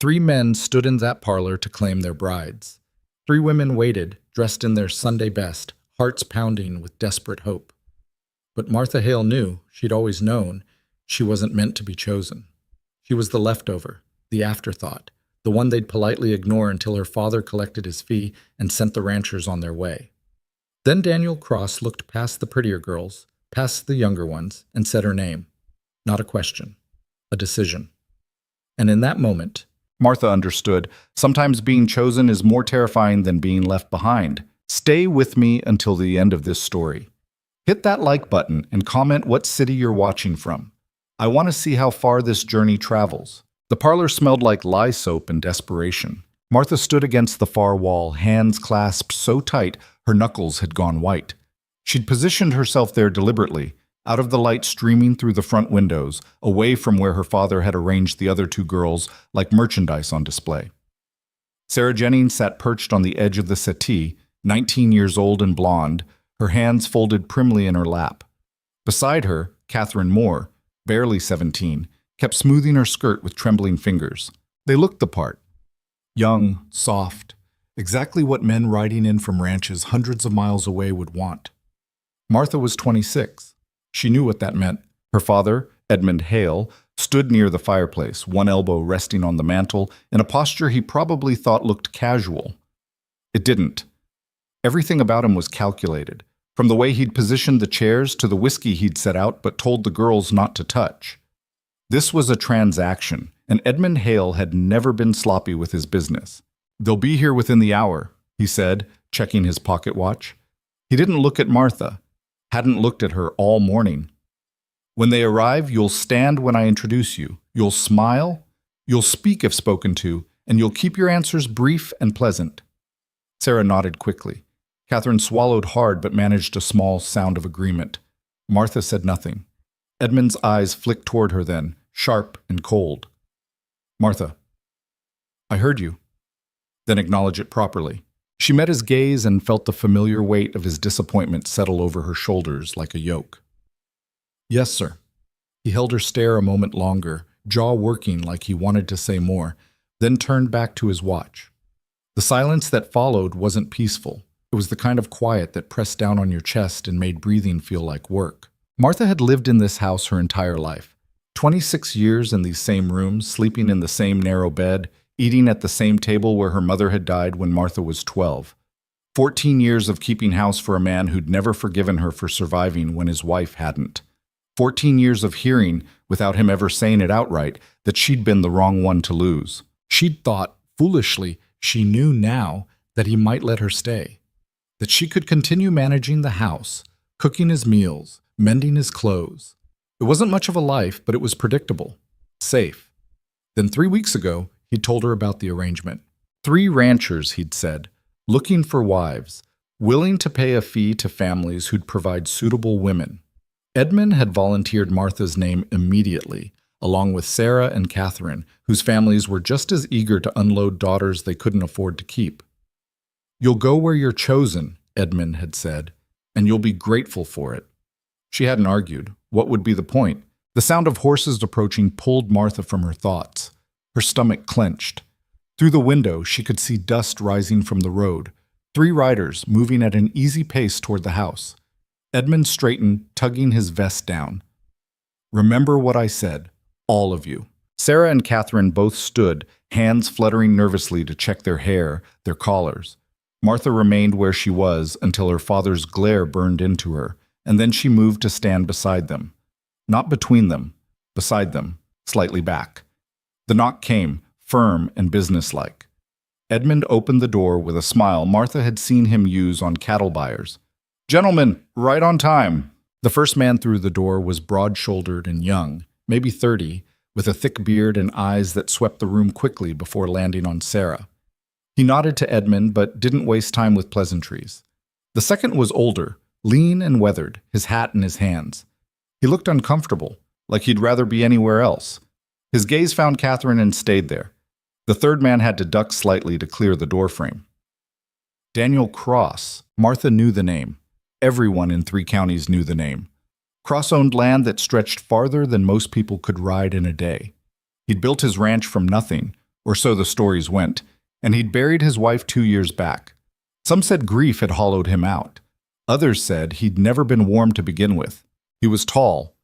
3 men stood in that parlor to claim their brides. 3 women waited, dressed in their Sunday best, hearts pounding with desperate hope. But Martha Hale knew, she'd always known, she wasn't meant to be chosen. She was the leftover, the afterthought, the one they'd politely ignore until her father collected his fee and sent the ranchers on their way. Then Daniel Cross looked past the prettier girls, past the younger ones, and said her name. Not a question, a decision. And in that moment, Martha understood, sometimes being chosen is more terrifying than being left behind. Stay with me until the end of this story. Hit that like button and comment what city you're watching from. I want to see how far this journey travels. The parlor smelled like lye soap and desperation. Martha stood against the far wall, hands clasped so tight her knuckles had gone white. She'd positioned herself there deliberately, out of the light streaming through the front windows, away from where her father had arranged the other 2 girls like merchandise on display. Sarah Jennings sat perched on the edge of the settee, 19 years old and blonde, her hands folded primly in her lap. Beside her, Catherine Moore, barely 17, kept smoothing her skirt with trembling fingers. They looked the part. Young, soft, exactly what men riding in from ranches hundreds of miles away would want. Martha was 26. She knew what that meant. Her father, Edmund Hale, stood near the fireplace, one elbow resting on the mantel, in a posture he probably thought looked casual. It didn't. Everything about him was calculated, from the way he'd positioned the chairs to the whiskey he'd set out but told the girls not to touch. This was a transaction, and Edmund Hale had never been sloppy with his business. "They'll be here within the hour," he said, checking his pocket watch. He didn't look at Martha, hadn't looked at her all morning. "When they arrive, you'll stand when I introduce you. You'll smile, you'll speak if spoken to, and you'll keep your answers brief and pleasant." Sarah nodded quickly. Catherine swallowed hard but managed a small sound of agreement. Martha said nothing. Edmund's eyes flicked toward her then, sharp and cold. "Martha, I heard you." Then acknowledge it properly. She met his gaze and felt the familiar weight of his disappointment settle over her shoulders like a yoke. "Yes, sir." He held her stare a moment longer, jaw working like he wanted to say more, then turned back to his watch. The silence that followed wasn't peaceful. It was the kind of quiet that pressed down on your chest and made breathing feel like work. Martha had lived in this house her entire life. 26 years in these same rooms, sleeping in the same narrow bed, eating at the same table where her mother had died when Martha was 12. 14 years of keeping house for a man who'd never forgiven her for surviving when his wife hadn't. 14 years of hearing, without him ever saying it outright, that she'd been the wrong one to lose. She'd thought, foolishly, she knew now that he might let her stay. That she could continue managing the house, cooking his meals, mending his clothes. It wasn't much of a life, but it was predictable, safe. Then 3 weeks ago, he told her about the arrangement. 3 ranchers, he'd said, looking for wives, willing to pay a fee to families who'd provide suitable women. Edmund had volunteered Martha's name immediately, along with Sarah and Catherine, whose families were just as eager to unload daughters they couldn't afford to keep. "You'll go where you're chosen," Edmund had said, "and you'll be grateful for it." She hadn't argued. What would be the point? The sound of horses approaching pulled Martha from her thoughts. Her stomach clenched. Through the window, she could see dust rising from the road. 3 riders moving at an easy pace toward the house. Edmund straightened, tugging his vest down. "Remember what I said, all of you." Sarah and Catherine both stood, hands fluttering nervously to check their hair, their collars. Martha remained where she was until her father's glare burned into her, and then she moved to stand beside them. Not between them, beside them, slightly back. The knock came, firm and businesslike. Edmund opened the door with a smile Martha had seen him use on cattle buyers. "Gentlemen, right on time." The first man through the door was broad-shouldered and young, maybe 30, with a thick beard and eyes that swept the room quickly before landing on Sarah. He nodded to Edmund but didn't waste time with pleasantries. The second was older, lean and weathered, his hat in his hands. He looked uncomfortable, like he'd rather be anywhere else. His gaze found Catherine and stayed there. The third man had to duck slightly to clear the doorframe. Daniel Cross. Martha knew the name. Everyone in 3 counties knew the name. Cross owned land that stretched farther than most people could ride in a day. He'd built his ranch from nothing, or so the stories went, and he'd buried his wife 2 years back. Some said grief had hollowed him out. Others said he'd never been warm to begin with. He was tall,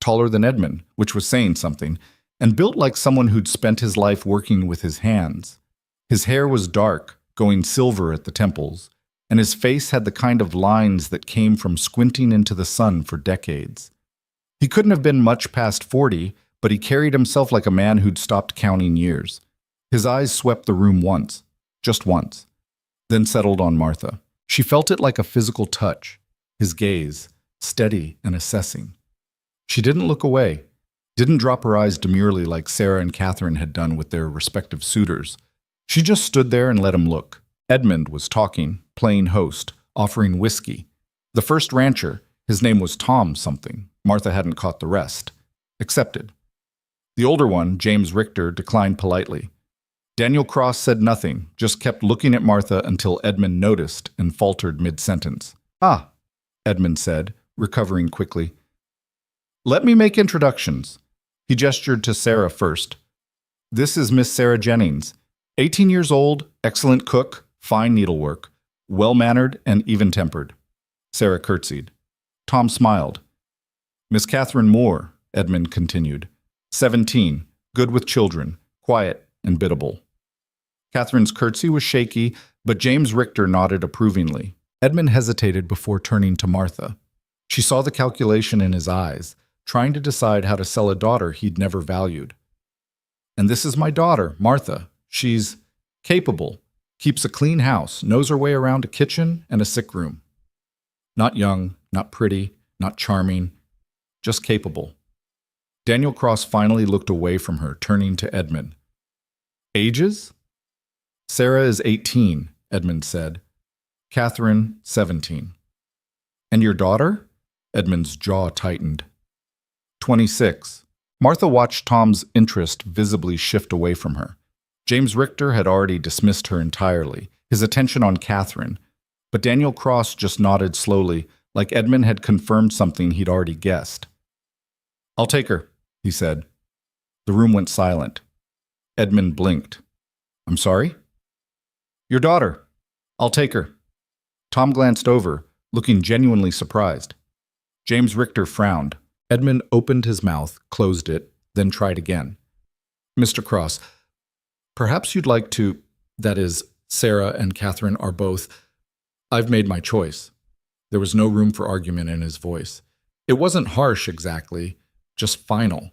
taller than Edmund, which was saying something, and built like someone who'd spent his life working with his hands. His hair was dark, going silver at the temples, and his face had the kind of lines that came from squinting into the sun for decades. He couldn't have been much past 40, but he carried himself like a man who'd stopped counting years. His eyes swept the room once, just once, then settled on Martha. She felt it like a physical touch, his gaze, steady and assessing. She didn't look away, didn't drop her eyes demurely like Sarah and Catherine had done with their respective suitors. She just stood there and let him look. Edmund was talking, playing host, offering whiskey. The first rancher, his name was Tom something. Martha hadn't caught the rest. Accepted. The older one, James Richter, declined politely. Daniel Cross said nothing, just kept looking at Martha until Edmund noticed and faltered mid-sentence. "Ah," Edmund said, recovering quickly. "Let me make introductions." He gestured to Sarah first. "This is Miss Sarah Jennings, 18 years old, excellent cook, fine needlework, well-mannered and even-tempered." Sarah curtsied. Tom smiled. "Miss Catherine Moore," Edmund continued, 17, good with children, quiet and biddable. Catherine's curtsy was shaky, but James Richter nodded approvingly. Edmund hesitated before turning to Martha. She saw the calculation in his eyes, trying to decide how to sell a daughter he'd never valued. "And this is my daughter, Martha. She's capable, keeps a clean house, knows her way around a kitchen and a sick room. Not young, not pretty, not charming, just capable." Daniel Cross finally looked away from her, turning to Edmund. "Ages?" "Sarah is 18, Edmund said. "Catherine, 17. "And your daughter?" Edmund's jaw tightened. 26. Martha watched Tom's interest visibly shift away from her. James Richter had already dismissed her entirely, his attention on Catherine, but Daniel Cross just nodded slowly, like Edmund had confirmed something he'd already guessed. "I'll take her," he said. The room went silent. Edmund blinked. "I'm sorry?" "Your daughter. I'll take her." Tom glanced over, looking genuinely surprised. James Richter frowned. Edmund opened his mouth, closed it, then tried again. "Mr. Cross, perhaps you'd like to, that is, Sarah and Catherine are both. I've made my choice." There was no room for argument in his voice. It wasn't harsh exactly, just final.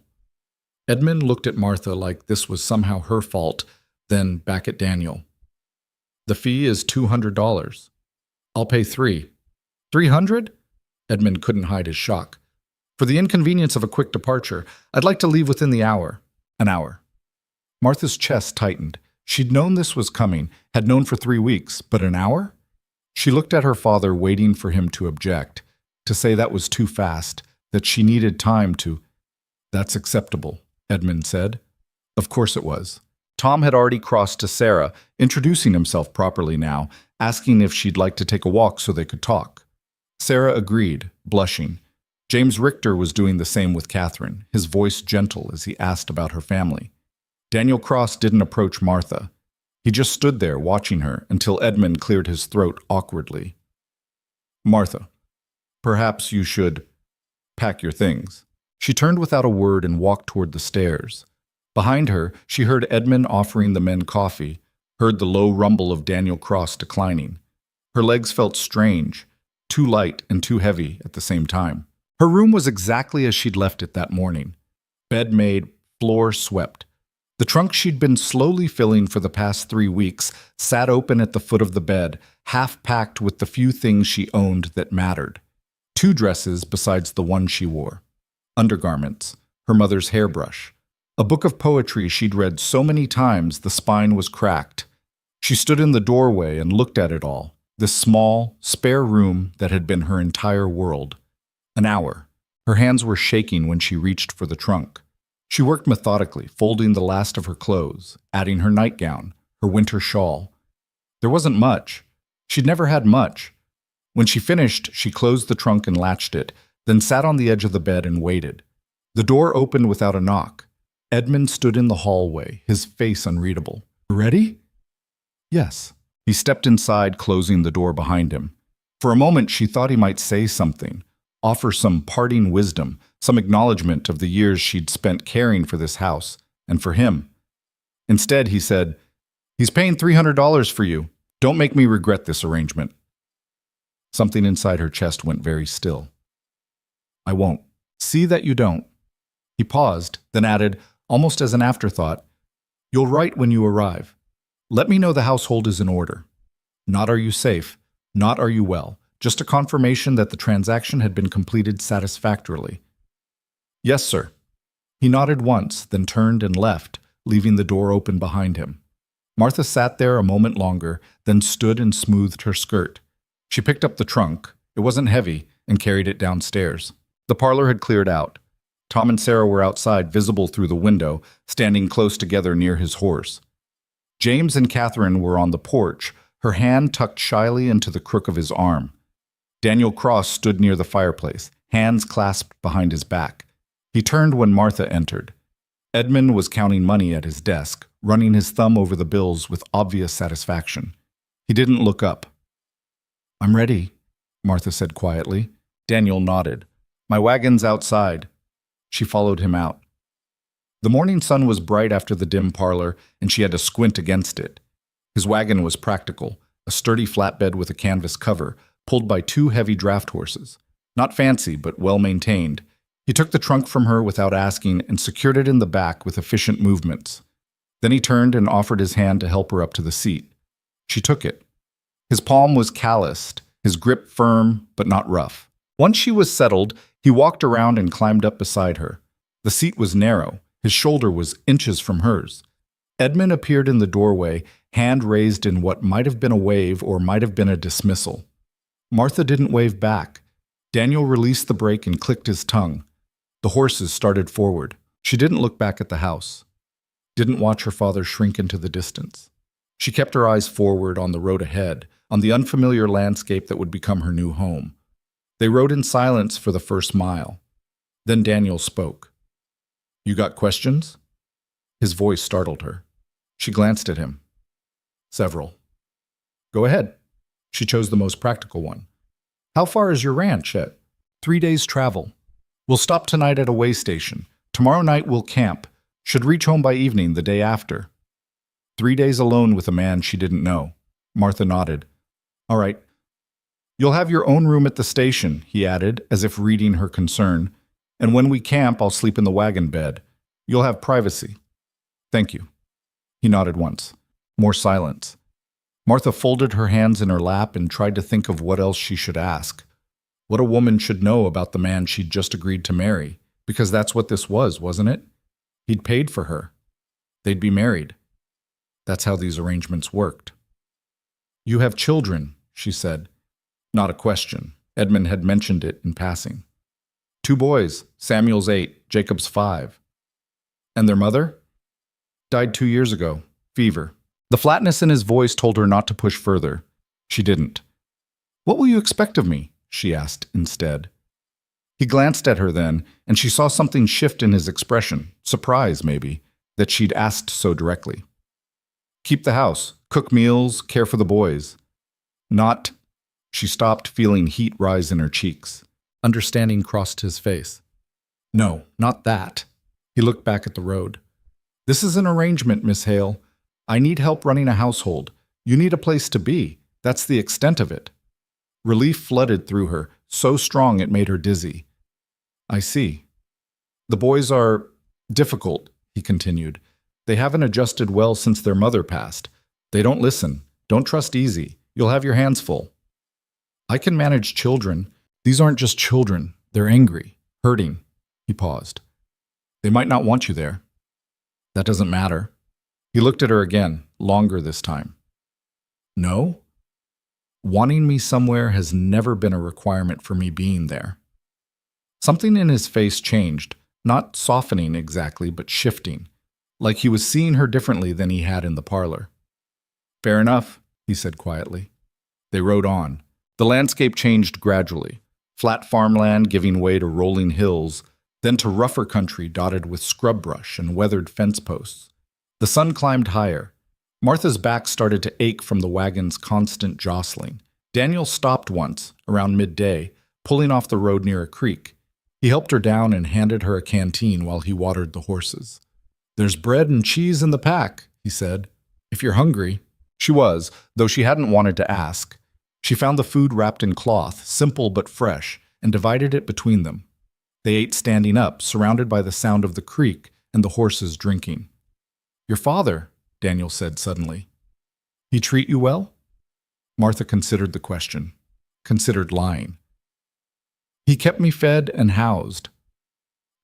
Edmund looked at Martha like this was somehow her fault, then back at Daniel. "The fee is $200. I'll pay $300. $300? Edmund couldn't hide his shock. "For the inconvenience of a quick departure, I'd like to leave within the hour." "An hour." Martha's chest tightened. She'd known this was coming, had known for 3 weeks, but an hour? She looked at her father, waiting for him to object, to say that was too fast, that she needed time to. "That's acceptable," Edmund said. Of course it was. Tom had already crossed to Sarah, introducing himself properly now, asking if she'd like to take a walk so they could talk. Sarah agreed, blushing. James Richter was doing the same with Catherine, his voice gentle as he asked about her family. Daniel Cross didn't approach Martha. He just stood there watching her until Edmund cleared his throat awkwardly. "Martha, perhaps you should pack your things." She turned without a word and walked toward the stairs. Behind her, she heard Edmund offering the men coffee, heard the low rumble of Daniel Cross declining. Her legs felt strange, too light and too heavy at the same time. Her room was exactly as she'd left it that morning. Bed made, floor swept. The trunk she'd been slowly filling for the past 3 weeks sat open at the foot of the bed, half packed with the few things she owned that mattered. 2 dresses besides the one she wore. Undergarments, her mother's hairbrush. A book of poetry she'd read so many times the spine was cracked. She stood in the doorway and looked at it all, this small, spare room that had been her entire world. An hour. Her hands were shaking when she reached for the trunk. She worked methodically, folding the last of her clothes, adding her nightgown, her winter shawl. There wasn't much. She'd never had much. When she finished, she closed the trunk and latched it, then sat on the edge of the bed and waited. The door opened without a knock. Edmund stood in the hallway, his face unreadable. Ready? Yes. He stepped inside, closing the door behind him. For a moment, she thought he might say something, offer some parting wisdom, some acknowledgement of the years she'd spent caring for this house and for him. Instead, he said, "He's paying $300 for you. Don't make me regret this arrangement." Something inside her chest went very still. "I won't. See that you don't." He paused, then added, almost as an afterthought, "You'll write when you arrive. Let me know the household is in order. Not are you safe, not are you well, just a confirmation that the transaction had been completed satisfactorily." "Yes, sir." He nodded once, then turned and left, leaving the door open behind him. Martha sat there a moment longer, then stood and smoothed her skirt. She picked up the trunk, it wasn't heavy, and carried it downstairs. The parlor had cleared out. Tom and Sarah were outside, visible through the window, standing close together near his horse. James and Catherine were on the porch, her hand tucked shyly into the crook of his arm. Daniel Cross stood near the fireplace, hands clasped behind his back. He turned when Martha entered. Edmund was counting money at his desk, running his thumb over the bills with obvious satisfaction. He didn't look up. "I'm ready," Martha said quietly. Daniel nodded. "My wagon's outside." She followed him out. The morning sun was bright after the dim parlor, and she had to squint against it. His wagon was practical, a sturdy flatbed with a canvas cover, pulled by 2 heavy draft horses. Not fancy, but well-maintained. He took the trunk from her without asking and secured it in the back with efficient movements. Then he turned and offered his hand to help her up to the seat. She took it. His palm was calloused, his grip firm but not rough. Once she was settled, he walked around and climbed up beside her. The seat was narrow. His shoulder was inches from hers. Edmund appeared in the doorway, hand raised in what might have been a wave or might have been a dismissal. Martha didn't wave back. Daniel released the brake and clicked his tongue. The horses started forward. She didn't look back at the house. Didn't watch her father shrink into the distance. She kept her eyes forward on the road ahead, on the unfamiliar landscape that would become her new home. They rode in silence for the first mile. Then Daniel spoke. "You got questions?" His voice startled her. She glanced at him. "Several." "Go ahead." She chose the most practical one. "How far is your ranch at?" 3 days' travel. "We'll stop tonight at a way station. Tomorrow night we'll camp. Should reach home by evening the day after." 3 days alone with a man she didn't know. Martha nodded. "All right." "You'll have your own room at the station," he added, as if reading her concern. "And when we camp, I'll sleep in the wagon bed. You'll have privacy." "Thank you." He nodded once. More silence. Martha folded her hands in her lap and tried to think of what else she should ask. What a woman should know about the man she'd just agreed to marry, because that's what this was, wasn't it? He'd paid for her. They'd be married. That's how these arrangements worked. "You have children," she said. Not a question. Edmund had mentioned it in passing. 2 boys, Samuel's 8, Jacob's 5. "And their mother?" "Died 2 years ago. Fever." The flatness in his voice told her not to push further. She didn't. "What will you expect of me?" she asked instead. He glanced at her then, and she saw something shift in his expression, surprise maybe, that she'd asked so directly. "Keep the house, cook meals, care for the boys." "Not—" She stopped, feeling heat rise in her cheeks. Understanding crossed his face. "No, not that." He looked back at the road. "This is an arrangement, Miss Hale. I need help running a household. You need a place to be. That's the extent of it." Relief flooded through her, so strong it made her dizzy. "I see." "The boys are difficult," he continued. "They haven't adjusted well since their mother passed. They don't listen. Don't trust easy. You'll have your hands full." "I can manage children. These aren't just children. They're angry, hurting." He paused. "They might not want you there." "That doesn't matter." He looked at her again, longer this time. "No? Wanting me somewhere has never been a requirement for me being there." Something in his face changed, not softening exactly, but shifting, like he was seeing her differently than he had in the parlor. "Fair enough," he said quietly. They rode on. The landscape changed gradually, flat farmland giving way to rolling hills, then to rougher country dotted with scrub brush and weathered fence posts. The sun climbed higher. Martha's back started to ache from the wagon's constant jostling. Daniel stopped once, around midday, pulling off the road near a creek. He helped her down and handed her a canteen while he watered the horses. "There's bread and cheese in the pack," he said. "If you're hungry." She was, though she hadn't wanted to ask. She found the food wrapped in cloth, simple but fresh, and divided it between them. They ate standing up, surrounded by the sound of the creek and the horses drinking. "Your father," Daniel said suddenly. "He treat you well?" Martha considered the question, considered lying. "He kept me fed and housed."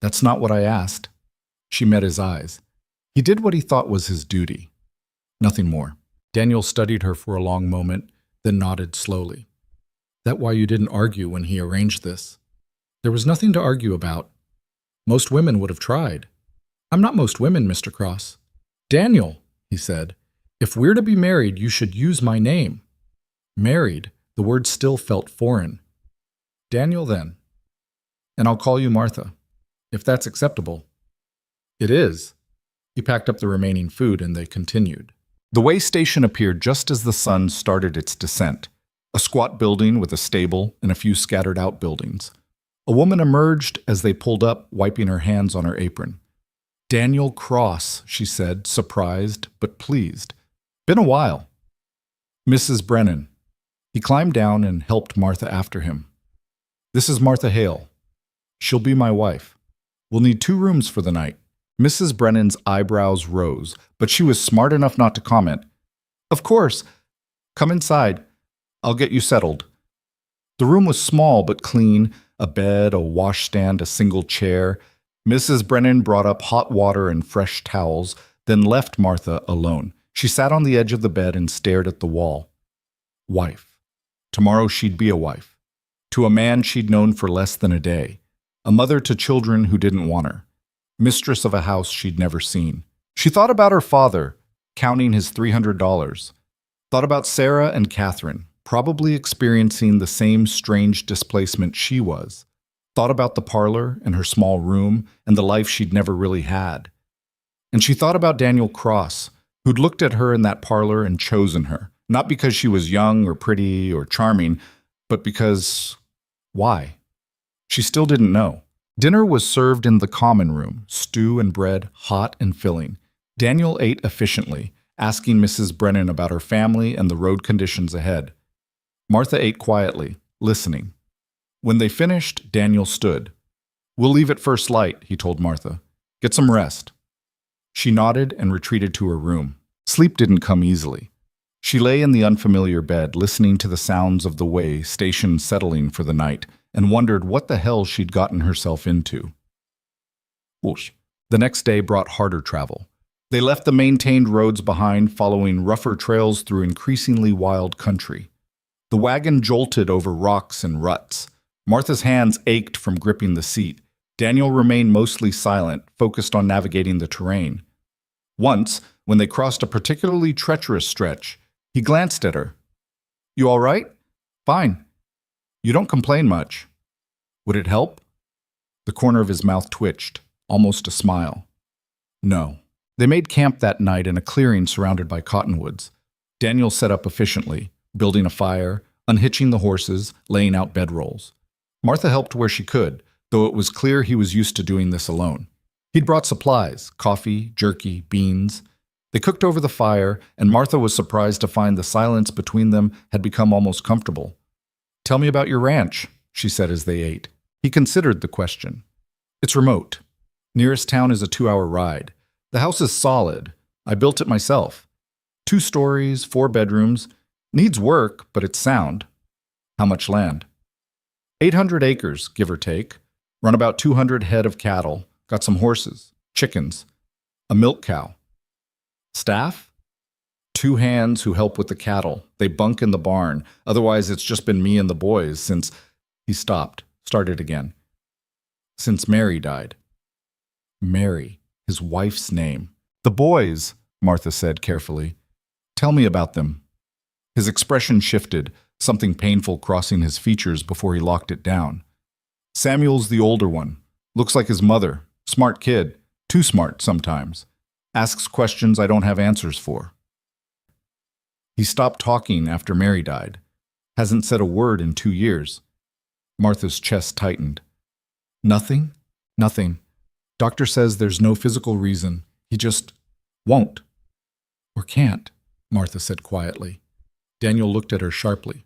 "That's not what I asked." She met his eyes. He did what he thought was his duty. Nothing more. Daniel studied her for a long moment, then nodded slowly. "That why you didn't argue when he arranged this?" "There was nothing to argue about. Most women would have tried." "I'm not most women, Mr. Cross." "Daniel," he said, "if we're to be married, you should use my name." Married, the word still felt foreign. "Daniel, then. And I'll call you Martha, if that's acceptable." "It is." He packed up the remaining food and they continued. The way station appeared just as the sun started its descent. A squat building with a stable and a few scattered outbuildings. A woman emerged as they pulled up, wiping her hands on her apron. "Daniel Cross," she said, surprised but pleased. "Been a while." "Mrs. Brennan." He climbed down and helped Martha after him. "This is Martha Hale. She'll be my wife. We'll need 2 rooms for the night." Mrs. Brennan's eyebrows rose, but she was smart enough not to comment. "Of course. Come inside. I'll get you settled." The room was small but clean, a bed, a washstand, a single chair. Mrs. Brennan brought up hot water and fresh towels, then left Martha alone. She sat on the edge of the bed and stared at the wall. Wife. Tomorrow she'd be a wife. To a man she'd known for less than a day. A mother to children who didn't want her. Mistress of a house she'd never seen. She thought about her father, counting his $300. Thought about Sarah and Catherine, probably experiencing the same strange displacement she was. Thought about the parlor and her small room and the life she'd never really had. And she thought about Daniel Cross, who'd looked at her in that parlor and chosen her, not because she was young or pretty or charming, but because... why? She still didn't know. Dinner was served in the common room, stew and bread, hot and filling. Daniel ate efficiently, asking Mrs. Brennan about her family and the road conditions ahead. Martha ate quietly, listening. When they finished, Daniel stood. "We'll leave at first light," he told Martha. "Get some rest." She nodded and retreated to her room. Sleep didn't come easily. She lay in the unfamiliar bed, listening to the sounds of the way station settling for the night, and wondered what the hell she'd gotten herself into. Whoosh. The next day brought harder travel. They left the maintained roads behind, following rougher trails through increasingly wild country. The wagon jolted over rocks and ruts. Martha's hands ached from gripping the seat. Daniel remained mostly silent, focused on navigating the terrain. Once, when they crossed a particularly treacherous stretch, he glanced at her. "You all right?" "Fine. You don't complain much." "Would it help?" The corner of his mouth twitched, almost a smile. "No." They made camp that night in a clearing surrounded by cottonwoods. Daniel set up efficiently, building a fire, unhitching the horses, laying out bedrolls. Martha helped where she could, though it was clear he was used to doing this alone. He'd brought supplies, coffee, jerky, beans. They cooked over the fire, and Martha was surprised to find the silence between them had become almost comfortable. "Tell me about your ranch," she said as they ate. He considered the question. "It's remote. Nearest town is a 2-hour ride. The house is solid. I built it myself. 2 stories, 4 bedrooms. Needs work, but it's sound." "How much land?" 800 acres, give or take. Run about 200 head of cattle. Got some horses, chickens, a milk cow." "Staff?" 2 hands who help with the cattle. They bunk in the barn. Otherwise, it's just been me and the boys since... He stopped, started again. "Since Mary died." Mary, his wife's name. "The boys," Martha said carefully. "Tell me about them." His expression shifted, something painful crossing his features before he locked it down. "Samuel's the older one. Looks like his mother. Smart kid. Too smart sometimes. Asks questions I don't have answers for." He stopped talking after Mary died. Hasn't said a word in 2 years. Martha's chest tightened. Nothing? Nothing. Doctor says there's no physical reason. He just won't. Or can't, Martha said quietly. Daniel looked at her sharply.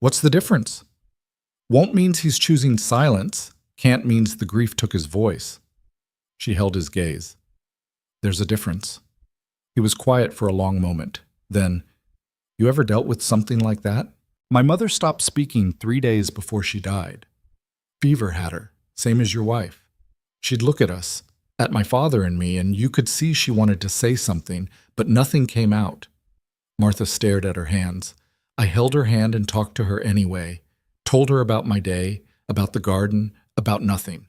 What's the difference? Won't means he's choosing silence. Can't means the grief took his voice. She held his gaze. There's a difference. He was quiet for a long moment. Then, you ever dealt with something like that? My mother stopped speaking 3 days before she died. Fever had her, same as your wife. She'd look at us, at my father and me, and you could see she wanted to say something, but nothing came out. Martha stared at her hands. I held her hand and talked to her anyway, told her about my day, about the garden, about nothing.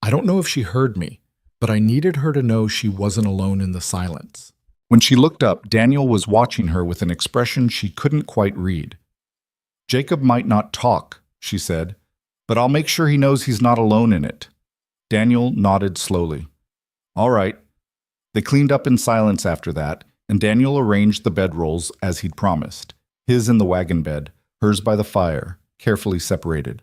I don't know if she heard me, but I needed her to know she wasn't alone in the silence. When she looked up, Daniel was watching her with an expression she couldn't quite read. Jacob might not talk, she said, but I'll make sure he knows he's not alone in it. Daniel nodded slowly. All right. They cleaned up in silence after that, and Daniel arranged the bedrolls as he'd promised, his in the wagon bed, hers by the fire, carefully separated.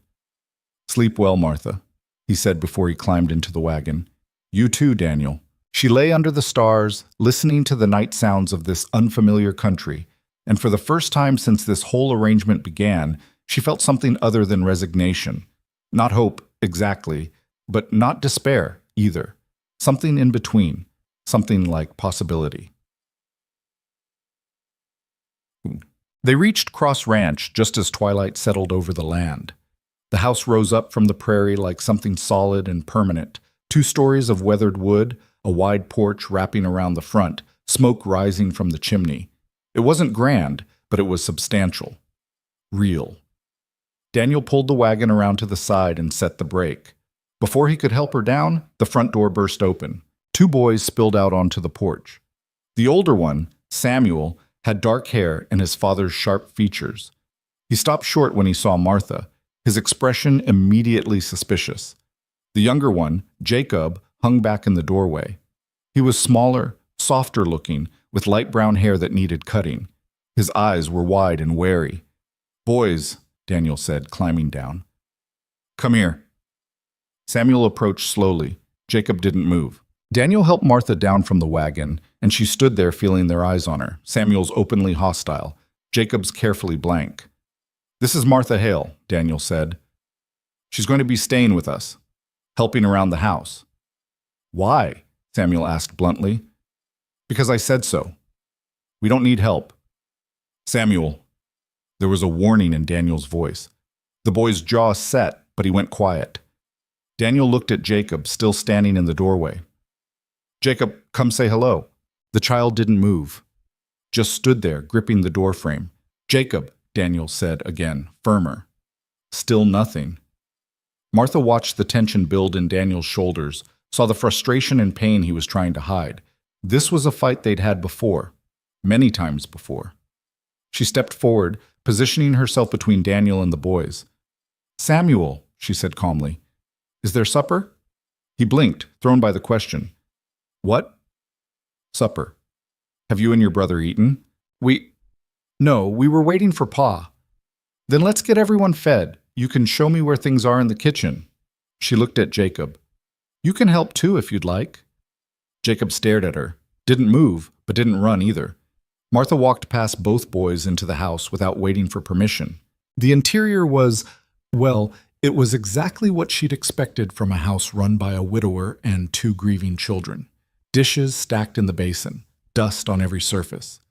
Sleep well, Martha, he said before he climbed into the wagon. You too, Daniel. She lay under the stars, listening to the night sounds of this unfamiliar country, and for the first time since this whole arrangement began, she felt something other than resignation. Not hope, exactly, but not despair, either. Something in between, something like possibility. They reached Cross Ranch just as twilight settled over the land. The house rose up from the prairie like something solid and permanent, 2 stories of weathered wood, a wide porch wrapping around the front, smoke rising from the chimney. It wasn't grand, but it was substantial. Real. Daniel pulled the wagon around to the side and set the brake. Before he could help her down, the front door burst open. 2 boys spilled out onto the porch. The older one, Samuel, had dark hair and his father's sharp features. He stopped short when he saw Martha, his expression immediately suspicious. The younger one, Jacob, hung back in the doorway. He was smaller, softer looking, with light brown hair that needed cutting. His eyes were wide and wary. Boys, Daniel said, climbing down. Come here. Samuel approached slowly. Jacob didn't move. Daniel helped Martha down from the wagon, and she stood there feeling their eyes on her. Samuel's openly hostile, Jacob's carefully blank. This is Martha Hale, Daniel said. She's going to be staying with us, helping around the house. Why? Samuel asked bluntly. Because I said so. We don't need help. Samuel. There was a warning in Daniel's voice. The boy's jaw set, but he went quiet. Daniel looked at Jacob, still standing in the doorway. Jacob, come say hello. The child didn't move, just stood there, gripping the doorframe. Jacob, Daniel said again, firmer. Still nothing. Martha watched the tension build in Daniel's shoulders, saw the frustration and pain he was trying to hide. This was a fight they'd had before, many times before. She stepped forward, positioning herself between Daniel and the boys. Samuel, she said calmly, is there supper? He blinked, thrown by the question. What? Supper. Have you and your brother eaten? No, we were waiting for Pa. Then let's get everyone fed. You can show me where things are in the kitchen. She looked at Jacob. You can help too if you'd like. Jacob stared at her, didn't move, but didn't run either. Martha walked past both boys into the house without waiting for permission. The interior was, well, it was exactly what she'd expected from a house run by a widower and 2 grieving children. Dishes stacked in the basin, dust on every surface,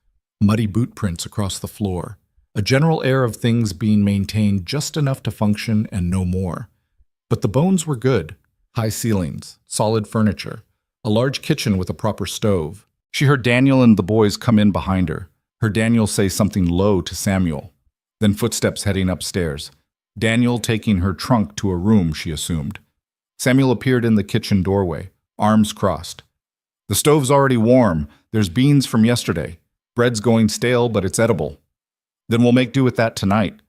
muddy boot prints across the floor, a general air of things being maintained just enough to function and no more. But the bones were good. High ceilings, solid furniture, a large kitchen with a proper stove. She heard Daniel and the boys come in behind her, heard Daniel say something low to Samuel, then footsteps heading upstairs. Daniel taking her trunk to a room, she assumed. Samuel appeared in the kitchen doorway, arms crossed. The stove's already warm. There's beans from yesterday. Bread's going stale, but it's edible. Then we'll make do with that tonight.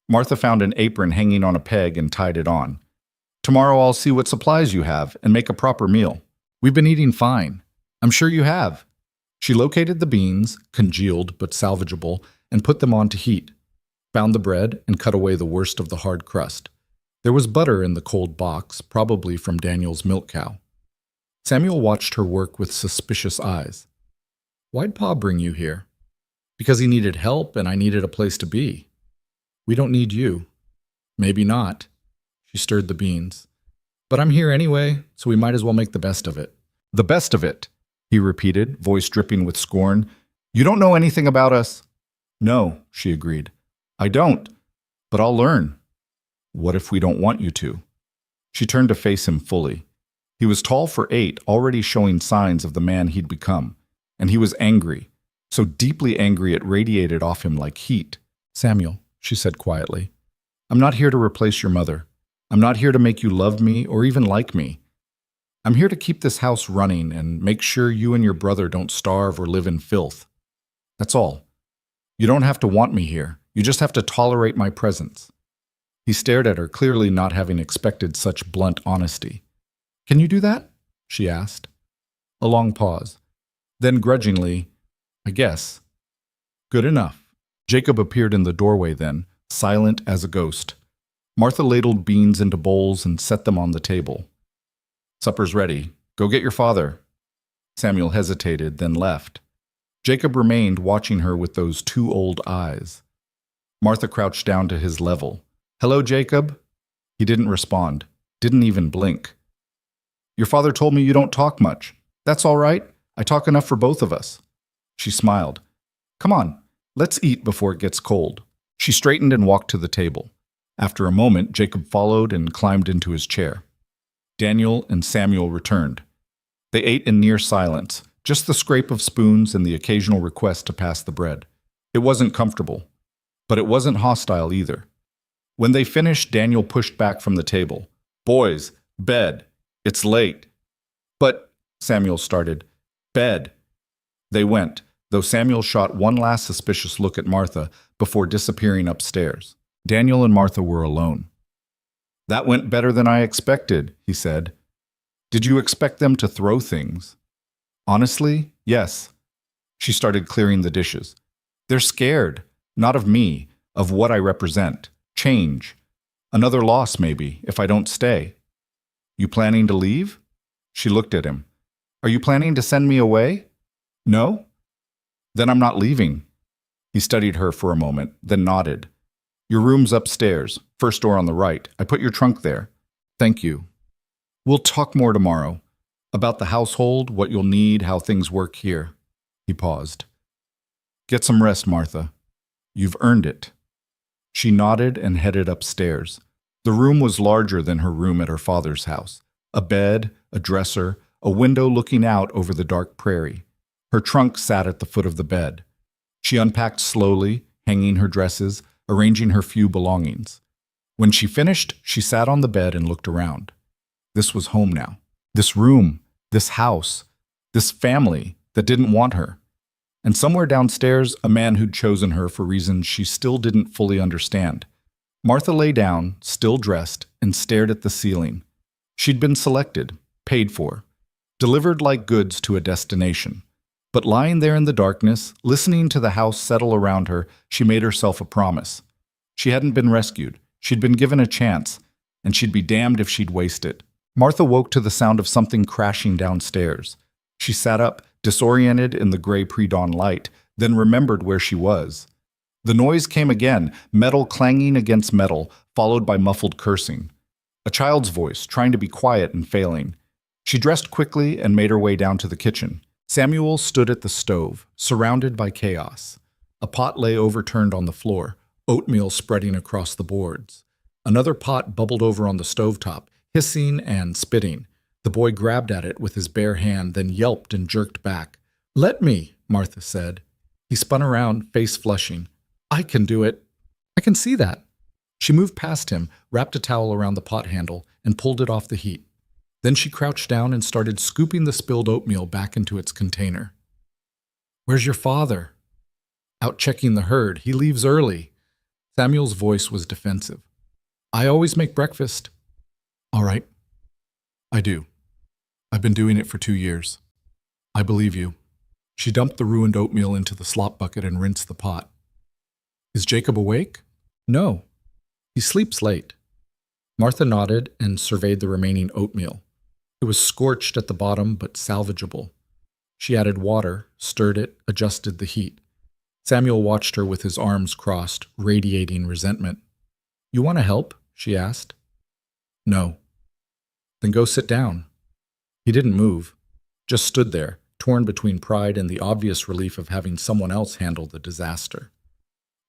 Martha found an apron hanging on a peg and tied it on. Tomorrow I'll see what supplies you have and make a proper meal. We've been eating fine. I'm sure you have. She located the beans, congealed but salvageable, and put them on to heat, found the bread and cut away the worst of the hard crust. There was butter in the cold box, probably from Daniel's milk cow. Samuel watched her work with suspicious eyes. "Why'd Pa bring you here?" "Because he needed help and I needed a place to be." "We don't need you." "Maybe not." She stirred the beans. "But I'm here anyway, so we might as well make the best of it." "The best of it," he repeated, voice dripping with scorn. "You don't know anything about us." "No," she agreed. "I don't, but I'll learn." "What if we don't want you to?" She turned to face him fully. He was tall for 8, already showing signs of the man he'd become, and he was angry, so deeply angry it radiated off him like heat. "Samuel," she said quietly, "I'm not here to replace your mother. I'm not here to make you love me or even like me. I'm here to keep this house running and make sure you and your brother don't starve or live in filth. That's all. You don't have to want me here. You just have to tolerate my presence." He stared at her, clearly not having expected such blunt honesty. "Can you do that?" she asked. A long pause. Then grudgingly, "I guess." "Good enough." Jacob appeared in the doorway then, silent as a ghost. Martha ladled beans into bowls and set them on the table. "Supper's ready. Go get your father." Samuel hesitated, then left. Jacob remained, watching her with those 2 old eyes. Martha crouched down to his level. "Hello, Jacob?" He didn't respond, didn't even blink. "Your father told me you don't talk much. That's all right. I talk enough for both of us." She smiled. "Come on, let's eat before it gets cold." She straightened and walked to the table. After a moment, Jacob followed and climbed into his chair. Daniel and Samuel returned. They ate in near silence, just the scrape of spoons and the occasional request to pass the bread. It wasn't comfortable, but it wasn't hostile either. When they finished, Daniel pushed back from the table. "Boys, bed. It's late." "But," Samuel started. "Bed." They went, though Samuel shot one last suspicious look at Martha before disappearing upstairs. Daniel and Martha were alone. "That went better than I expected," he said. "Did you expect them to throw things?" "Honestly, yes." She started clearing the dishes. "They're scared, not of me, of what I represent. Change. Another loss, maybe, if I don't stay." "You planning to leave?" She looked at him. "Are you planning to send me away?" "No?" "Then I'm not leaving." He studied her for a moment, then nodded. "Your room's upstairs, first door on the right. I put your trunk there." "Thank you. We'll talk more tomorrow. About the household, what you'll need, how things work here." He paused. "Get some rest, Martha. You've earned it." She nodded and headed upstairs. The room was larger than her room at her father's house. A bed, a dresser, a window looking out over the dark prairie. Her trunk sat at the foot of the bed. She unpacked slowly, hanging her dresses, arranging her few belongings. When she finished, she sat on the bed and looked around. This was home now. This room, this house, this family that didn't want her. And somewhere downstairs, a man who'd chosen her for reasons she still didn't fully understand. Martha lay down, still dressed, and stared at the ceiling. She'd been selected, paid for, delivered like goods to a destination. But lying there in the darkness, listening to the house settle around her, she made herself a promise. She hadn't been rescued. She'd been given a chance, and she'd be damned if she'd waste it. Martha woke to the sound of something crashing downstairs. She sat up, disoriented in the gray pre-dawn light, then remembered where she was. The noise came again, metal clanging against metal, followed by muffled cursing. A child's voice, trying to be quiet and failing. She dressed quickly and made her way down to the kitchen. Samuel stood at the stove, surrounded by chaos. A pot lay overturned on the floor, oatmeal spreading across the boards. Another pot bubbled over on the stovetop, hissing and spitting. The boy grabbed at it with his bare hand, then yelped and jerked back. "Let me," Martha said. He spun around, face flushing. "I can do it. I can see that." She moved past him, wrapped a towel around the pot handle, and pulled it off the heat. Then she crouched down and started scooping the spilled oatmeal back into its container. "Where's your father?" "Out checking the herd. He leaves early." Samuel's voice was defensive. "I always make breakfast." "All right. I do. I've been doing it for 2 years. I believe you." She dumped the ruined oatmeal into the slop bucket and rinsed the pot. Is Jacob awake? No. He sleeps late. Martha nodded and surveyed the remaining oatmeal. It was scorched at the bottom, but salvageable. She added water, stirred it, adjusted the heat. Samuel watched her with his arms crossed, radiating resentment. You want to help? She asked. No. Then go sit down. He didn't move, just stood there, torn between pride and the obvious relief of having someone else handle the disaster.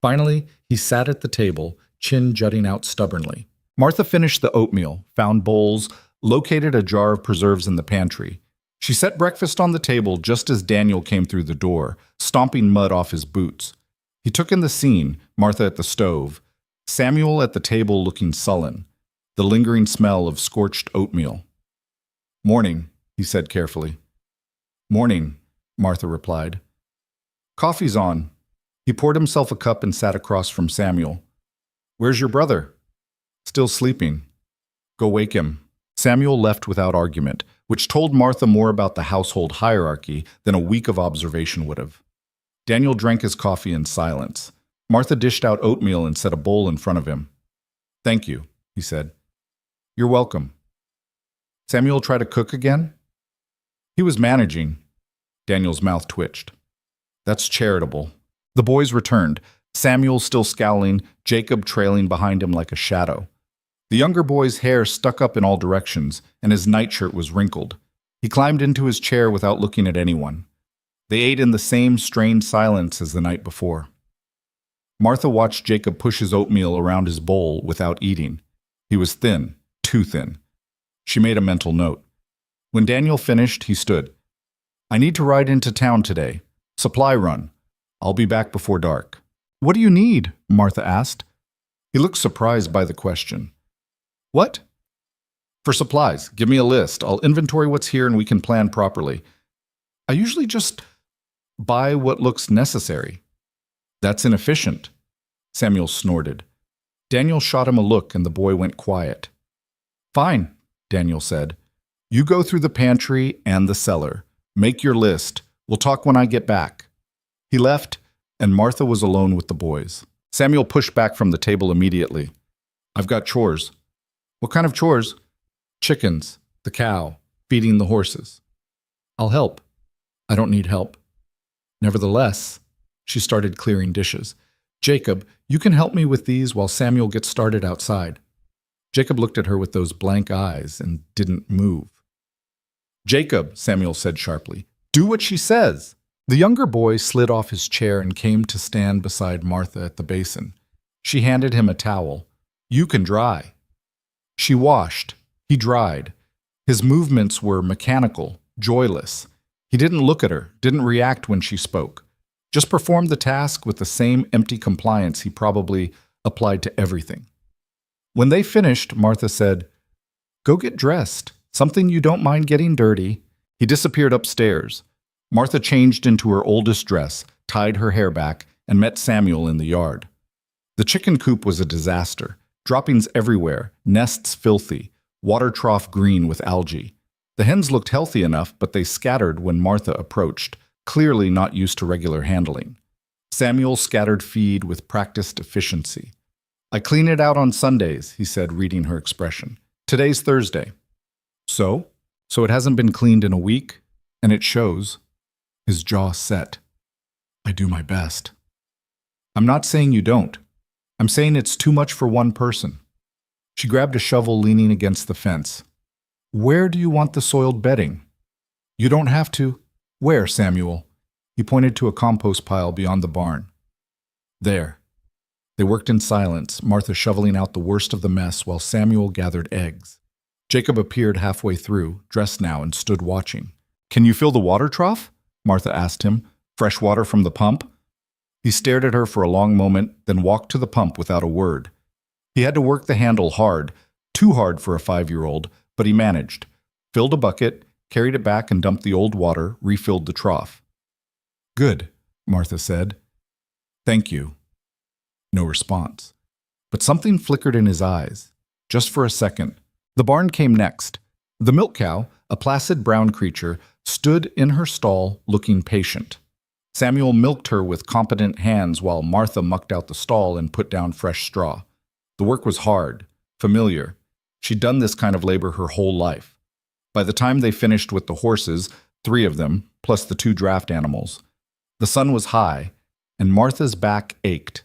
Finally, he sat at the table, chin jutting out stubbornly. Martha finished the oatmeal, found bowls, located a jar of preserves in the pantry. She set breakfast on the table just as Daniel came through the door, stomping mud off his boots. He took in the scene, Martha at the stove, Samuel at the table looking sullen, the lingering smell of scorched oatmeal. Morning, he said carefully. Morning, Martha replied. Coffee's on. He poured himself a cup and sat across from Samuel. Where's your brother? Still sleeping. Go wake him. Samuel left without argument, which told Martha more about the household hierarchy than a week of observation would have. Daniel drank his coffee in silence. Martha dished out oatmeal and set a bowl in front of him. Thank you, he said. You're welcome. Samuel tried to cook again? He was managing. Daniel's mouth twitched. That's charitable. The boys returned, Samuel still scowling, Jacob trailing behind him like a shadow. The younger boy's hair stuck up in all directions, and his nightshirt was wrinkled. He climbed into his chair without looking at anyone. They ate in the same strained silence as the night before. Martha watched Jacob push his oatmeal around his bowl without eating. He was thin, too thin. She made a mental note. When Daniel finished, he stood. I need to ride into town today. Supply run. I'll be back before dark. What do you need? Martha asked. He looked surprised by the question. What? For supplies. Give me a list. I'll inventory what's here and we can plan properly. I usually just buy what looks necessary. That's inefficient. Samuel snorted. Daniel shot him a look and the boy went quiet. Fine, Daniel said. You go through the pantry and the cellar. Make your list. We'll talk when I get back. He left, and Martha was alone with the boys. Samuel pushed back from the table immediately. I've got chores. What kind of chores? Chickens, the cow, feeding the horses. I'll help. I don't need help. Nevertheless, she started clearing dishes. Jacob, you can help me with these while Samuel gets started outside. Jacob looked at her with those blank eyes and didn't move. Jacob, Samuel said sharply, do what she says. The younger boy slid off his chair and came to stand beside Martha at the basin. She handed him a towel. You can dry. She washed. He dried. His movements were mechanical, joyless. He didn't look at her, didn't react when she spoke. Just performed the task with the same empty compliance he probably applied to everything. When they finished, Martha said, Go get dressed. Something you don't mind getting dirty. He disappeared upstairs. Martha changed into her oldest dress, tied her hair back, and met Samuel in the yard. The chicken coop was a disaster. Droppings everywhere, nests filthy, water trough green with algae. The hens looked healthy enough, but they scattered when Martha approached, clearly not used to regular handling. Samuel scattered feed with practiced efficiency. I clean it out on Sundays, he said, reading her expression. Today's Thursday. So it hasn't been cleaned in a week, and it shows. His jaw set. I do my best. I'm not saying you don't. I'm saying it's too much for one person. She grabbed a shovel leaning against the fence. Where do you want the soiled bedding? You don't have to. Where, Samuel? He pointed to a compost pile beyond the barn. There. They worked in silence, Martha shoveling out the worst of the mess while Samuel gathered eggs. Jacob appeared halfway through, dressed now, and stood watching. Can you fill the water trough? Martha asked him. Fresh water from the pump? He stared at her for a long moment, then walked to the pump without a word. He had to work the handle hard, too hard for a 5-year-old, but he managed. Filled a bucket, carried it back and dumped the old water, refilled the trough. Good, Martha said. Thank you. No response. But something flickered in his eyes. Just for a second. The barn came next. The milk cow, a placid brown creature, stood in her stall looking patient. Samuel milked her with competent hands while Martha mucked out the stall and put down fresh straw. The work was hard, familiar. She'd done this kind of labor her whole life. By the time they finished with the horses, 3 of them, plus the 2 draft animals, the sun was high, and Martha's back ached.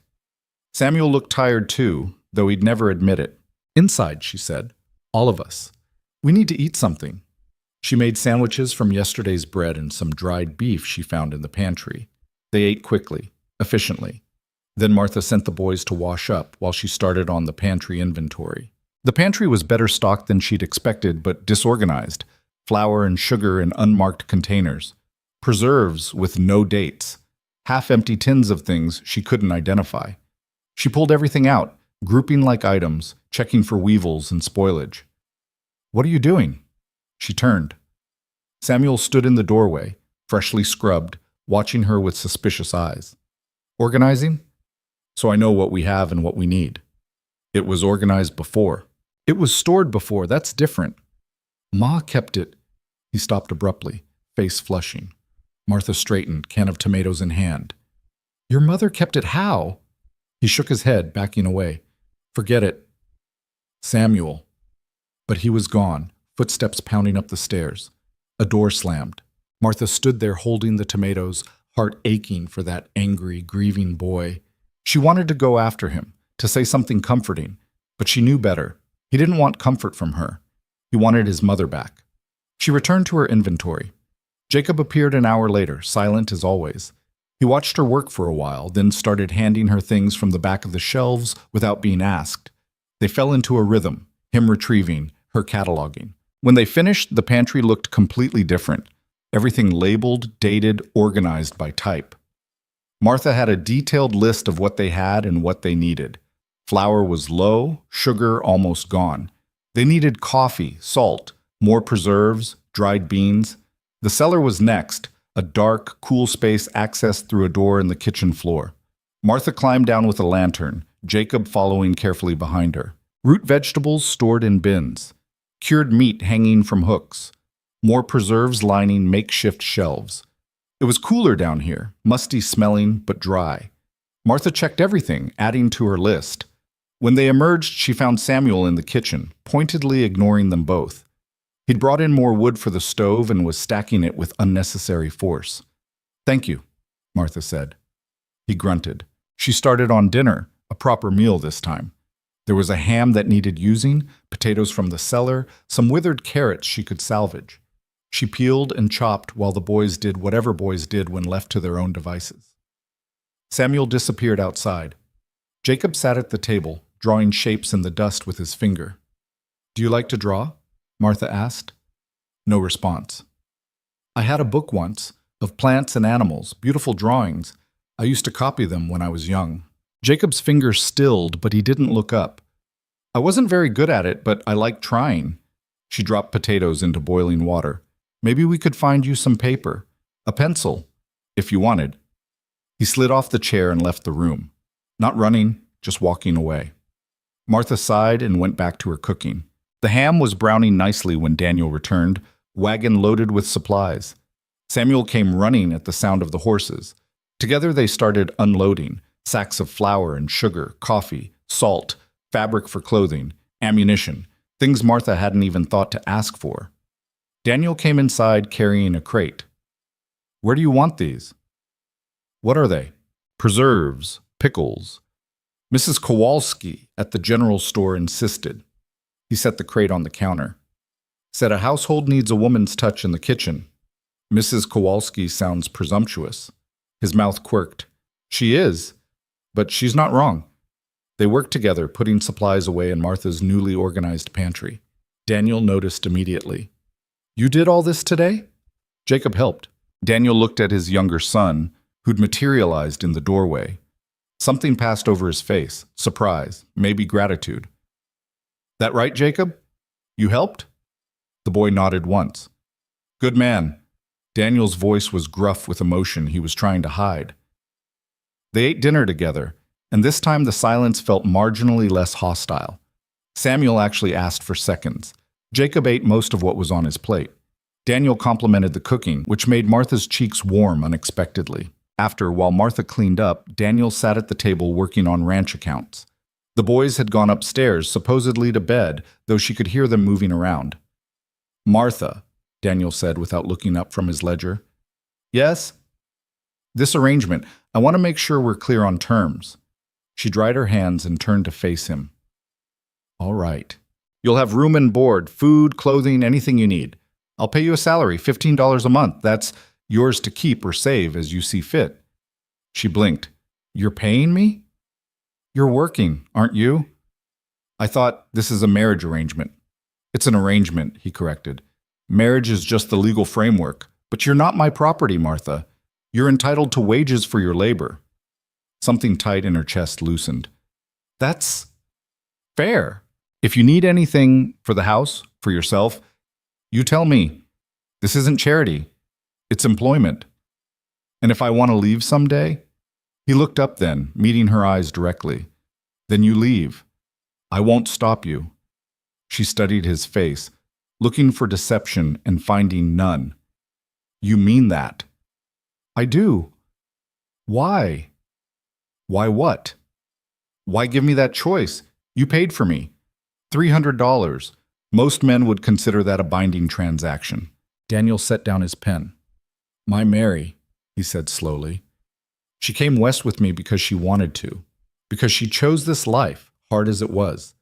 Samuel looked tired too, though he'd never admit it. "Inside," she said. "All of us. We need to eat something." She made sandwiches from yesterday's bread and some dried beef she found in the pantry. They ate quickly, efficiently. Then Martha sent the boys to wash up while she started on the pantry inventory. The pantry was better stocked than she'd expected, but disorganized. Flour and sugar in unmarked containers. Preserves with no dates. Half-empty tins of things she couldn't identify. She pulled everything out, grouping like items, checking for weevils and spoilage. "What are you doing?" She turned. Samuel stood in the doorway, freshly scrubbed, watching her with suspicious eyes. "Organizing? So I know what we have and what we need." "It was organized before." "It was stored before, that's different." "Ma kept it." He stopped abruptly, face flushing. Martha straightened, can of tomatoes in hand. "Your mother kept it how?" He shook his head, backing away. "Forget it." "Samuel." But he was gone, footsteps pounding up the stairs. A door slammed. Martha stood there holding the tomatoes, heart aching for that angry, grieving boy. She wanted to go after him, to say something comforting, but she knew better. He didn't want comfort from her. He wanted his mother back. She returned to her inventory. Jacob appeared an hour later, silent as always. He watched her work for a while, then started handing her things from the back of the shelves without being asked. They fell into a rhythm, him retrieving, her cataloging. When they finished, the pantry looked completely different. Everything labeled, dated, organized by type. Martha had a detailed list of what they had and what they needed. Flour was low, sugar almost gone. They needed coffee, salt, more preserves, dried beans. The cellar was next, a dark, cool space accessed through a door in the kitchen floor. Martha climbed down with a lantern, Jacob following carefully behind her. Root vegetables stored in bins. Cured meat hanging from hooks. More preserves lining makeshift shelves. It was cooler down here, musty smelling but dry. Martha checked everything, adding to her list. When they emerged, she found Samuel in the kitchen, pointedly ignoring them both. He'd brought in more wood for the stove and was stacking it with unnecessary force. "Thank you," Martha said. He grunted. She started on dinner, a proper meal this time. There was a ham that needed using, potatoes from the cellar, some withered carrots she could salvage. She peeled and chopped while the boys did whatever boys did when left to their own devices. Samuel disappeared outside. Jacob sat at the table, drawing shapes in the dust with his finger. "Do you like to draw?" Martha asked. No response. "I had a book once, of plants and animals, beautiful drawings. I used to copy them when I was young." Jacob's fingers stilled, but he didn't look up. "I wasn't very good at it, but I liked trying." She dropped potatoes into boiling water. "Maybe we could find you some paper. A pencil, if you wanted." He slid off the chair and left the room. Not running, just walking away. Martha sighed and went back to her cooking. The ham was browning nicely when Daniel returned, wagon loaded with supplies. Samuel came running at the sound of the horses. Together they started unloading, sacks of flour and sugar, coffee, salt, fabric for clothing, ammunition, things Martha hadn't even thought to ask for. Daniel came inside carrying a crate. "Where do you want these?" "What are they?" "Preserves, pickles." Mrs. Kowalski at the general store insisted. He set the crate on the counter. "Said a household needs a woman's touch in the kitchen." Mrs. Kowalski sounds presumptuous. His mouth quirked. "She is, but she's not wrong." They worked together, putting supplies away in Martha's newly organized pantry. Daniel noticed immediately. "You did all this today?" Jacob helped. Daniel looked at his younger son, who'd materialized in the doorway. Something passed over his face, surprise, maybe gratitude. "That right, Jacob? You helped?" The boy nodded once. "Good man." Daniel's voice was gruff with emotion he was trying to hide. They ate dinner together, and this time the silence felt marginally less hostile. Samuel actually asked for seconds. Jacob ate most of what was on his plate. Daniel complimented the cooking, which made Martha's cheeks warm unexpectedly. After, while Martha cleaned up, Daniel sat at the table working on ranch accounts. The boys had gone upstairs, supposedly to bed, though she could hear them moving around. "Martha," Daniel said without looking up from his ledger. "Yes?" "This arrangement, I want to make sure we're clear on terms." She dried her hands and turned to face him. "All right. You'll have room and board, food, clothing, anything you need. I'll pay you a salary, $15 a month. That's yours to keep or save as you see fit." She blinked. "You're paying me?" "You're working, aren't you?" "I thought this is a marriage arrangement." "It's an arrangement," he corrected. "Marriage is just the legal framework. But you're not my property, Martha. You're entitled to wages for your labor." Something tight in her chest loosened. "That's fair. If you need anything for the house, for yourself, you tell me. This isn't charity. It's employment. And if I want to leave someday?" He looked up then, meeting her eyes directly. "Then you leave. I won't stop you." She studied his face, looking for deception and finding none. "You mean that?" "I do." "Why?" "Why what?" "Why give me that choice? You paid for me. $300. Most men would consider that a binding transaction." Daniel set down his pen. "My Mary," he said slowly. "She came west with me because she wanted to. Because she chose this life, hard as it was.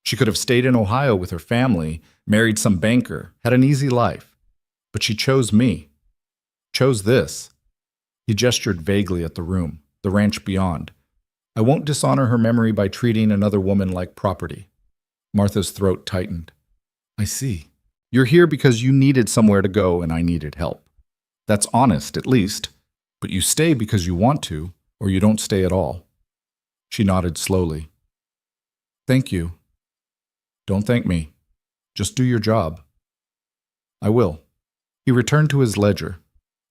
She could have stayed in Ohio with her family, married some banker, had an easy life. But she chose me. Chose this." He gestured vaguely at the room, the ranch beyond. "I won't dishonor her memory by treating another woman like property." Martha's throat tightened. "I see. You're here because you needed somewhere to go and I needed help. That's honest, at least. But you stay because you want to, or you don't stay at all." She nodded slowly. "Thank you." "Don't thank me. Just do your job." "I will." He returned to his ledger.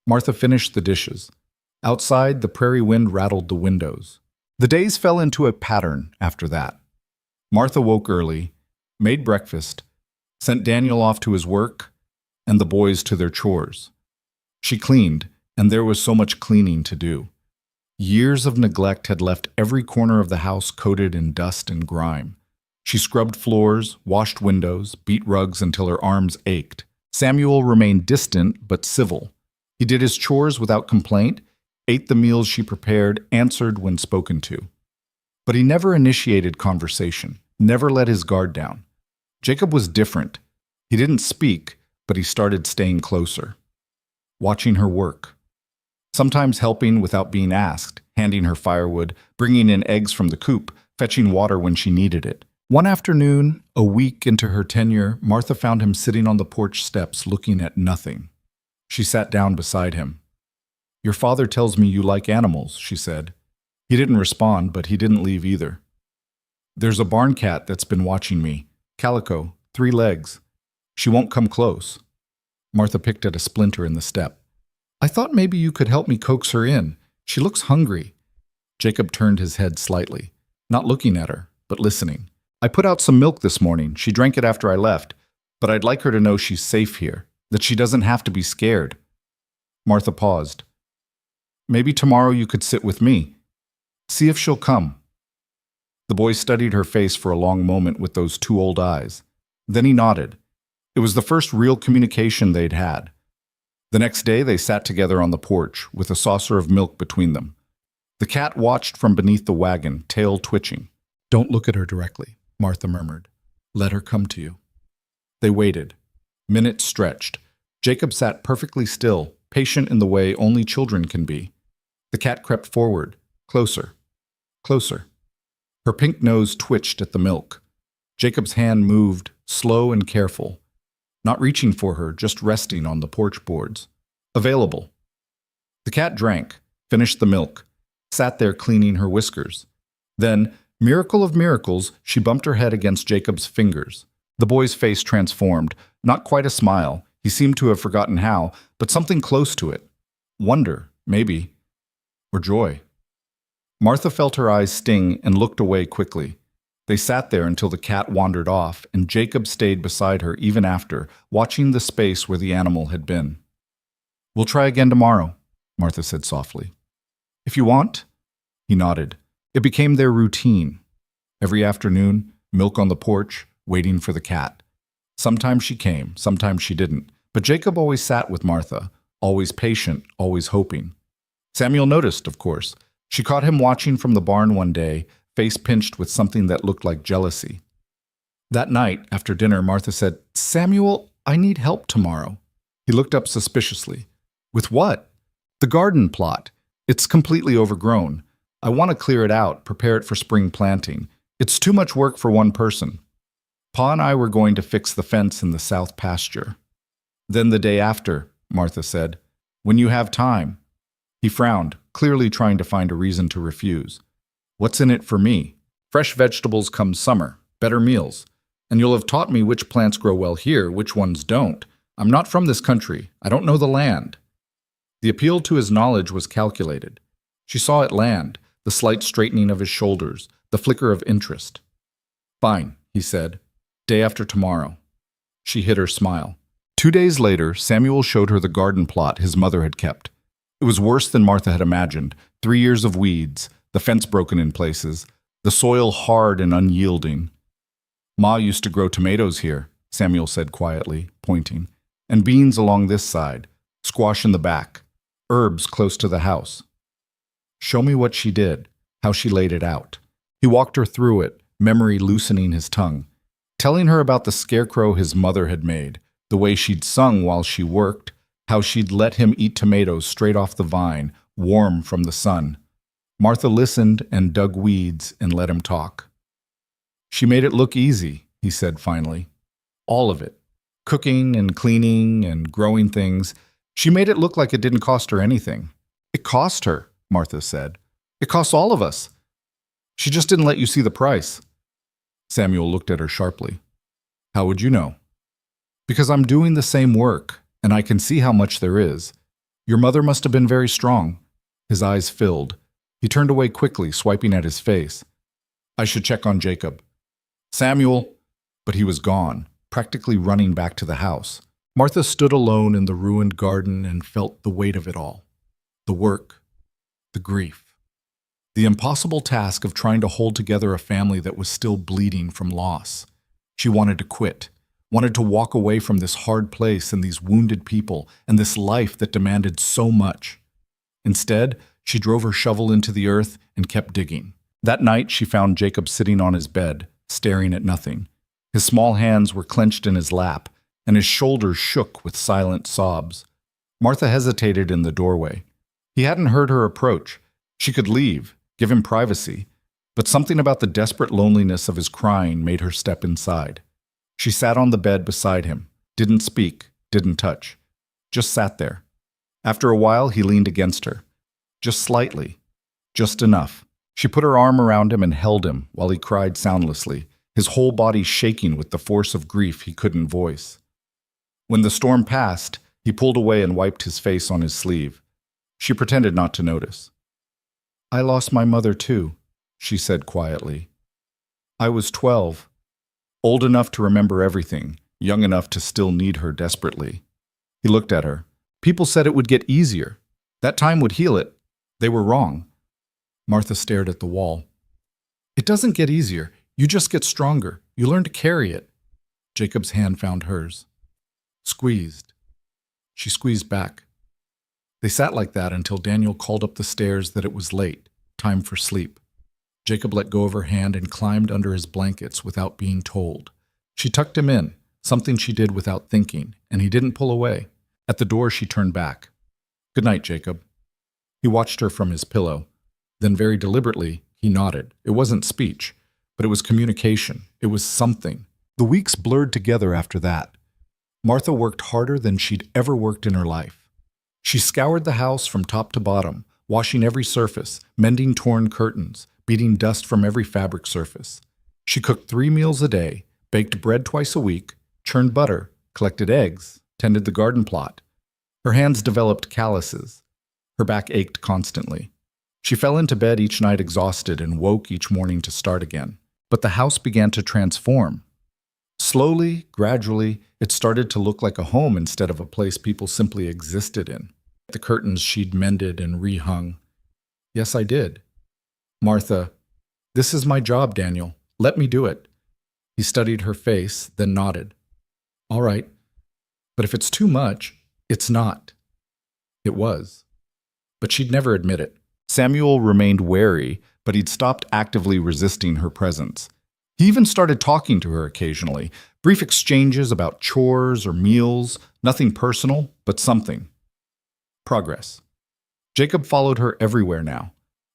Martha finished the dishes. Outside, the prairie wind rattled the windows. The days fell into a pattern after that. Martha woke early, made breakfast, sent Daniel off to his work, and the boys to their chores. She cleaned, and there was so much cleaning to do. Years of neglect had left every corner of the house coated in dust and grime. She scrubbed floors, washed windows, beat rugs until her arms ached. Samuel remained distant but civil. He did his chores without complaint, ate the meals she prepared, answered when spoken to. But he never initiated conversation, never let his guard down. Jacob was different. He didn't speak, but he started staying closer. Watching her work. Sometimes helping without being asked, handing her firewood, bringing in eggs from the coop, fetching water when she needed it. One afternoon, a week into her tenure, Martha found him sitting on the porch steps looking at nothing. She sat down beside him. "Your father tells me you like animals," she said. He didn't respond, but he didn't leave either. "There's a barn cat that's been watching me. Calico, 3 legs. She won't come close." Martha picked at a splinter in the step. "I thought maybe you could help me coax her in. She looks hungry." Jacob turned his head slightly, not looking at her, but listening. "I put out some milk this morning. She drank it after I left, but I'd like her to know she's safe here, that she doesn't have to be scared." Martha paused. "Maybe tomorrow you could sit with me. See if she'll come." The boy studied her face for a long moment with those 2 old eyes. Then he nodded. It was the first real communication they'd had. The next day they sat together on the porch, with a saucer of milk between them. The cat watched from beneath the wagon, tail twitching. "Don't look at her directly," Martha murmured. "Let her come to you." They waited. Minutes stretched. Jacob sat perfectly still, patient in the way only children can be. The cat crept forward, closer, closer. Her pink nose twitched at the milk. Jacob's hand moved, slow and careful, not reaching for her, just resting on the porch boards. Available. The cat drank, finished the milk, sat there cleaning her whiskers. Then, miracle of miracles, she bumped her head against Jacob's fingers. The boy's face transformed, not quite a smile. He seemed to have forgotten how, but something close to it. Wonder, maybe. Or joy. Martha felt her eyes sting and looked away quickly. They sat there until the cat wandered off, and Jacob stayed beside her even after, watching the space where the animal had been. "We'll try again tomorrow," Martha said softly. If you want." He nodded. It became their routine. Every afternoon, milk on the porch, waiting for the cat. Sometimes she came, sometimes she didn't, but Jacob always sat with Martha, always patient, always hoping. Samuel noticed, of course. She caught him watching from the barn one day, face pinched with something that looked like jealousy. That night, after dinner, Martha said, "Samuel, I need help tomorrow." He looked up suspiciously. "With what?" "The garden plot. It's completely overgrown. I want to clear it out, prepare it for spring planting. It's too much work for one person. Pa and I were going to fix the fence in the south pasture." "Then the day after," Martha said, "when you have time." He frowned, clearly trying to find a reason to refuse. "What's in it for me? Fresh vegetables come summer, better meals. And you'll have taught me which plants grow well here, which ones don't. I'm not from this country. I don't know the land." The appeal to his knowledge was calculated. She saw it land, the slight straightening of his shoulders, the flicker of interest. "Fine," he said. "Day after tomorrow." She hid her smile. 2 days later, Samuel showed her the garden plot his mother had kept. It was worse than Martha had imagined. 3 years of weeds, the fence broken in places, the soil hard and unyielding. "Ma used to grow tomatoes here," Samuel said quietly, pointing, "and beans along this side, squash in the back, herbs close to the house." "Show me what she did, how she laid it out." He walked her through it, memory loosening his tongue, telling her about the scarecrow his mother had made, the way she'd sung while she worked, how she'd let him eat tomatoes straight off the vine, warm from the sun. Martha listened and dug weeds and let him talk. "She made it look easy," he said finally. "All of it. Cooking and cleaning and growing things. She made it look like it didn't cost her anything." "It cost her," Martha said. "It costs all of us. She just didn't let you see the price." Samuel looked at her sharply. "How would you know?" "Because I'm doing the same work, and I can see how much there is. Your mother must have been very strong." His eyes filled. He turned away quickly, swiping at his face. "I should check on Jacob." "Samuel!" But he was gone, practically running back to the house. Martha stood alone in the ruined garden and felt the weight of it all. The work, the grief, the impossible task of trying to hold together a family that was still bleeding from loss. She wanted to quit, wanted to walk away from this hard place and these wounded people and this life that demanded so much. Instead, she drove her shovel into the earth and kept digging. That night, she found Jacob sitting on his bed, staring at nothing. His small hands were clenched in his lap, and his shoulders shook with silent sobs. Martha hesitated in the doorway. He hadn't heard her approach. She could leave, give him privacy, but something about the desperate loneliness of his crying made her step inside. She sat on the bed beside him, didn't speak, didn't touch, just sat there. After a while, he leaned against her. Just slightly, just enough. She put her arm around him and held him while he cried soundlessly, his whole body shaking with the force of grief he couldn't voice. When the storm passed, he pulled away and wiped his face on his sleeve. She pretended not to notice. "I lost my mother too," she said quietly. "I was 12, old enough to remember everything, young enough to still need her desperately." He looked at her. "People said it would get easier. That time would heal it. They were wrong." Martha stared at the wall. "It doesn't get easier. You just get stronger. You learn to carry it." Jacob's hand found hers. Squeezed. She squeezed back. They sat like that until Daniel called up the stairs that it was late, time for sleep. Jacob let go of her hand and climbed under his blankets without being told. She tucked him in, something she did without thinking, and he didn't pull away. At the door, she turned back. "Good night, Jacob." He watched her from his pillow. Then very deliberately, he nodded. It wasn't speech, but it was communication. It was something. The weeks blurred together after that. Martha worked harder than she'd ever worked in her life. She scoured the house from top to bottom, washing every surface, mending torn curtains, beating dust from every fabric surface. She cooked 3 meals a day, baked bread twice a week, churned butter, collected eggs, tended the garden plot. Her hands developed calluses. Her back ached constantly. She fell into bed each night exhausted and woke each morning to start again. But the house began to transform. Slowly, gradually, it started to look like a home instead of a place people simply existed in. The curtains she'd mended and rehung. Yes, I did. Martha, this is my job, Daniel. Let me do it. He studied her face, then nodded. All right, but if it's too much, it's not. It was. But she'd never admit it. Samuel remained wary, but he'd stopped actively resisting her presence. He even started talking to her occasionally, brief exchanges about chores or meals, nothing personal, but something. Progress. Jacob followed her everywhere now,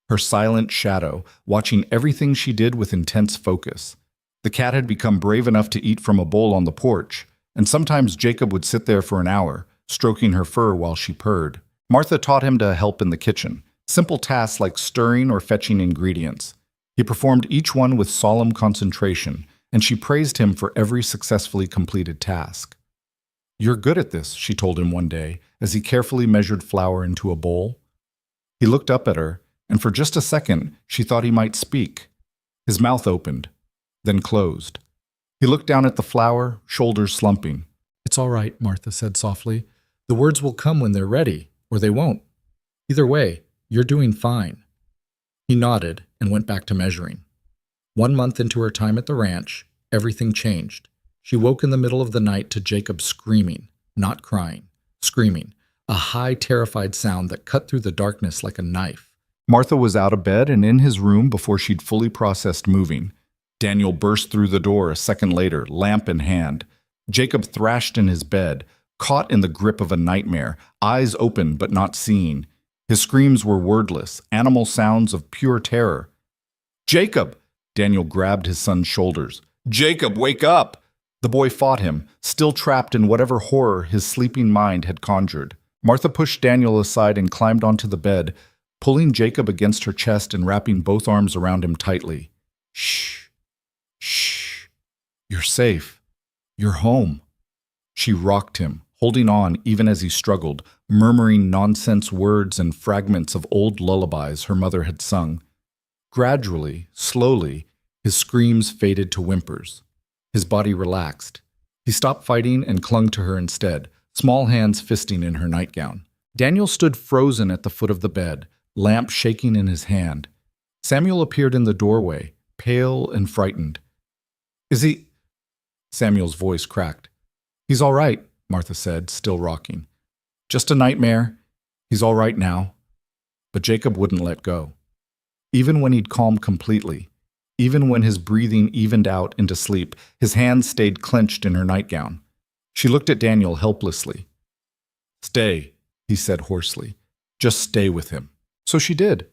her silent shadow, watching everything she did with intense focus. The cat had become brave enough to eat from a bowl on the porch, and sometimes Jacob would sit there for an hour, stroking her fur while she purred. Martha taught him to help in the kitchen, simple tasks like stirring or fetching ingredients. He performed each one with solemn concentration, and she praised him for every successfully completed task. You're good at this, she told him one day, as he carefully measured flour into a bowl. He looked up at her, and for just a second, she thought he might speak. His mouth opened, then closed. He looked down at the flour, shoulders slumping. It's all right, Martha said softly. The words will come when they're ready, or they won't. Either way, you're doing fine. He nodded and went back to measuring. 1 month into her time at the ranch, everything changed. She woke in the middle of the night to Jacob screaming, not crying, screaming, a high, terrified sound that cut through the darkness like a knife. Martha was out of bed and in his room before she'd fully processed moving. Daniel burst through the door a second later, lamp in hand. Jacob thrashed in his bed, caught in the grip of a nightmare, eyes open but not seeing. His screams were wordless, animal sounds of pure terror. Jacob! Daniel grabbed his son's shoulders. Jacob, wake up! The boy fought him, still trapped in whatever horror his sleeping mind had conjured. Martha pushed Daniel aside and climbed onto the bed, pulling Jacob against her chest and wrapping both arms around him tightly. Shh. Shh. You're safe. You're home. She rocked him, holding on even as he struggled, murmuring nonsense words and fragments of old lullabies her mother had sung. Gradually, slowly, his screams faded to whimpers. His body relaxed. He stopped fighting and clung to her instead, small hands fisting in her nightgown. Daniel stood frozen at the foot of the bed, lamp shaking in his hand. Samuel appeared in the doorway, pale and frightened. Is he? Samuel's voice cracked. He's all right, Martha said, still rocking. Just a nightmare. He's all right now. But Jacob wouldn't let go. Even when he'd calmed completely, even when his breathing evened out into sleep, his hands stayed clenched in her nightgown. She looked at Daniel helplessly. Stay, he said hoarsely. Just stay with him. So she did.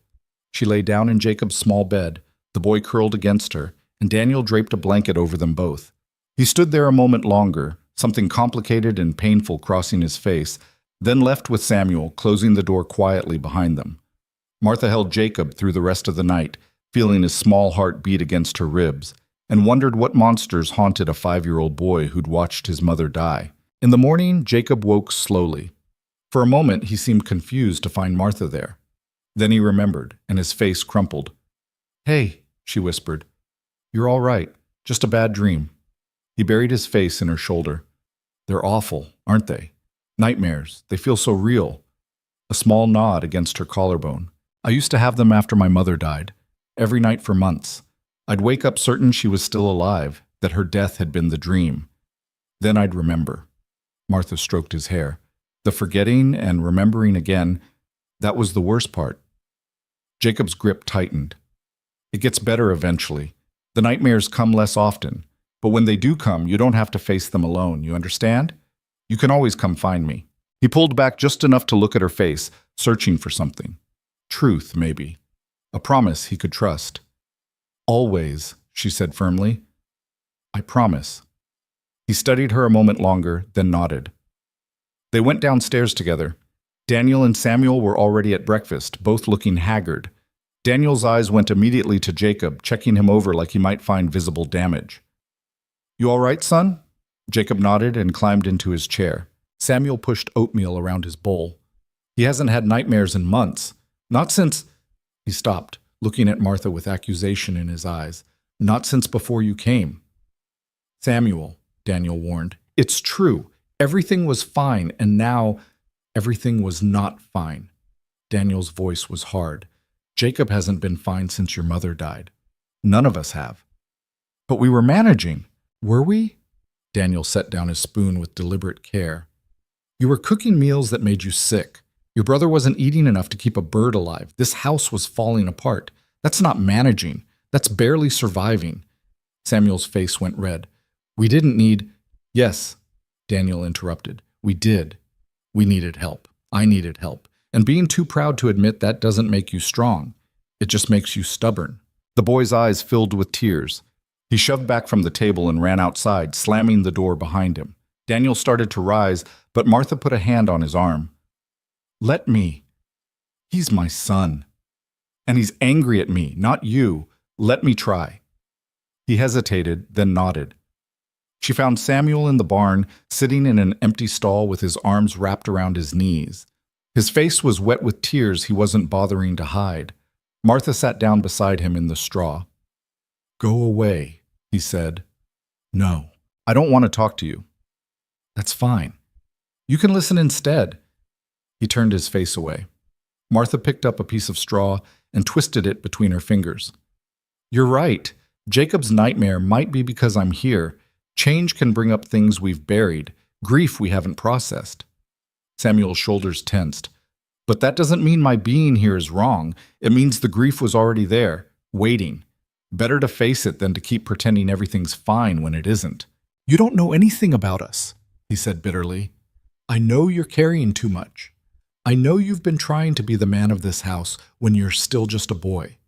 She lay down in Jacob's small bed, the boy curled against her, and Daniel draped a blanket over them both. He stood there a moment longer, something complicated and painful crossing his face, then left with Samuel, closing the door quietly behind them. Martha held Jacob through the rest of the night, feeling his small heart beat against her ribs, and wondered what monsters haunted a 5-year-old boy who'd watched his mother die. In the morning, Jacob woke slowly. For a moment, he seemed confused to find Martha there. Then he remembered, and his face crumpled. Hey, she whispered. You're all right. Just a bad dream. He buried his face in her shoulder. They're awful, aren't they? Nightmares. They feel so real. A small nod against her collarbone. I used to have them after my mother died. Every night for months. I'd wake up certain she was still alive, that her death had been the dream. Then I'd remember. Martha stroked his hair. The forgetting and remembering again, that was the worst part. Jacob's grip tightened. It gets better eventually. The nightmares come less often, but when they do come, you don't have to face them alone, you understand? You can always come find me. He pulled back just enough to look at her face, searching for something. Truth, maybe. A promise he could trust. Always, she said firmly. I promise. He studied her a moment longer, then nodded. They went downstairs together. Daniel and Samuel were already at breakfast, both looking haggard. Daniel's eyes went immediately to Jacob, checking him over like he might find visible damage. You all right, son? Jacob nodded and climbed into his chair. Samuel pushed oatmeal around his bowl. He hasn't had nightmares in months. Not since... He stopped, looking at Martha with accusation in his eyes. Not since before you came. Samuel, Daniel warned, it's true. Everything was fine, and now everything was not fine. Daniel's voice was hard. Jacob hasn't been fine since your mother died. None of us have. But we were managing. Were we? Daniel set down his spoon with deliberate care. You were cooking meals that made you sick. Your brother wasn't eating enough to keep a bird alive. This house was falling apart. That's not managing. That's barely surviving. Samuel's face went red. We didn't need— Yes, Daniel interrupted. We did. We needed help. I needed help. And being too proud to admit that doesn't make you strong. It just makes you stubborn. The boy's eyes filled with tears. He shoved back from the table and ran outside, slamming the door behind him. Daniel started to rise, but Martha put a hand on his arm. Let me. He's my son. And he's angry at me, not you. Let me try. He hesitated, then nodded. She found Samuel in the barn, sitting in an empty stall with his arms wrapped around his knees. His face was wet with tears he wasn't bothering to hide. Martha sat down beside him in the straw. Go away, he said. No, I don't want to talk to you. That's fine. You can listen instead. He turned his face away. Martha picked up a piece of straw and twisted it between her fingers. You're right. Jacob's nightmare might be because I'm here. Change can bring up things we've buried, grief we haven't processed. Samuel's shoulders tensed. But that doesn't mean my being here is wrong. It means the grief was already there, waiting. Better to face it than to keep pretending everything's fine when it isn't. You don't know anything about us, he said bitterly. I know you're carrying too much. I know you've been trying to be the man of this house when you're still just a boy.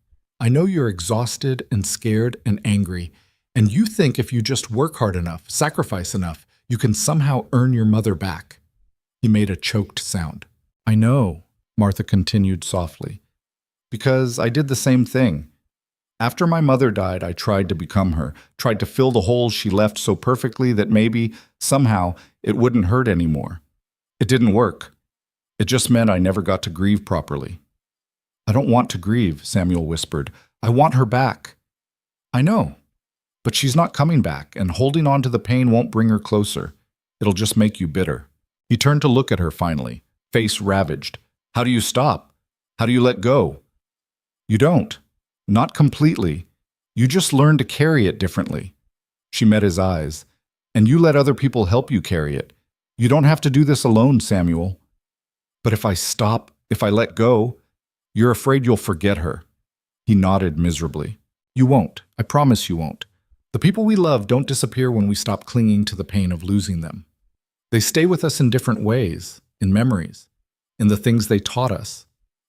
I know you're exhausted and scared and angry, and you think if you just work hard enough, sacrifice enough, you can somehow earn your mother back. He made a choked sound. I know, Martha continued softly, because I did the same thing. After my mother died, I tried to become her, tried to fill the holes she left so perfectly that maybe, somehow, it wouldn't hurt anymore. It didn't work. It just meant I never got to grieve properly. I don't want to grieve, Samuel whispered. I want her back. I know, but she's not coming back, and holding on to the pain won't bring her closer. It'll just make you bitter. He turned to look at her finally, face ravaged. How do you stop? How do you let go? You don't. Not completely. You just learn to carry it differently. She met his eyes. And you let other people help you carry it. You don't have to do this alone, Samuel. But if I stop, if I let go, you're afraid you'll forget her. He nodded miserably. You won't. I promise you won't. The people we love don't disappear when we stop clinging to the pain of losing them. They stay with us in different ways, in memories, in the things they taught us,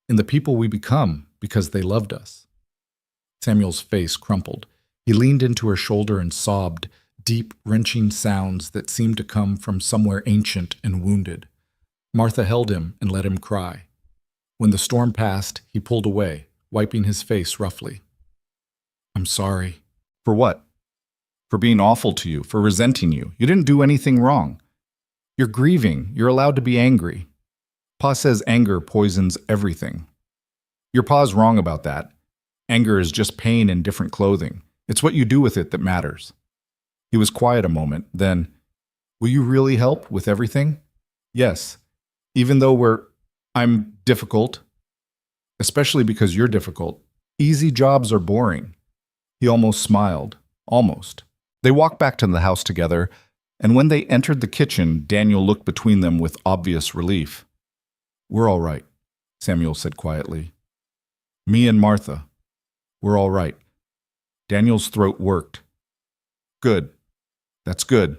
in the people we become because they loved us. Samuel's face crumpled. He leaned into her shoulder and sobbed, deep, wrenching sounds that seemed to come from somewhere ancient and wounded. Martha held him and let him cry. When the storm passed, he pulled away, wiping his face roughly. I'm sorry. For what? For being awful to you, for resenting you. You didn't do anything wrong. You're grieving. You're allowed to be angry. Pa says anger poisons everything. Your pa's wrong about that. Anger is just pain in different clothing. It's what you do with it that matters. He was quiet a moment, then, will you really help with everything? Yes. Even though I'm difficult, especially because you're difficult. Easy jobs are boring. He almost smiled. Almost. They walked back to the house together, and when they entered the kitchen, Daniel looked between them with obvious relief. We're all right, Samuel said quietly. Me and Martha. We're all right. Daniel's throat worked. Good. That's good.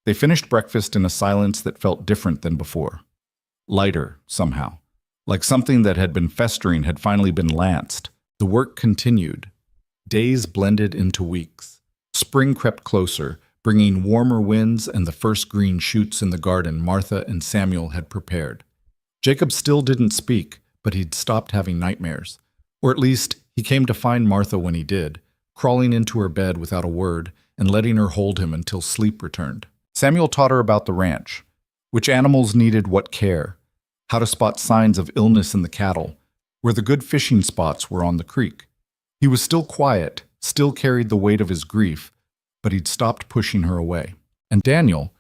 They finished breakfast in a silence that felt different than before. Lighter, somehow. Like something that had been festering had finally been lanced. The work continued. Days blended into weeks. Spring crept closer, bringing warmer winds and the first green shoots in the garden Martha and Samuel had prepared. Jacob still didn't speak, but he'd stopped having nightmares. Or at least, he came to find Martha when he did, crawling into her bed without a word and letting her hold him until sleep returned. Samuel taught her about the ranch, which animals needed what care, how to spot signs of illness in the cattle, where the good fishing spots were on the creek. He was still quiet, still carried the weight of his grief, but he'd stopped pushing her away. And Daniel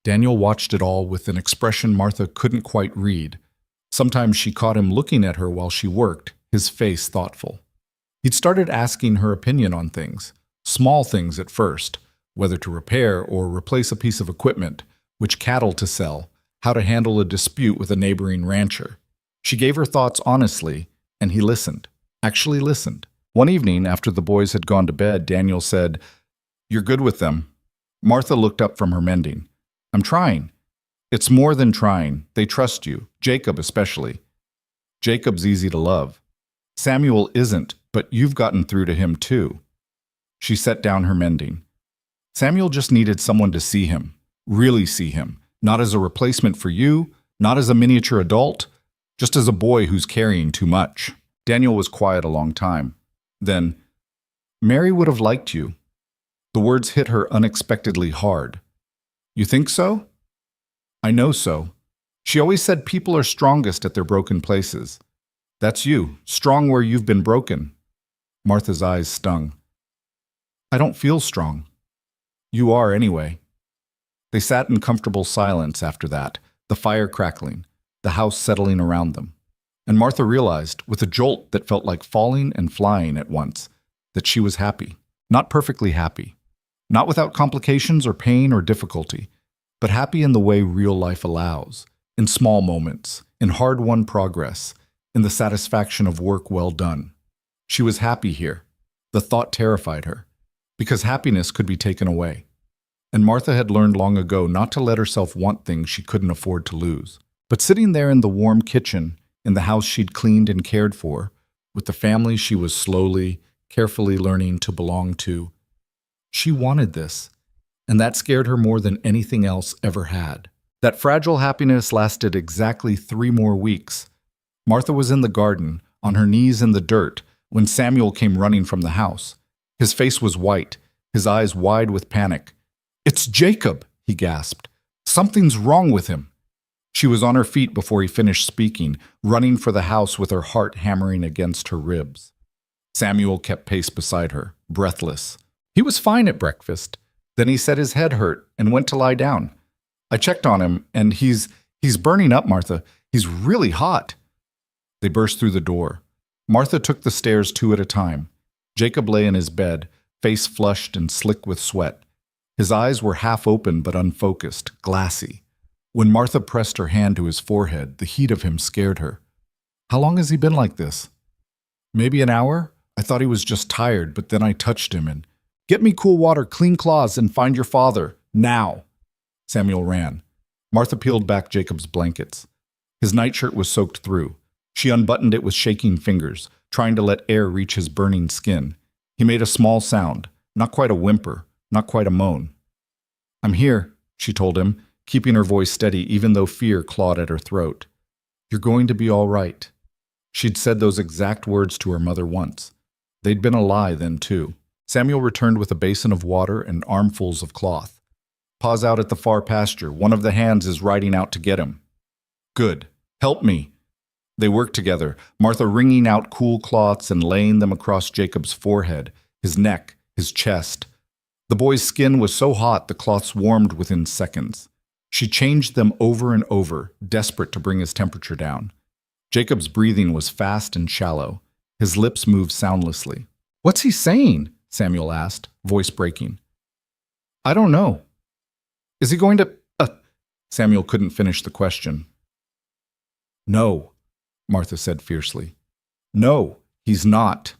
watched it all with an expression Martha couldn't quite read. Sometimes she caught him looking at her while she worked, his face thoughtful. He'd started asking her opinion on things, small things at first, whether to repair or replace a piece of equipment, which cattle to sell, how to handle a dispute with a neighboring rancher. She gave her thoughts honestly, and he listened, actually listened. One evening, after the boys had gone to bed, Daniel said, "You're good with them." Martha looked up from her mending. "I'm trying." "It's more than trying. They trust you, Jacob especially." "Jacob's easy to love." "Samuel isn't, but you've gotten through to him too." She set down her mending. "Samuel just needed someone to see him, really see him, not as a replacement for you, not as a miniature adult, just as a boy who's carrying too much." Daniel was quiet a long time. Then, "Mary would have liked you." The words hit her unexpectedly hard. "You think so?" "I know so. She always said people are strongest at their broken places. That's you, strong where you've been broken." Martha's eyes stung. "I don't feel strong." "You are anyway." They sat in comfortable silence after that, the fire crackling, the house settling around them. And Martha realized, with a jolt that felt like falling and flying at once, that she was happy. Not perfectly happy. Not without complications or pain or difficulty, but happy in the way real life allows, in small moments, in hard-won progress, in the satisfaction of work well done. She was happy here. The thought terrified her, because happiness could be taken away. And Martha had learned long ago not to let herself want things she couldn't afford to lose. But sitting there in the warm kitchen, in the house she'd cleaned and cared for, with the family she was slowly, carefully learning to belong to, she wanted this, and that scared her more than anything else ever had. That fragile happiness lasted exactly 3 more weeks. Martha was in the garden, on her knees in the dirt, when Samuel came running from the house. His face was white, his eyes wide with panic. "It's Jacob," he gasped. "Something's wrong with him." She was on her feet before he finished speaking, running for the house with her heart hammering against her ribs. Samuel kept pace beside her, breathless. He was fine at breakfast. Then he said his head hurt and went to lie down. "I checked on him, and he's burning up, Martha. He's really hot." They burst through the door. Martha took the stairs 2 at a time. Jacob lay in his bed, face flushed and slick with sweat. His eyes were half open but unfocused, glassy. When Martha pressed her hand to his forehead, the heat of him scared her. "How long has he been like this?" "Maybe an hour. I thought he was just tired, but then I touched him and—" "Get me cool water, clean cloths, and find your father. Now!" Samuel ran. Martha peeled back Jacob's blankets. His nightshirt was soaked through. She unbuttoned it with shaking fingers, trying to let air reach his burning skin. He made a small sound, not quite a whimper, not quite a moan. "I'm here," she told him, keeping her voice steady even though fear clawed at her throat. "You're going to be all right." She'd said those exact words to her mother once. They'd been a lie then, too. Samuel returned with a basin of water and armfuls of cloth. "Pa's out at the far pasture. One of the hands is riding out to get him." "Good. Help me." They worked together, Martha wringing out cool cloths and laying them across Jacob's forehead, his neck, his chest. The boy's skin was so hot the cloths warmed within seconds. She changed them over and over, desperate to bring his temperature down. Jacob's breathing was fast and shallow. His lips moved soundlessly. "What's he saying?" Samuel asked, voice breaking. "I don't know." "Is he going to—" Samuel couldn't finish the question. "No," Martha said fiercely. "No, he's not."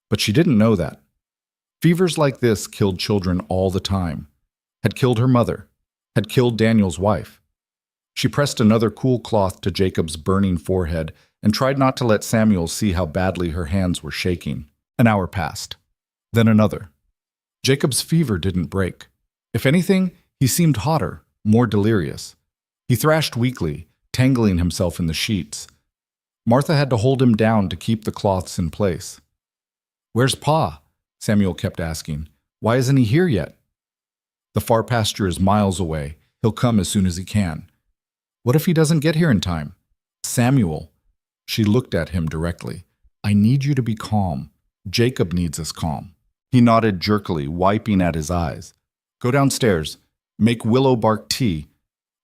But she didn't know that. Fevers like this killed children all the time. Had killed her mother. Had killed Daniel's wife. She pressed another cool cloth to Jacob's burning forehead and tried not to let Samuel see how badly her hands were shaking. An hour passed. Then another. Jacob's fever didn't break. If anything, he seemed hotter, more delirious. He thrashed weakly, tangling himself in the sheets. Martha had to hold him down to keep the cloths in place. "Where's Pa?" Samuel kept asking. "Why isn't he here yet?" "The far pasture is miles away. He'll come as soon as he can." "What if he doesn't get here in time?" "Samuel." She looked at him directly. "I need you to be calm. Jacob needs us calm." He nodded jerkily, wiping at his eyes. "Go downstairs. Make willow bark tea.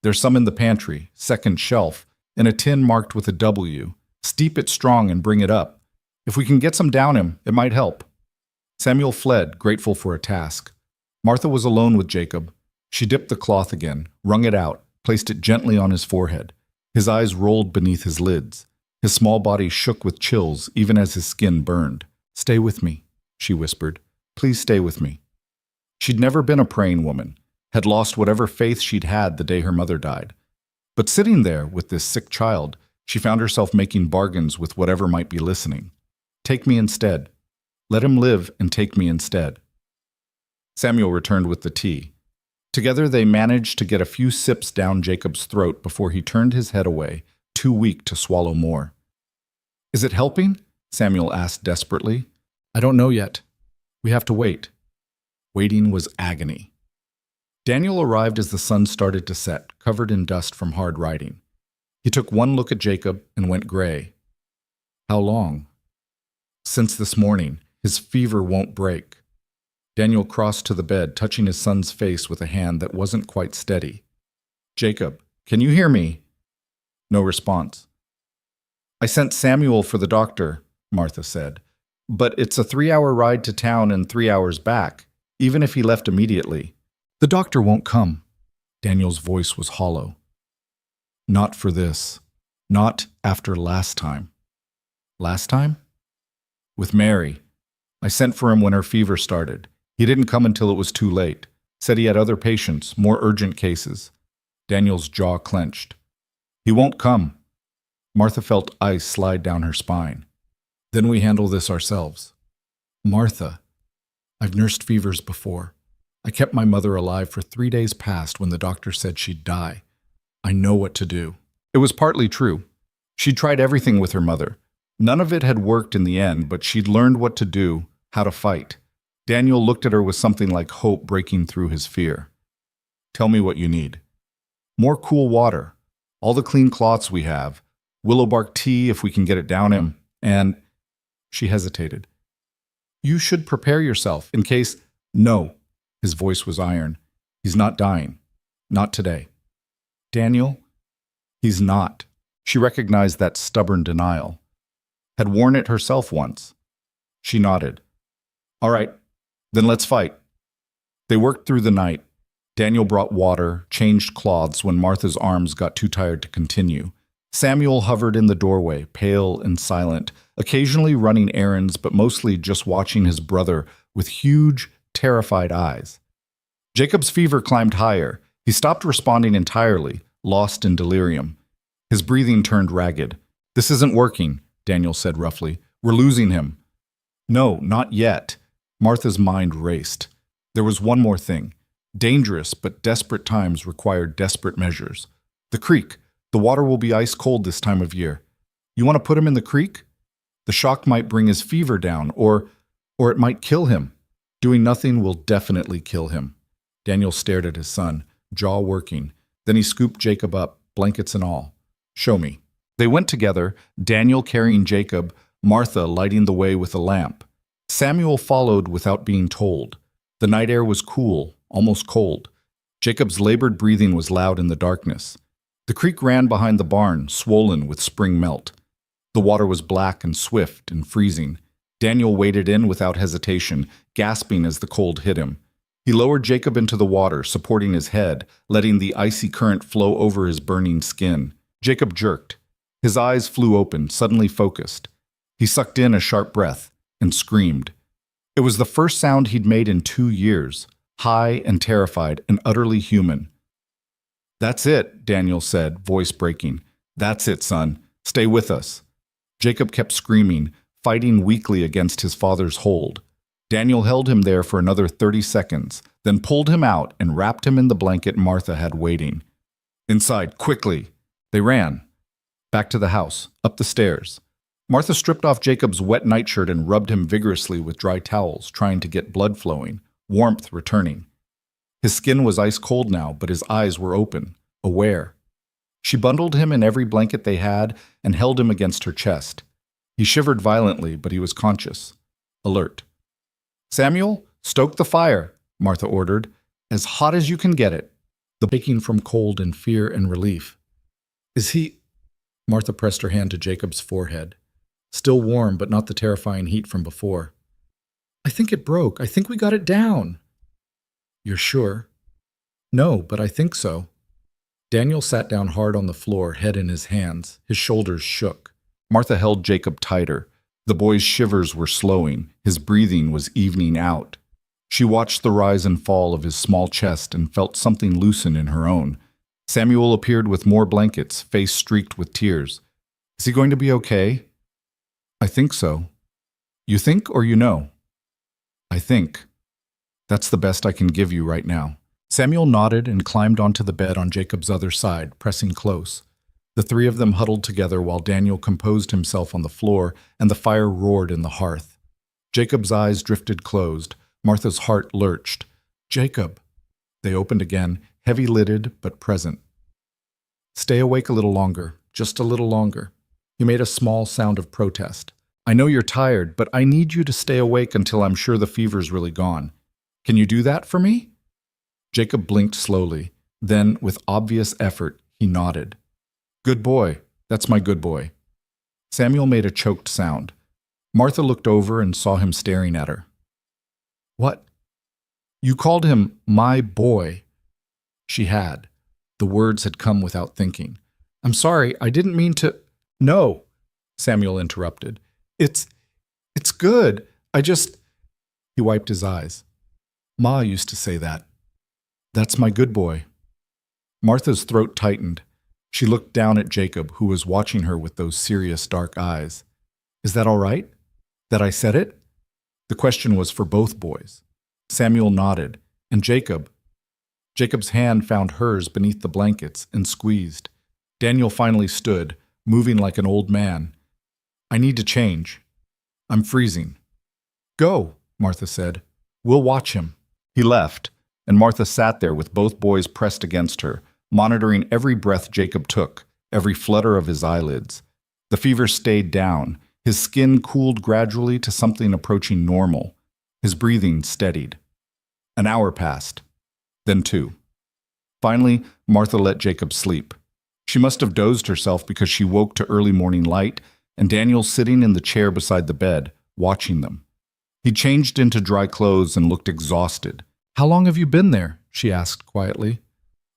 There's some in the pantry, second shelf, in a tin marked with a W. Steep it strong and bring it up. If we can get some down him, it might help. Samuel fled, grateful for a task. Martha was alone with Jacob. She dipped the cloth again, wrung it out, placed it gently on his forehead. His eyes rolled beneath his lids. His small body shook with chills even as his skin burned. "Stay with me," she whispered. "Please stay with me." She'd never been a praying woman, had lost whatever faith she'd had the day her mother died. But sitting there with this sick child, she found herself making bargains with whatever might be listening. "Take me instead. Let him live and take me instead." Samuel returned with the tea. Together they managed to get a few sips down Jacob's throat before he turned his head away, too weak to swallow more. "Is it helping?" Samuel asked desperately. "I don't know yet. We have to wait." Waiting was agony. Daniel arrived as the sun started to set, covered in dust from hard riding. He took one look at Jacob and went gray. "How long?" "Since this morning. His fever won't break." Daniel crossed to the bed, touching his son's face with a hand that wasn't quite steady. "Jacob, can you hear me?" No response. "I sent Samuel for the doctor," Martha said. "But it's a 3-hour ride to town and 3 hours back, even if he left immediately." "The doctor won't come." Daniel's voice was hollow. "Not for this. Not after last time." "Last time?" "With Mary. I sent for him when her fever started. He didn't come until it was too late. Said he had other patients, more urgent cases." Daniel's jaw clenched. "He won't come." Martha felt ice slide down her spine. "Then we handle this ourselves." "Martha, I've nursed fevers before. I kept my mother alive for 3 days past when the doctor said she'd die. I know what to do." It was partly true. She'd tried everything with her mother. None of it had worked in the end, but she'd learned what to do, how to fight. Daniel looked at her with something like hope breaking through his fear. "Tell me what you need." "More cool water. All the clean cloths we have. Willow bark tea if we can get it down him. And—" She hesitated. "You should prepare yourself in case—" "No." His voice was iron. "He's not dying. Not today." "Daniel?" "He's not." She recognized that stubborn denial. Had worn it herself once. She nodded. "All right, then let's fight." They worked through the night. Daniel brought water, changed cloths when Martha's arms got too tired to continue. Samuel hovered in the doorway, pale and silent, occasionally running errands, but mostly just watching his brother with huge, terrified eyes. Jacob's fever climbed higher. He stopped responding entirely, lost in delirium. His breathing turned ragged. "This isn't working," Daniel said roughly. "We're losing him." "No, not yet." Martha's mind raced. There was one more thing. Dangerous but desperate times required desperate measures. "The creek. The water will be ice cold this time of year. You want to put him in the creek? The shock might bring his fever down, or it might kill him. Doing nothing will definitely kill him." Daniel stared at his son, jaw working. Then he scooped Jacob up, blankets and all. "Show me." They went together, Daniel carrying Jacob, Martha lighting the way with a lamp. Samuel followed without being told. The night air was cool, almost cold. Jacob's labored breathing was loud in the darkness. The creek ran behind the barn, swollen with spring melt. The water was black and swift and freezing. Daniel waded in without hesitation, gasping as the cold hit him. He lowered Jacob into the water, supporting his head, letting the icy current flow over his burning skin. Jacob jerked. His eyes flew open, suddenly focused. He sucked in a sharp breath and screamed. It was the first sound he'd made in 2 years, high and terrified and utterly human. "That's it," Daniel said, voice breaking. "That's it, son. Stay with us." Jacob kept screaming, fighting weakly against his father's hold. Daniel held him there for another 30 seconds, then pulled him out and wrapped him in the blanket Martha had waiting. "Inside, quickly!" They ran. Back to the house, up the stairs. Martha stripped off Jacob's wet nightshirt and rubbed him vigorously with dry towels, trying to get blood flowing, warmth returning. His skin was ice cold now, but his eyes were open, aware. She bundled him in every blanket they had and held him against her chest. He shivered violently, but he was conscious, alert. "Samuel, stoke the fire," Martha ordered, "as hot as you can get it." The baking from cold and fear and relief. "Is he—" Martha pressed her hand to Jacob's forehead. still warm but not the terrifying heat from before. I think it broke. I think we got it down. You're sure? No, but I think so. Daniel sat down hard on the floor, head in his hands. His shoulders shook. Martha held Jacob tighter. The boy's shivers were slowing. His breathing was evening out. She watched the rise and fall of his small chest and felt something loosen in her own. Samuel appeared with more blankets, face streaked with tears. Is he going to be okay? I think so. You think or you know? I think. That's the best I can give you right now. Samuel nodded and climbed onto the bed on Jacob's other side, pressing close. The three of them huddled together while Daniel composed himself on the floor and the fire roared in the hearth. Jacob's eyes drifted closed. Martha's heart lurched. Jacob. They opened again, heavy-lidded but present. Stay awake a little longer, just a little longer. He made a small sound of protest. I know you're tired, but I need you to stay awake until I'm sure the fever's really gone. Can you do that for me? Jacob blinked slowly. Then, with obvious effort, he nodded. Good boy. That's my good boy. Samuel made a choked sound. Martha looked over and saw him staring at her. What? You called him my boy. She had. The words had come without thinking. I'm sorry, I didn't mean to. No, Samuel interrupted. It's good. He wiped his eyes. Ma used to say that. That's my good boy. Martha's throat tightened. She looked down at Jacob, who was watching her with those serious dark eyes. Is that all right? That I said it? The question was for both boys. Samuel nodded, and Jacob's hand found hers beneath the blankets and squeezed. Daniel finally stood, moving like an old man. I need to change. I'm freezing. Go, Martha said. We'll watch him. He left, and Martha sat there with both boys pressed against her, monitoring every breath Jacob took, every flutter of his eyelids. The fever stayed down. His skin cooled gradually to something approaching normal. His breathing steadied. An hour passed. Then 2. Finally, Martha let Jacob sleep. She must have dozed herself because she woke to early morning light and Daniel sitting in the chair beside the bed, watching them. He changed into dry clothes and looked exhausted. How long have you been there? She asked quietly.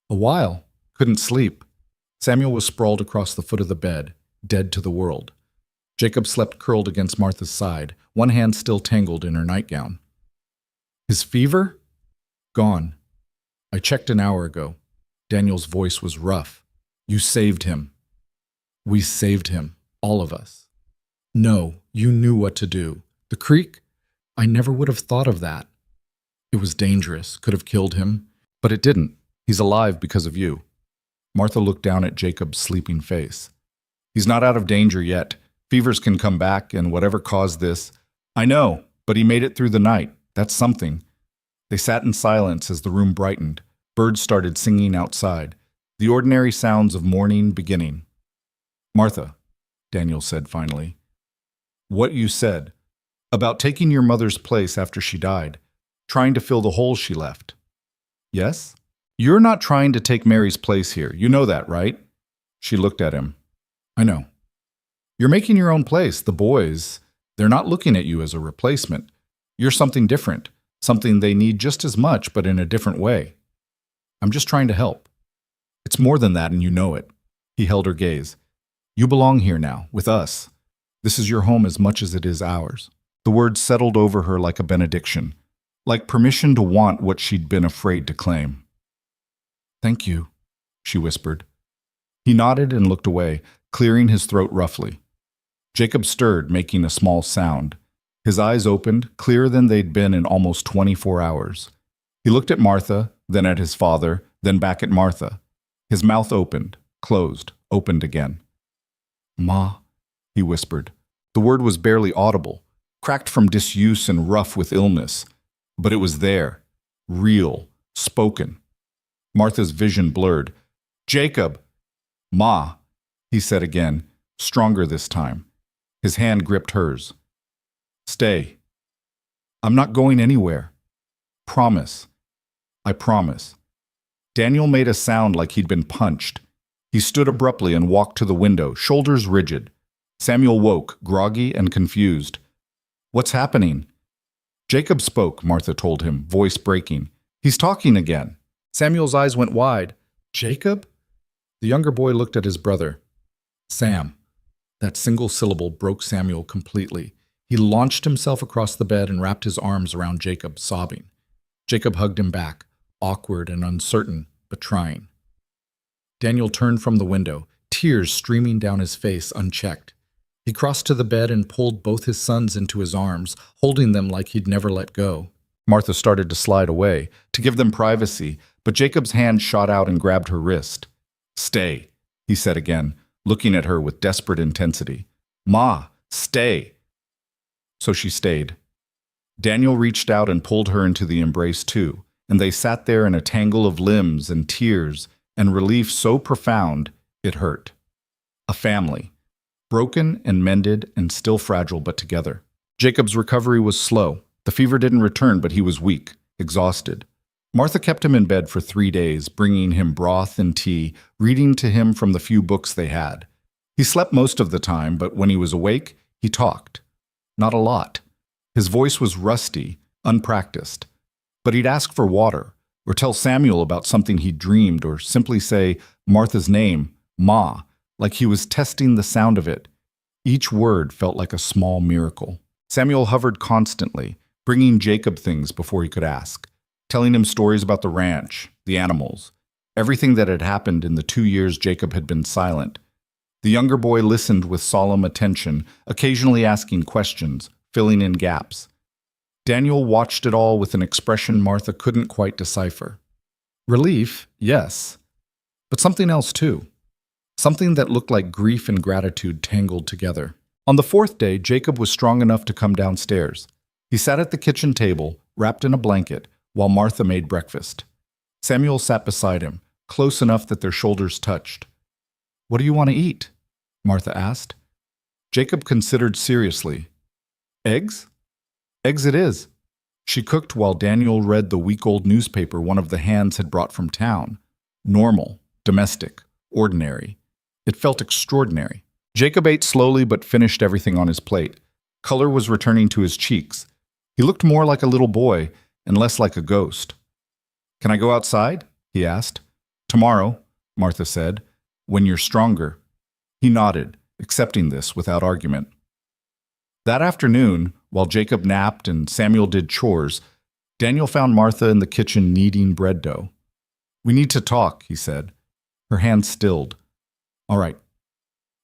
A while. Couldn't sleep. Samuel was sprawled across the foot of the bed, dead to the world. Jacob slept curled against Martha's side, one hand still tangled in her nightgown. His fever? Gone. I checked an hour ago. Daniel's voice was rough. You saved him. We saved him, all of us. No, you knew what to do. The creek? I never would have thought of that. It was dangerous, could have killed him, but it didn't. He's alive because of you. Martha looked down at Jacob's sleeping face. He's not out of danger yet. Fevers can come back, and whatever caused this. I know, but he made it through the night. That's something. They sat in silence as the room brightened. Birds started singing outside. The ordinary sounds of morning beginning. Martha, Daniel said finally. What you said. About taking your mother's place after she died. Trying to fill the hole she left. Yes? You're not trying to take Mary's place here. You know that, right? She looked at him. I know. You're making your own place. The boys, they're not looking at you as a replacement. You're something different. Something they need just as much, but in a different way. I'm just trying to help. It's more than that, and you know it. He held her gaze. You belong here now, with us. This is your home as much as it is ours. The words settled over her like a benediction, like permission to want what she'd been afraid to claim. Thank you, she whispered. He nodded and looked away, clearing his throat roughly. Jacob stirred, making a small sound. His eyes opened, clearer than they'd been in almost 24 hours. He looked at Martha, then at his father, then back at Martha. His mouth opened, closed, opened again. Ma, he whispered. The word was barely audible, cracked from disuse and rough with illness. But it was there, real, spoken. Martha's vision blurred. Jacob! Ma, he said again, stronger this time. His hand gripped hers. Stay. I'm not going anywhere. Promise. I promise. Daniel made a sound like he'd been punched. He stood abruptly and walked to the window, shoulders rigid. Samuel woke, groggy and confused. "What's happening?" "Jacob spoke," Martha told him, voice breaking. "He's talking again." Samuel's eyes went wide. "Jacob?" The younger boy looked at his brother. "Sam." That single syllable broke Samuel completely. He launched himself across the bed and wrapped his arms around Jacob, sobbing. Jacob hugged him back, awkward and uncertain, but trying. Daniel turned from the window, tears streaming down his face unchecked. He crossed to the bed and pulled both his sons into his arms, holding them like he'd never let go. Martha started to slide away, to give them privacy, but Jacob's hand shot out and grabbed her wrist. "Stay," he said again, looking at her with desperate intensity. "Ma, stay." So she stayed. Daniel reached out and pulled her into the embrace too, and they sat there in a tangle of limbs and tears and relief so profound it hurt. A family, broken and mended and still fragile but together. Jacob's recovery was slow. The fever didn't return, but he was weak, exhausted. Martha kept him in bed for 3 days, bringing him broth and tea, reading to him from the few books they had. He slept most of the time, but when he was awake, he talked. Not a lot. His voice was rusty, unpracticed. But he'd ask for water, or tell Samuel about something he'd dreamed, or simply say Martha's name, Ma, like he was testing the sound of it. Each word felt like a small miracle. Samuel hovered constantly, bringing Jacob things before he could ask, telling him stories about the ranch, the animals, everything that had happened in the 2 years Jacob had been silent. The younger boy listened with solemn attention, occasionally asking questions, filling in gaps. Daniel watched it all with an expression Martha couldn't quite decipher. Relief, yes, but something else too. Something that looked like grief and gratitude tangled together. On the 4th day, Jacob was strong enough to come downstairs. He sat at the kitchen table, wrapped in a blanket, while Martha made breakfast. Samuel sat beside him, close enough that their shoulders touched. "What do you want to eat?" Martha asked. Jacob considered seriously. "Eggs?" "Eggs it is." She cooked while Daniel read the week-old newspaper one of the hands had brought from town. Normal, domestic, ordinary. It felt extraordinary. Jacob ate slowly but finished everything on his plate. Color was returning to his cheeks. He looked more like a little boy and less like a ghost. "Can I go outside?" he asked. "Tomorrow," Martha said, "when you're stronger." He nodded, accepting this without argument. That afternoon, while Jacob napped and Samuel did chores, Daniel found Martha in the kitchen kneading bread dough. "We need to talk," he said. Her hand stilled. "All right.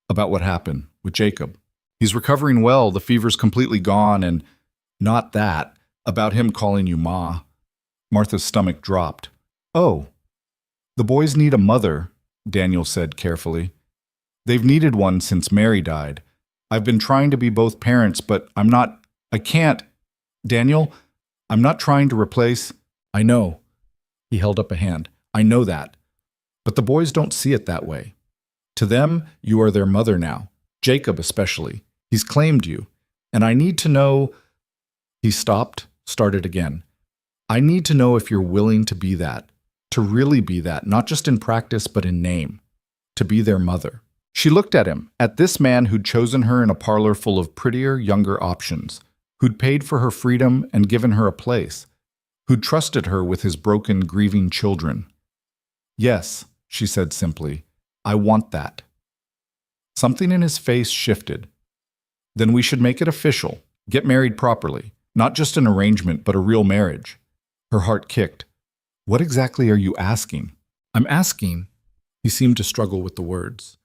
About what happened with Jacob. He's recovering well, the fever's completely gone, and not that, about him calling you Ma." Martha's stomach dropped. "Oh, the boys need a mother," Daniel said carefully. "They've needed one since Mary died. I've been trying to be both parents, but I can't. Daniel, I'm not trying to replace." "I know." He held up a hand. "I know that. But the boys don't see it that way. To them, you are their mother now. Jacob especially. He's claimed you. And I need to know—" He stopped, started again. "I need to know if you're willing to be that. To really be that, not just in practice but in name. To be their mother." She looked at him, at this man who'd chosen her in a parlor full of prettier, younger options, who'd paid for her freedom and given her a place, who'd trusted her with his broken, grieving children. "Yes," she said simply, "I want that." Something in his face shifted. "Then we should make it official, get married properly, not just an arrangement, but a real marriage." Her heart kicked. "What exactly are you asking?" "I'm asking," he seemed to struggle with the words.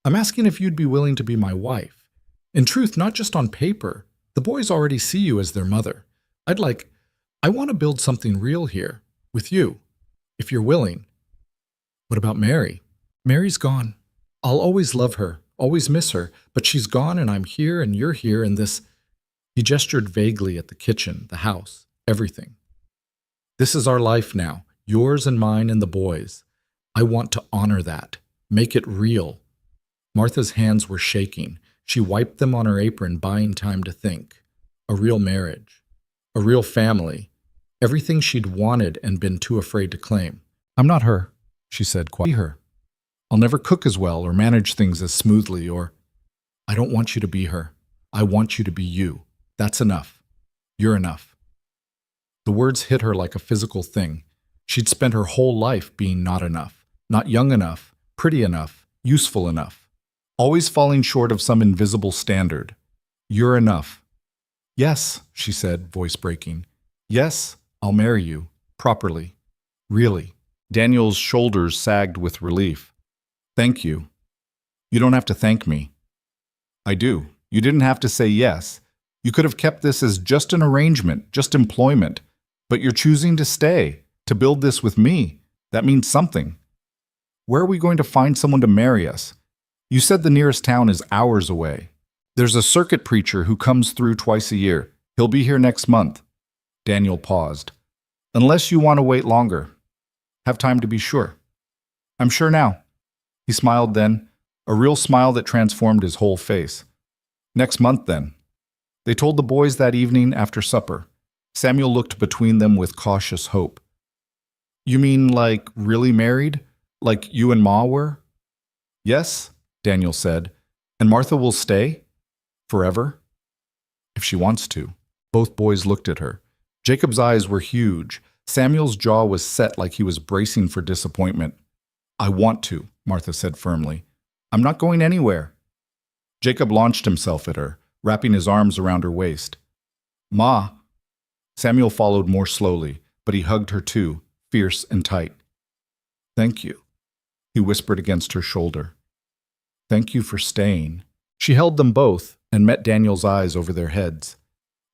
"I'm asking if you'd be willing to be my wife. In truth, not just on paper. The boys already see you as their mother. I want to build something real here, with you, if you're willing." "What about Mary?" "Mary's gone. I'll always love her, always miss her, but she's gone and I'm here and you're here and this—" He gestured vaguely at the kitchen, the house, everything. "This is our life now, yours and mine and the boys. I want to honor that, make it real." Martha's hands were shaking. She wiped them on her apron, buying time to think. A real marriage. A real family. Everything she'd wanted and been too afraid to claim. "I'm not her," she said quietly. "Be her. I'll never cook as well or manage things as smoothly or—" I don't want you to be her. I want you to be you. That's enough. You're enough. The words hit her like a physical thing. She'd spent her whole life being not enough, not young enough, pretty enough, useful enough, always falling short of some invisible standard. You're enough. Yes, she said, voice breaking. Yes, I'll marry you. Properly. Really. Daniel's shoulders sagged with relief. Thank you. You don't have to thank me. I do. You didn't have to say yes. You could have kept this as just an arrangement, just employment. But you're choosing to stay, to build this with me. That means something. Where are we going to find someone to marry us? You said the nearest town is hours away. There's a circuit preacher who comes through twice a year. He'll be here next month. Daniel paused. Unless you want to wait longer. Have time to be sure. I'm sure now. He smiled then, a real smile that transformed his whole face. Next month, then. They told the boys that evening after supper. Samuel looked between them with cautious hope. You mean like really married? Like you and Ma were? Yes, Daniel said. And Martha will stay? Forever? If she wants to. Both boys looked at her. Jacob's eyes were huge. Samuel's jaw was set like he was bracing for disappointment. I want to, Martha said firmly. I'm not going anywhere. Jacob launched himself at her, wrapping his arms around her waist. Ma. Samuel followed more slowly, but he hugged her too, fierce and tight. Thank you, he whispered against her shoulder. Thank you for staying. She held them both and met Daniel's eyes over their heads.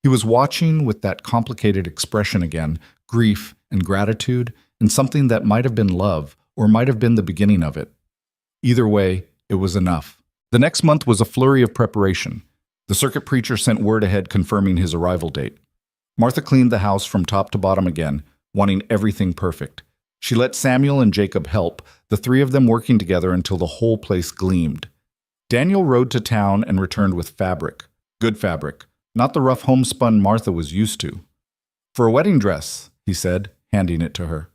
He was watching with that complicated expression again, grief and gratitude, and something that might have been love or might have been the beginning of it. Either way, it was enough. The next month was a flurry of preparation. The circuit preacher sent word ahead confirming his arrival date. Martha cleaned the house from top to bottom again, wanting everything perfect. She let Samuel and Jacob help, the three of them working together until the whole place gleamed. Daniel rode to town and returned with fabric. Good fabric, not the rough homespun Martha was used to. For a wedding dress, he said, handing it to her.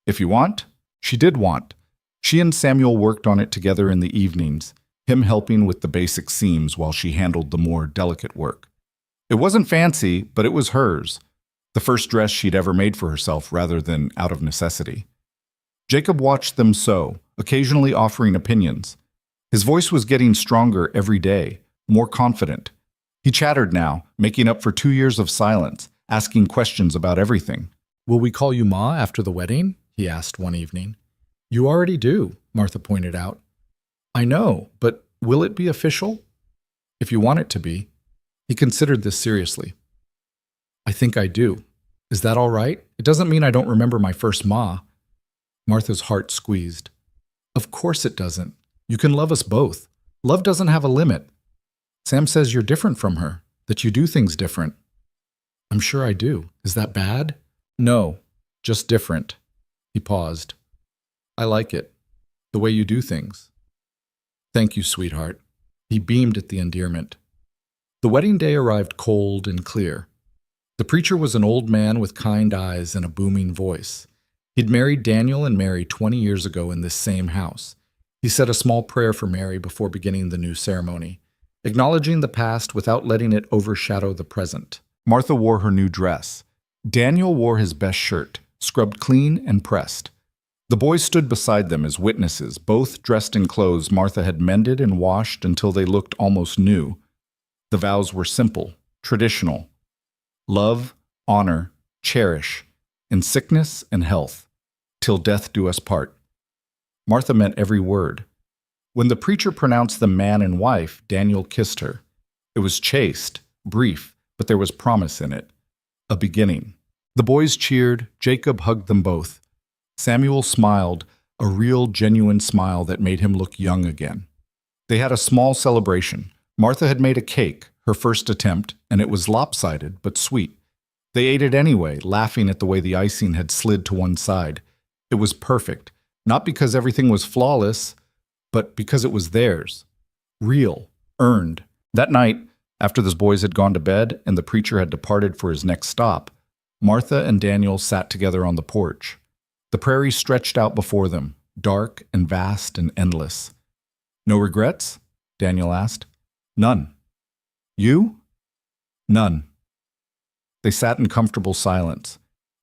If you want? She did want. She and Samuel worked on it together in the evenings, him helping with the basic seams while she handled the more delicate work. It wasn't fancy, but it was hers. The first dress she'd ever made for herself rather than out of necessity. Jacob watched them sew, occasionally offering opinions. His voice was getting stronger every day, more confident. He chattered now, making up for 2 years of silence, asking questions about everything. Will we call you Ma after the wedding? He asked one evening. You already do, Martha pointed out. I know, but will it be official? If you want it to be. He considered this seriously. I think I do. Is that all right? It doesn't mean I don't remember my first Ma. Martha's heart squeezed. Of course it doesn't. You can love us both. Love doesn't have a limit. Sam says you're different from her, that you do things different. I'm sure I do. Is that bad? No, just different. He paused. I like it, the way you do things. Thank you, sweetheart. He beamed at the endearment. The wedding day arrived cold and clear. The preacher was an old man with kind eyes and a booming voice. He'd married Daniel and Mary 20 years ago in this same house. He said a small prayer for Mary before beginning the new ceremony, acknowledging the past without letting it overshadow the present. Martha wore her new dress. Daniel wore his best shirt, scrubbed clean and pressed. The boys stood beside them as witnesses, both dressed in clothes Martha had mended and washed until they looked almost new. The vows were simple, traditional. Love, honor, cherish, in sickness and health, till death do us part. Martha meant every word. When the preacher pronounced them man and wife, Daniel kissed her. It was chaste, brief, but there was promise in it. A beginning. The boys cheered, Jacob hugged them both. Samuel smiled, a real, genuine smile that made him look young again. They had a small celebration. Martha had made a cake, her first attempt, and it was lopsided but sweet. They ate it anyway, laughing at the way the icing had slid to one side. It was perfect, not because everything was flawless, but because it was theirs. Real, earned. That night, after the boys had gone to bed and the preacher had departed for his next stop, Martha and Daniel sat together on the porch. The prairie stretched out before them, dark and vast and endless. No regrets? Daniel asked. None. You? None. They sat in comfortable silence.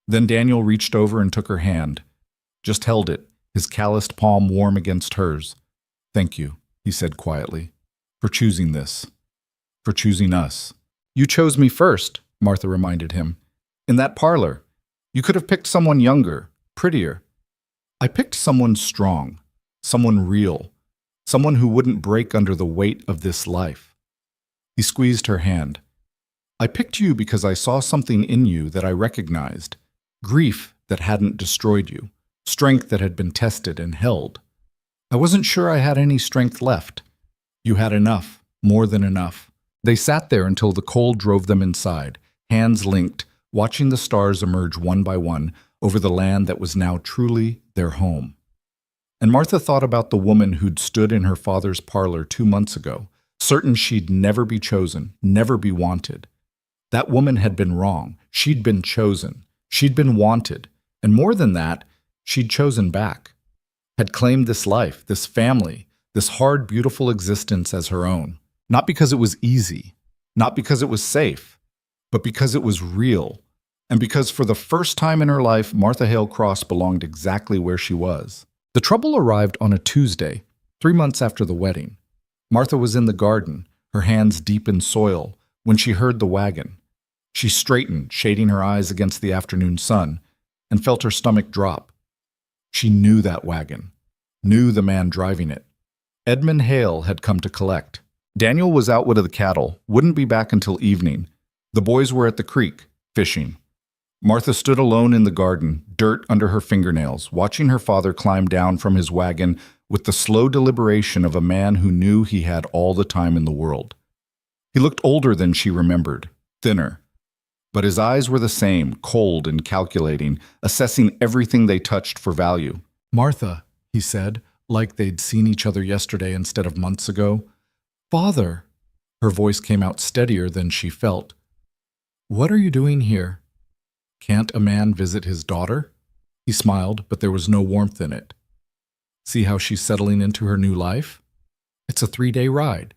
Then Daniel reached over and took her hand. Just held it, his calloused palm warm against hers. Thank you, he said quietly, for choosing this. For choosing us. You chose me first, Martha reminded him. In that parlor. You could have picked someone younger, prettier. I picked someone strong, someone real, someone who wouldn't break under the weight of this life. He squeezed her hand. I picked you because I saw something in you that I recognized, grief that hadn't destroyed you, strength that had been tested and held. I wasn't sure I had any strength left. You had enough, more than enough. They sat there until the cold drove them inside, hands linked, watching the stars emerge one by one over the land that was now truly their home. And Martha thought about the woman who'd stood in her father's parlor 2 months ago, certain she'd never be chosen, never be wanted. That woman had been wrong. She'd been chosen. She'd been wanted. And more than that, she'd chosen back. Had claimed this life, this family, this hard, beautiful existence as her own. Not because it was easy, not because it was safe, but because it was real. And because for the first time in her life, Martha Hale Cross belonged exactly where she was. The trouble arrived on a Tuesday, 3 months after the wedding. Martha was in the garden, her hands deep in soil, when she heard the wagon. She straightened, shading her eyes against the afternoon sun, and felt her stomach drop. She knew that wagon, knew the man driving it. Edmund Hale had come to collect. Daniel was out with the cattle, wouldn't be back until evening. The boys were at the creek, fishing. Martha stood alone in the garden, dirt under her fingernails, watching her father climb down from his wagon with the slow deliberation of a man who knew he had all the time in the world. He looked older than she remembered, thinner. But his eyes were the same, cold and calculating, assessing everything they touched for value. Martha, he said, like they'd seen each other yesterday instead of months ago. Father, her voice came out steadier than she felt. What are you doing here? Can't a man visit his daughter? He smiled, but there was no warmth in it. See how she's settling into her new life? It's a 3-day ride.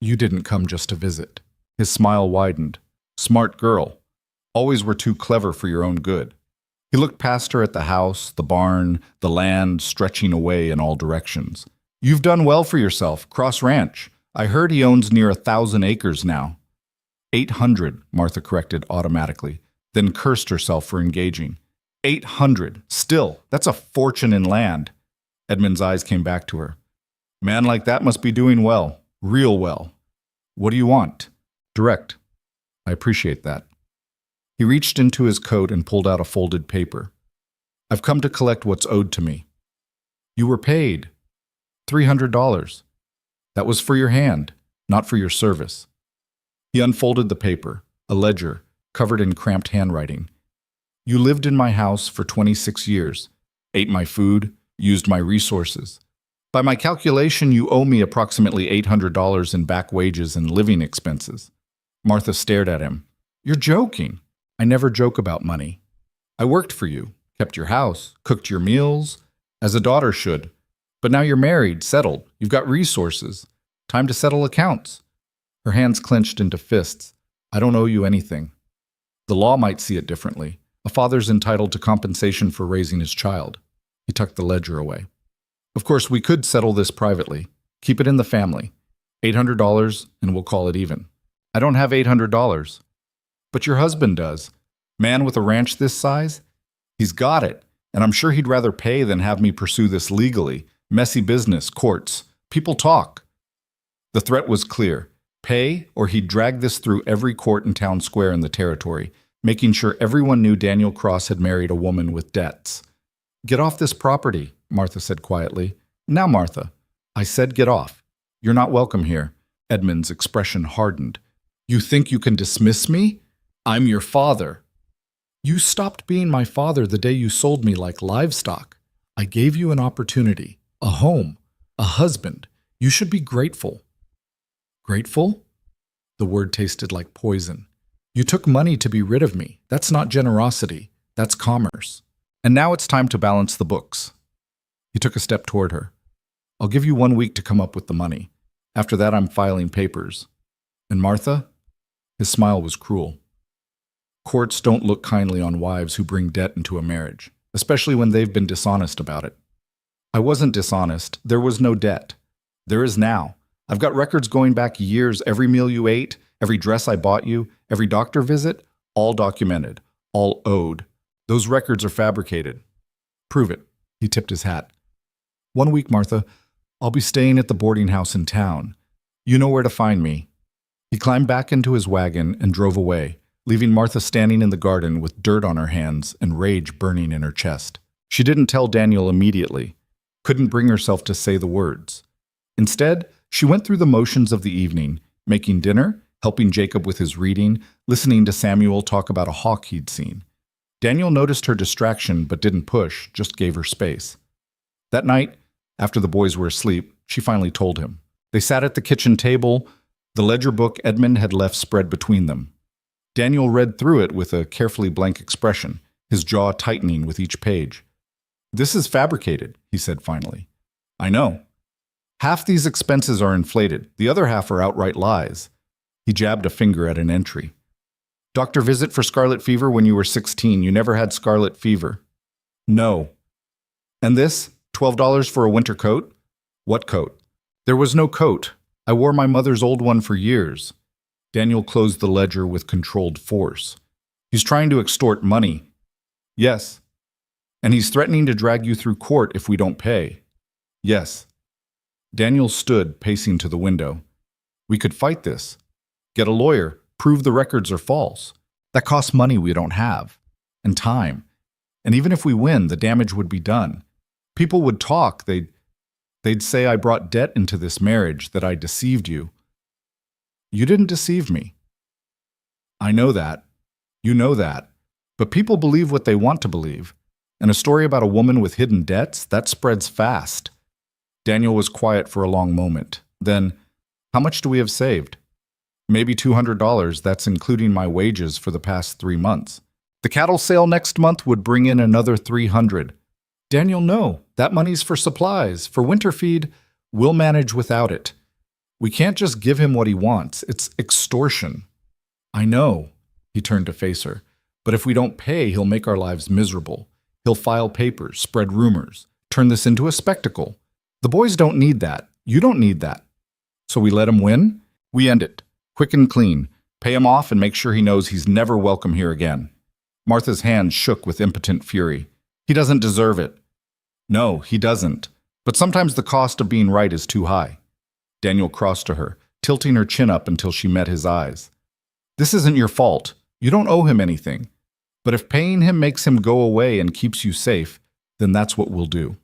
You didn't come just to visit. His smile widened. Smart girl. Always were too clever for your own good. He looked past her at the house, the barn, the land stretching away in all directions. You've done well for yourself, Cross Ranch. I heard he owns near 1,000 acres now. 800, Martha corrected automatically, then cursed herself for engaging. 800. Still, that's a fortune in land. Edmund's eyes came back to her. Man like that must be doing well, real well. What do you want? Direct. I appreciate that. He reached into his coat and pulled out a folded paper. I've come to collect what's owed to me. You were paid. $300. That was for your hand, not for your service. He unfolded the paper, a ledger, covered in cramped handwriting. You lived in my house for 26 years, ate my food, used my resources. By my calculation, you owe me approximately $800 in back wages and living expenses. Martha stared at him. You're joking. I never joke about money. I worked for you, kept your house, cooked your meals, as a daughter should. But now you're married, settled, you've got resources. Time to settle accounts. Her hands clenched into fists. I don't owe you anything. The law might see it differently. A father's entitled to compensation for raising his child. He tucked the ledger away. Of course, we could settle this privately. Keep it in the family. $800 and we'll call it even. I don't have $800. But your husband does. Man with a ranch this size? He's got it, and I'm sure he'd rather pay than have me pursue this legally. Messy business, courts. People talk. The threat was clear. Pay, or he'd drag this through every court and town square in the territory, making sure everyone knew Daniel Cross had married a woman with debts. Get off this property, Martha said quietly. Now, Martha. I said get off. You're not welcome here. Edmund's expression hardened. You think you can dismiss me? I'm your father. You stopped being my father the day you sold me like livestock. I gave you an opportunity, a home, a husband. You should be grateful. Grateful? The word tasted like poison. You took money to be rid of me. That's not generosity. That's commerce. And now it's time to balance the books. He took a step toward her. I'll give you 1 week to come up with the money. After that, I'm filing papers. And Martha? His smile was cruel. Courts don't look kindly on wives who bring debt into a marriage, especially when they've been dishonest about it. I wasn't dishonest. There was no debt. There is now. I've got records going back years, every meal you ate, every dress I bought you, every doctor visit, all documented, all owed. Those records are fabricated. Prove it. He tipped his hat. 1 week, Martha. I'll be staying at the boarding house in town. You know where to find me. He climbed back into his wagon and drove away, leaving Martha standing in the garden with dirt on her hands and rage burning in her chest. She didn't tell Daniel immediately, couldn't bring herself to say the words. Instead, she went through the motions of the evening, making dinner, helping Jacob with his reading, listening to Samuel talk about a hawk he'd seen. Daniel noticed her distraction but didn't push, just gave her space. That night, after the boys were asleep, she finally told him. They sat at the kitchen table, the ledger book Edmund had left spread between them. Daniel read through it with a carefully blank expression, his jaw tightening with each page. This is fabricated, he said finally. I know. Half these expenses are inflated, the other half are outright lies. He jabbed a finger at an entry. Doctor visit for scarlet fever when you were 16. You never had scarlet fever. No. And this? $12 for a winter coat? What coat? There was no coat. I wore my mother's old one for years. Daniel closed the ledger with controlled force. He's trying to extort money. Yes. And he's threatening to drag you through court if we don't pay. Yes. Daniel stood, pacing to the window. We could fight this. Get a lawyer, prove the records are false. That costs money we don't have. And time. And even if we win, the damage would be done. People would talk. They'd say I brought debt into this marriage, that I deceived you. You didn't deceive me. I know that. You know that. But people believe what they want to believe. And a story about a woman with hidden debts, that spreads fast. Daniel was quiet for a long moment. Then, how much do we have saved? Maybe $200, that's including my wages for the past 3 months. The cattle sale next month would bring in another $300. Daniel, no, that money's for supplies, for winter feed. We'll manage without it. We can't just give him what he wants. It's extortion. I know, he turned to face her. But if we don't pay, he'll make our lives miserable. He'll file papers, spread rumors, turn this into a spectacle. The boys don't need that. You don't need that. So we let him win? We end it. Quick and clean. Pay him off and make sure he knows he's never welcome here again. Martha's hands shook with impotent fury. He doesn't deserve it. No, he doesn't. But sometimes the cost of being right is too high. Daniel crossed to her, tilting her chin up until she met his eyes. This isn't your fault. You don't owe him anything. But if paying him makes him go away and keeps you safe, then that's what we'll do.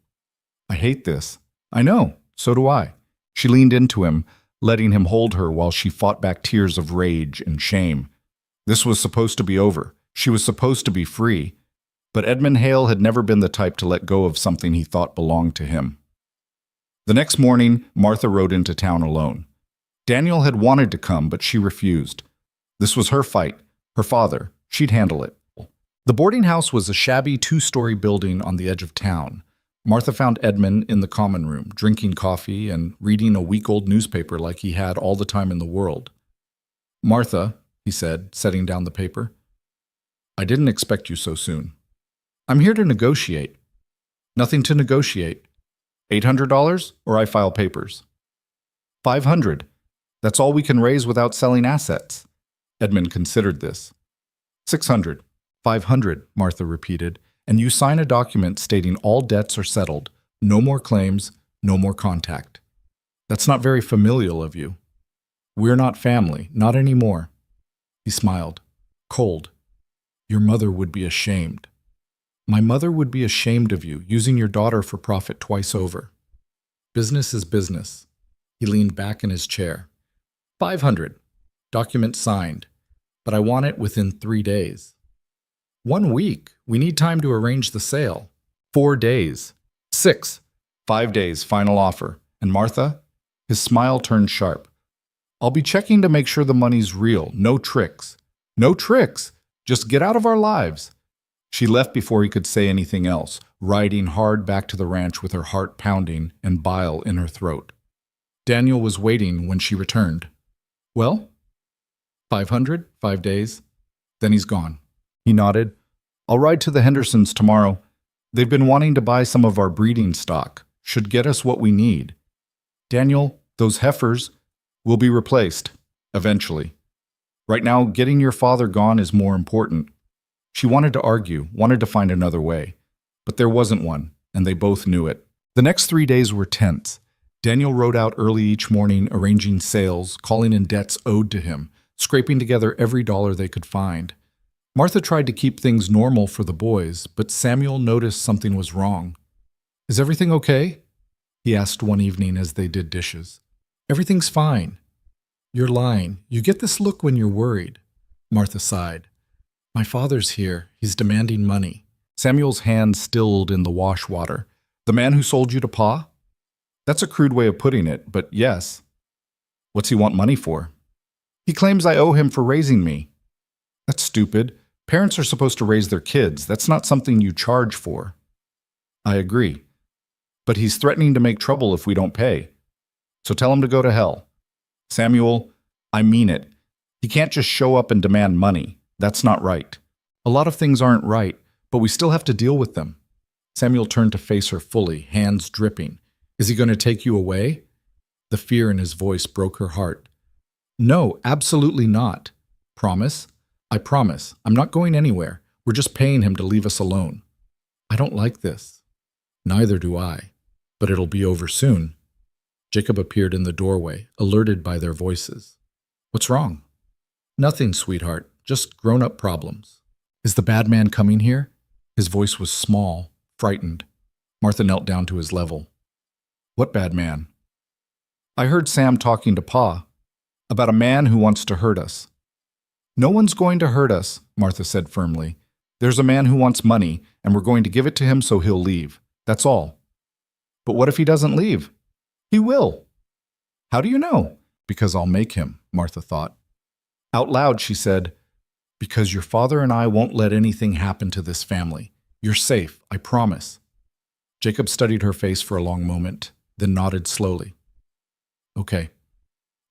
I hate this. I know. So do I. She leaned into him, letting him hold her while she fought back tears of rage and shame. This was supposed to be over. She was supposed to be free. But Edmund Hale had never been the type to let go of something he thought belonged to him. The next morning, Martha rode into town alone. Daniel had wanted to come, but she refused. This was her fight, her father. She'd handle it. The boarding house was a shabby 2-story building on the edge of town. Martha found Edmund in the common room, drinking coffee and reading a week-old newspaper like he had all the time in the world. Martha, he said, setting down the paper, I didn't expect you so soon. I'm here to negotiate. Nothing to negotiate. $800 or I file papers. $500. That's all we can raise without selling assets. Edmund considered this. $600. $500, Martha repeated, and you sign a document stating all debts are settled, no more claims, no more contact. That's not very familial of you. We're not family, not anymore. He smiled, cold. Your mother would be ashamed. My mother would be ashamed of you, using your daughter for profit twice over. Business is business. He leaned back in his chair. $500. Document signed. But I want it within 3 days. 1 week. We need time to arrange the sale. 4 days. 6. 5 days, final offer. And Martha? His smile turned sharp. I'll be checking to make sure the money's real. No tricks. No tricks. Just get out of our lives. She left before he could say anything else, riding hard back to the ranch with her heart pounding and bile in her throat. Daniel was waiting when she returned. Well? 500, 5 days. Then he's gone. He nodded. I'll ride to the Hendersons tomorrow. They've been wanting to buy some of our breeding stock. Should get us what we need. Daniel, those heifers will be replaced, eventually. Right now, getting your father gone is more important. She wanted to argue, wanted to find another way. But there wasn't one, and they both knew it. The next 3 days were tense. Daniel rode out early each morning, arranging sales, calling in debts owed to him, scraping together every dollar they could find. Martha tried to keep things normal for the boys, but Samuel noticed something was wrong. Is everything okay? He asked one evening as they did dishes. Everything's fine. You're lying. You get this look when you're worried. Martha sighed. My father's here. He's demanding money. Samuel's hand stilled in the wash water. The man who sold you to Pa? That's a crude way of putting it, but yes. What's he want money for? He claims I owe him for raising me. That's stupid. Parents are supposed to raise their kids. That's not something you charge for. I agree. But he's threatening to make trouble if we don't pay. So tell him to go to hell. Samuel, I mean it. He can't just show up and demand money. That's not right. A lot of things aren't right, but we still have to deal with them. Samuel turned to face her fully, hands dripping. Is he going to take you away? The fear in his voice broke her heart. No, absolutely not. Promise? I promise. I'm not going anywhere. We're just paying him to leave us alone. I don't like this. Neither do I. But it'll be over soon. Jacob appeared in the doorway, alerted by their voices. What's wrong? Nothing, sweetheart. Just grown-up problems. Is the bad man coming here? His voice was small, frightened. Martha knelt down to his level. What bad man? I heard Sam talking to Pa about a man who wants to hurt us. No one's going to hurt us, Martha said firmly. There's a man who wants money, and we're going to give it to him so he'll leave. That's all. But what if he doesn't leave? He will. How do you know? Because I'll make him, Martha thought. Out loud, she said, because your father and I won't let anything happen to this family. You're safe, I promise. Jacob studied her face for a long moment, then nodded slowly. Okay.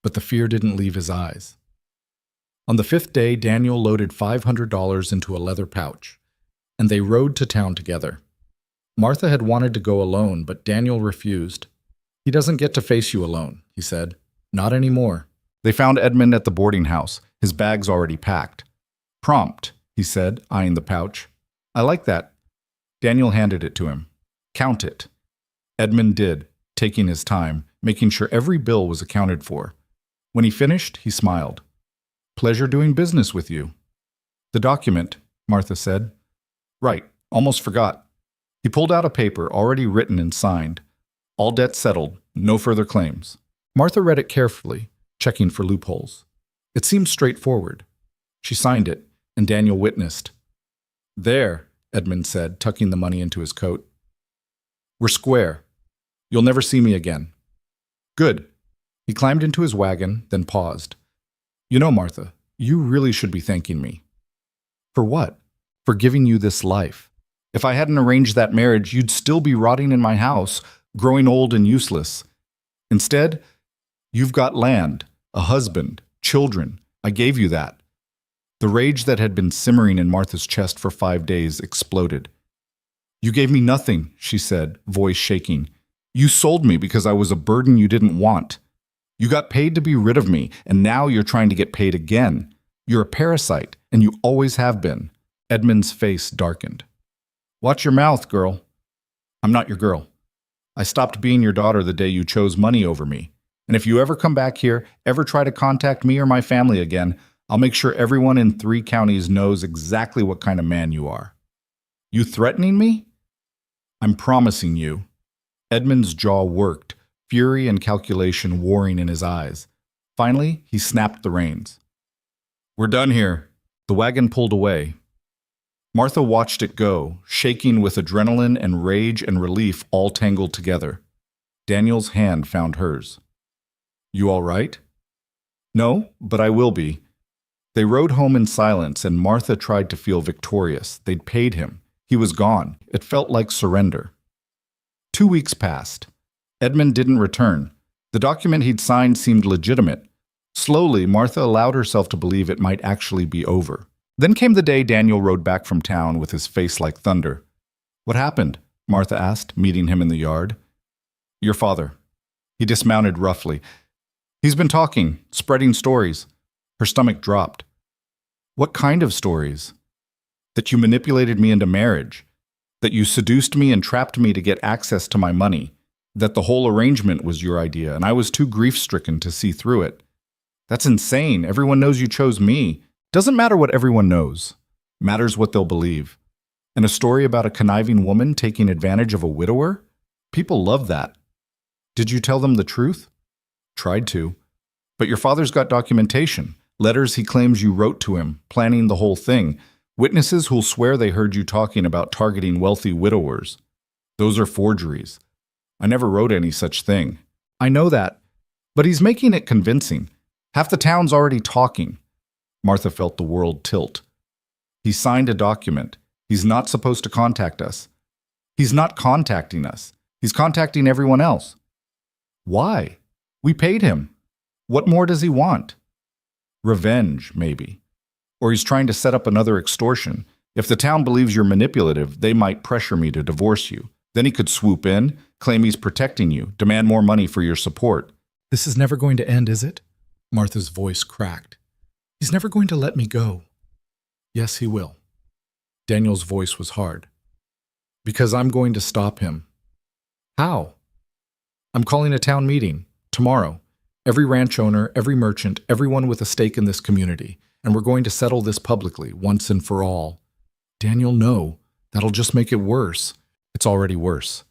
But the fear didn't leave his eyes. On the 5th day, Daniel loaded $500 into a leather pouch, and they rode to town together. Martha had wanted to go alone, but Daniel refused. He doesn't get to face you alone, he said. Not anymore. They found Edmund at the boarding house, his bags already packed. Prompt, he said, eyeing the pouch. I like that. Daniel handed it to him. Count it. Edmund did, taking his time, making sure every bill was accounted for. When he finished, he smiled. Pleasure doing business with you. The document, Martha said. Right, almost forgot. He pulled out a paper already written and signed. All debts settled, no further claims. Martha read it carefully, checking for loopholes. It seemed straightforward. She signed it, and Daniel witnessed. There, Edmund said, tucking the money into his coat. We're square. You'll never see me again. Good. He climbed into his wagon, then paused. You know, Martha, you really should be thanking me. For what? For giving you this life. If I hadn't arranged that marriage, you'd still be rotting in my house, growing old and useless. Instead, you've got land, a husband, children. I gave you that. The rage that had been simmering in Martha's chest for 5 days exploded. You gave me nothing, she said, voice shaking. You sold me because I was a burden you didn't want. You got paid to be rid of me, and now you're trying to get paid again. You're a parasite, and you always have been. Edmund's face darkened. Watch your mouth, girl. I'm not your girl. I stopped being your daughter the day you chose money over me. And if you ever come back here, ever try to contact me or my family again, I'll make sure everyone in 3 counties knows exactly what kind of man you are. You threatening me? I'm promising you. Edmund's jaw worked, fury and calculation warring in his eyes. Finally, he snapped the reins. We're done here. The wagon pulled away. Martha watched it go, shaking with adrenaline and rage and relief all tangled together. Daniel's hand found hers. You all right? No, but I will be. They rode home in silence, and Martha tried to feel victorious. They'd paid him. He was gone. It felt like surrender. 2 weeks passed. Edmund didn't return. The document he'd signed seemed legitimate, Slowly, Martha allowed herself to believe it might actually be over. Then came the day Daniel rode back from town with his face like thunder. "What happened?" Martha asked, meeting him in the yard. "Your father." He dismounted roughly. "He's been talking, spreading stories." Her stomach dropped. "What kind of stories?" "That you manipulated me into marriage. That you seduced me and trapped me to get access to my money. That the whole arrangement was your idea, and I was too grief-stricken to see through it." "That's insane. Everyone knows you chose me." "Doesn't matter what everyone knows. Matters what they'll believe. And a story about a conniving woman taking advantage of a widower? People love that." "Did you tell them the truth?" "Tried to. But your father's got documentation. Letters he claims you wrote to him, planning the whole thing. Witnesses who'll swear they heard you talking about targeting wealthy widowers. Those are forgeries. I never wrote any such thing." "I know that. But he's making it convincing. Half the town's already talking." Martha felt the world tilt. "He signed a document. He's not supposed to contact us." "He's not contacting us. He's contacting everyone else." "Why? We paid him. What more does he want?" "Revenge, maybe. Or he's trying to set up another extortion. If the town believes you're manipulative, they might pressure me to divorce you. Then he could swoop in, claim he's protecting you, demand more money for your support." "This is never going to end, is it?" Martha's voice cracked. "He's never going to let me go." "Yes, he will." Daniel's voice was hard. "Because I'm going to stop him." "How?" "I'm calling a town meeting, tomorrow. Every ranch owner, every merchant, everyone with a stake in this community. And we're going to settle this publicly, once and for all." "Daniel, no. That'll just make it worse." "It's already worse.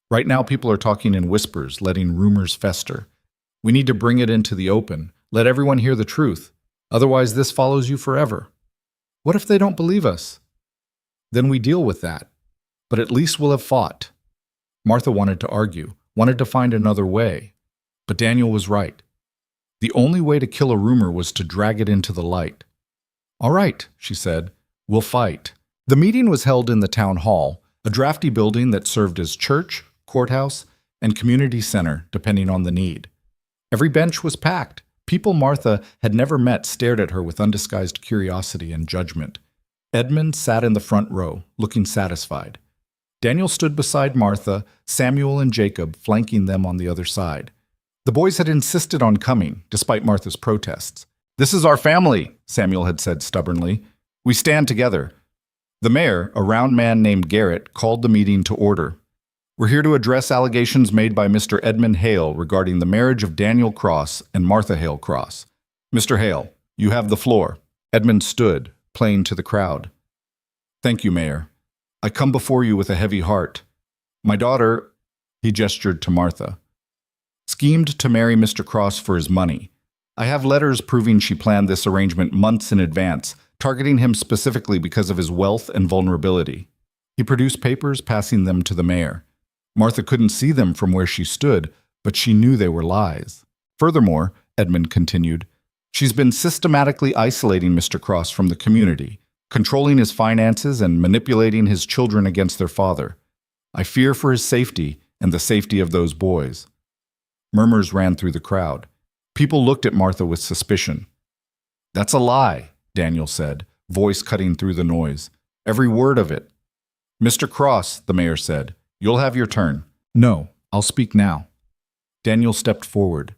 Right now people are talking in whispers, letting rumors fester. We need to bring it into the open. Let everyone hear the truth. Otherwise this follows you forever." "What if they don't believe us?" "Then we deal with that. But at least we'll have fought." Martha wanted to argue, wanted to find another way. But Daniel was right. The only way to kill a rumor was to drag it into the light. "All right," she said, "we'll fight." The meeting was held in the town hall, a drafty building that served as church, courthouse, and community center, depending on the need. Every bench was packed. People Martha had never met stared at her with undisguised curiosity and judgment. Edmund sat in the front row, looking satisfied. Daniel stood beside Martha, Samuel and Jacob flanking them on the other side. The boys had insisted on coming, despite Martha's protests. "This is our family," Samuel had said stubbornly. "We stand together." The mayor, a round man named Garrett, called the meeting to order. "We're here to address allegations made by Mr. Edmund Hale regarding the marriage of Daniel Cross and Martha Hale Cross. Mr. Hale, you have the floor." Edmund stood, playing to the crowd. "Thank you, Mayor. I come before you with a heavy heart. My daughter," he gestured to Martha, "schemed to marry Mr. Cross for his money. I have letters proving she planned this arrangement months in advance, targeting him specifically because of his wealth and vulnerability." He produced papers, passing them to the mayor. Martha couldn't see them from where she stood, but she knew they were lies. "Furthermore," Edmund continued, "she's been systematically isolating Mr. Cross from the community, controlling his finances and manipulating his children against their father. I fear for his safety and the safety of those boys." Murmurs ran through the crowd. People looked at Martha with suspicion. "That's a lie," Daniel said, voice cutting through the noise. "Every word of it." "Mr. Cross," the mayor said, "you'll have your turn." "No, I'll speak now." Daniel stepped forward.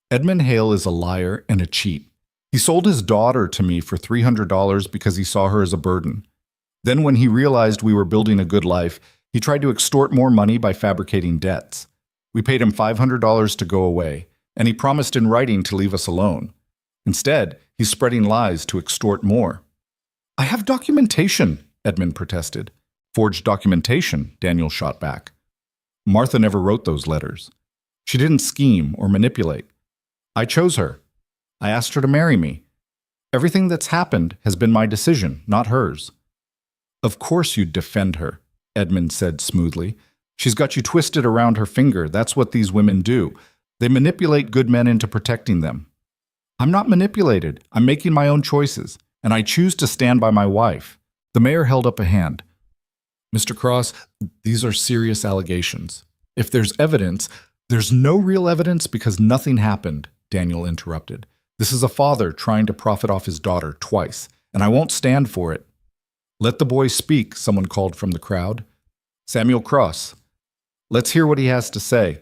"Edmund Hale is a liar and a cheat. He sold his daughter to me for $300 because he saw her as a burden. Then when he realized we were building a good life, he tried to extort more money by fabricating debts. We paid him $500 to go away, and he promised in writing to leave us alone. Instead, he's spreading lies to extort more." "I have documentation," Edmund protested. "Forged documentation," Daniel shot back. "Martha never wrote those letters. She didn't scheme or manipulate. I chose her. I asked her to marry me. Everything that's happened has been my decision, not hers." "Of course you'd defend her," Edmund said smoothly. "She's got you twisted around her finger. That's what these women do. They manipulate good men into protecting them." "I'm not manipulated. I'm making my own choices, and I choose to stand by my wife." The mayor held up a hand. "Mr. Cross, these are serious allegations. If there's evidence—" "There's no real evidence because nothing happened," Daniel interrupted. This is a father trying to profit off his daughter twice, and I won't stand for it. Let the boy speak, someone called from the crowd. Samuel Cross. Let's hear what he has to say.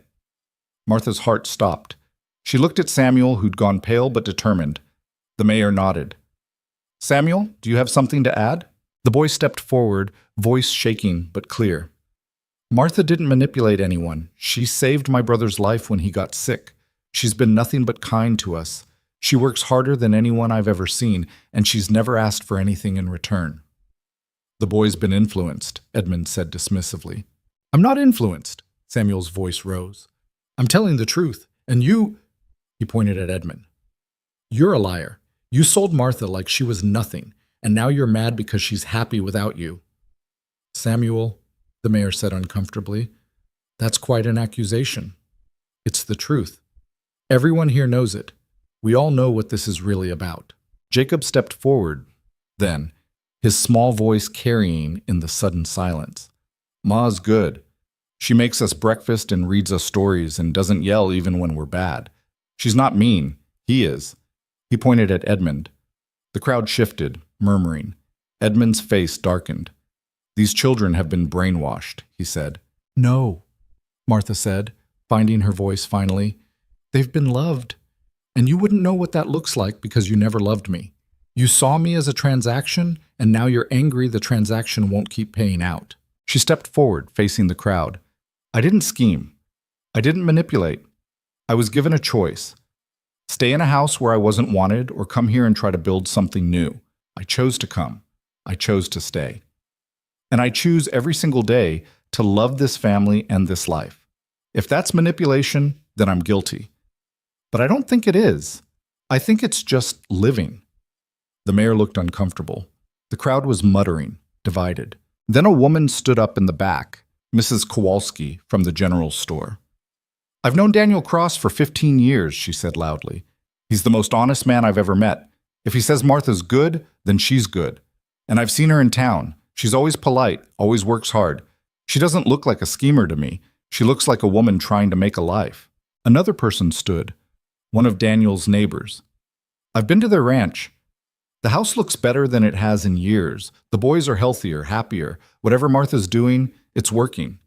Martha's heart stopped. She looked at Samuel, who'd gone pale but determined. The mayor nodded. Samuel, do you have something to add? The boy stepped forward, voice shaking but clear. Martha didn't manipulate anyone. She saved my brother's life when he got sick. She's been nothing but kind to us. She works harder than anyone I've ever seen, and she's never asked for anything in return. The boy's been influenced, Edmund said dismissively. I'm not influenced, Samuel's voice rose. I'm telling the truth, and you, he pointed at Edmund. You're a liar. You sold Martha like she was nothing, and now you're mad because she's happy without you. Samuel, the mayor said uncomfortably, that's quite an accusation. It's the truth. Everyone here knows it. We all know what this is really about. Jacob stepped forward, then, his small voice carrying in the sudden silence. Ma's good. She makes us breakfast and reads us stories and doesn't yell even when we're bad. She's not mean. He is. He pointed at Edmund. The crowd shifted, murmuring. Edmund's face darkened. These children have been brainwashed, he said. No, Martha said, finding her voice finally. They've been loved. And you wouldn't know what that looks like because you never loved me. You saw me as a transaction, and now you're angry the transaction won't keep paying out. She stepped forward, facing the crowd. I didn't scheme. I didn't manipulate. I was given a choice. Stay in a house where I wasn't wanted or come here and try to build something new. I chose to come. I chose to stay. And I choose every single day to love this family and this life. If that's manipulation, then I'm guilty. But I don't think it is. I think it's just living. The mayor looked uncomfortable. The crowd was muttering, divided. Then a woman stood up in the back, Mrs. Kowalski from the general store. I've known Daniel Cross for 15 years, she said loudly. He's the most honest man I've ever met. If he says Martha's good, then she's good. And I've seen her in town. She's always polite, always works hard. She doesn't look like a schemer to me. She looks like a woman trying to make a life. Another person stood, one of Daniel's neighbors. I've been to their ranch. The house looks better than it has in years. The boys are healthier, happier. Whatever Martha's doing, it's working.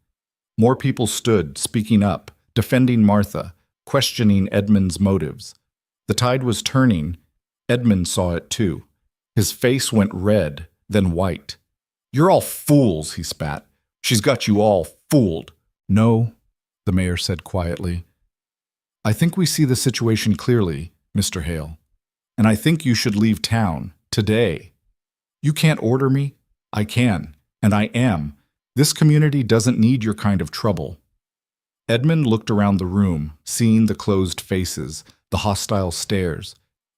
More people stood, speaking up, defending Martha, questioning Edmund's motives. The tide was turning. Edmund saw it too. His face went red, then white. You're all fools, he spat. She's got you all fooled. No, the mayor said quietly. I think we see the situation clearly, Mr. Hale. And I think you should leave town, today. You can't order me. I can, and I am. This community doesn't need your kind of trouble. Edmund looked around the room, seeing the closed faces, the hostile stares.